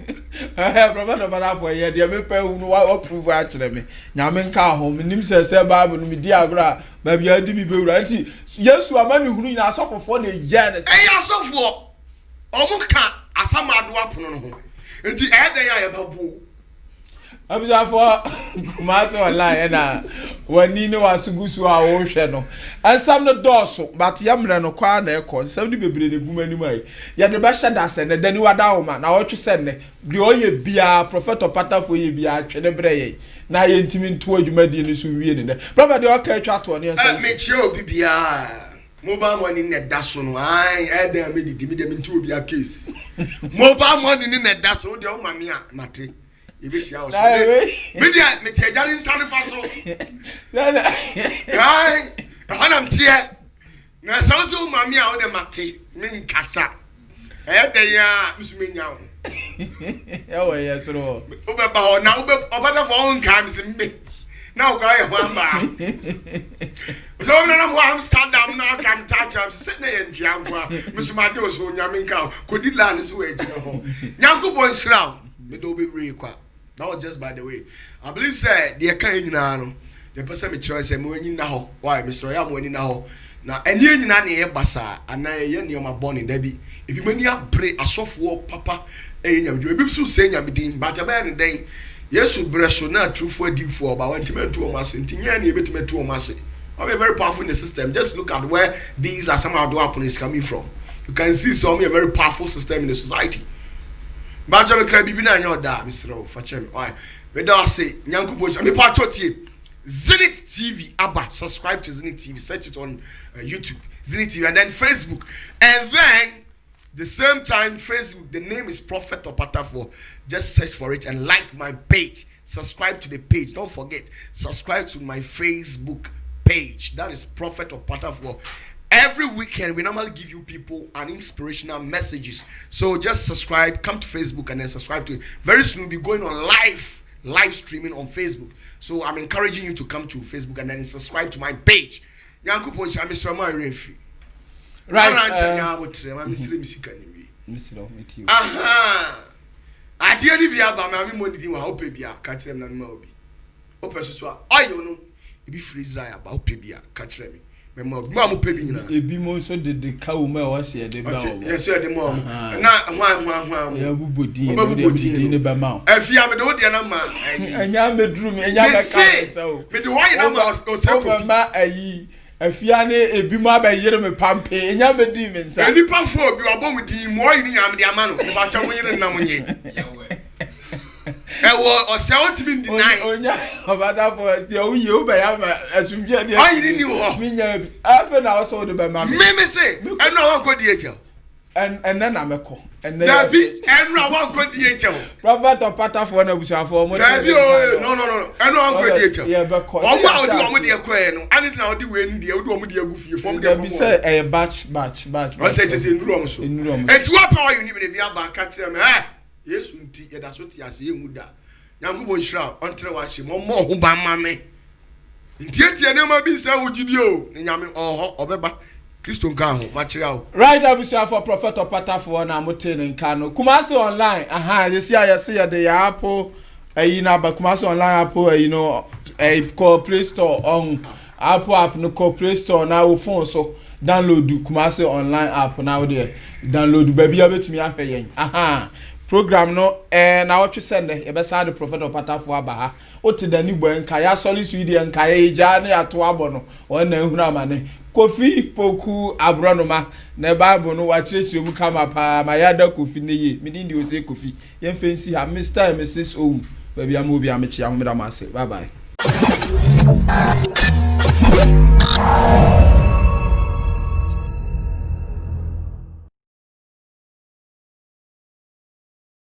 brother no bana for ye de me pe unu wa prove a kire me nyame nka ho nim se bible no me di abra ba bia di bi bewura nti yesu amani hunu na asofofo na ye ne asofo omuka asamado apono no ho nti eden ya ye babu abijafo kumase online na wani ne wasugusu a wo hwe no ansam no doso but yamre no kwa na ekọ nsam ni bebre ne guma ni mai ya de ba shada se ne dani wada wo ma na wo twe se ne de oye bia prophet opatafo ye bia twe ne breye na ye ntimi nto adwumadi ne so wie ne prophet de oka twa to ne nsam me chie obi bia mobile money ne daso no ai eden me didi me de me nto obi a case mobile money ne daso de o ma me a mate ibesi awo media me tejari nsane faso ai hanam tie na so mami a o de mate me nkasa de ya misumenya o yawo yesro ube ba ho na ube obata for on kan me na o ga ye ho amba so na mo Amsterdam na kan touch up sit na ye ntia nkwa misumate o so nyame nka kodi land so we ti ho nyankopon shira me do be re kwa. That was just by the way. I believe say the aka nyina no. The person me try say mo anyi na ho. Why Mr. Ya mo anyi na ho. Na enye nyina na ye basa ana ye ne ma born da bi. Ebi mani abre asofo papa nyamde. Ebi so say nyamde but aba ne den. Yesu breso na trufo adifo ba wantimentu o mase. Ntinya na ebetimetu o mase. Very powerful in the system. Just look at where these are somehow do happen is coming from. You can see some a very powerful system in the society. But I can be na your da Mr. Fachem. Why? We don't say Nyankupo. Me patriotie. Zenith TV Abba. Subscribe to Zenith TV. Search it on YouTube. Zenith TV and then Facebook. And then the same time Facebook. The name is Prophet OPATAFOUR. Just search for it and like my page. Subscribe to the page. Don't forget. Subscribe to my Facebook page. That is Prophet OPATAFOUR. Every weekend, we normally give you people an inspirational messages. So just subscribe, come to Facebook and then subscribe to it. Very soon we'll be going on live streaming on Facebook. So I'm encouraging you to come to Facebook and then subscribe to my page. Right. I didn't even have my money. I hope you catch them and Moby. Open so I know be freeze right about Pibia, catch them. Mamu pebi nyina ebi mo so de ka wo ma wa se de ba wo yes so de mo na hwan ya bubodi de ne ba ma afia me de wo de na ma anya medru me anya ba ka so me de why na ma o se ko ma ayi afia ne ebi mo abayere me pampe anya medi me nsa eni pa fo bi obom di mo yi ni nyam de ama no ba cha wo yire na mo nye ewo o se o timi deny onya obada for ti o ye o ba ya ma asumje de ayi ni ho mi nya bi afa na o so de ba ma me say eno wa ko di eche and na meko and na bi eno wa ko di eche prophet OPATAFOUR na busuafo mo no eno wa ko di eche yeah be ko o ma o di o mo di ekoe no ani na o di we ni de o di o mo di agu fie from de bi say e batch o say nuru o so enti wa pa wa you ni be bi aba ka kire me Yesu nti yeda so ti ase yemu da Nyankopon hira ontre wa hye mo ho ba ma me ntie ne ma bi sa wugidi o ne nyame oho obeba Kristo nka ho ma kire o right abusia for prophet OPATAFOUR na mote ne nka no Kumasi online yesi ayese ye de ya apo ayi na ba Kumasi online apo ayi no call Play Store on Apple app no call Play Store na wo phone so download Kumasi online app na wo de download ba bia betumi ahwe yen program no na what you send e be sa the prophet OPATAFOUR aba ha o ti dani gbo nka ya solisu ide nka ya ija na ato abo no o na ehunu amane Kofi poku abronoma na bible no wa chirechire mu kama pa ma ya da Kofi ne ye me din di o say Kofi ye fancy ha Mr and Mrs O ba bia mo bia me chia mo da ma say bye bye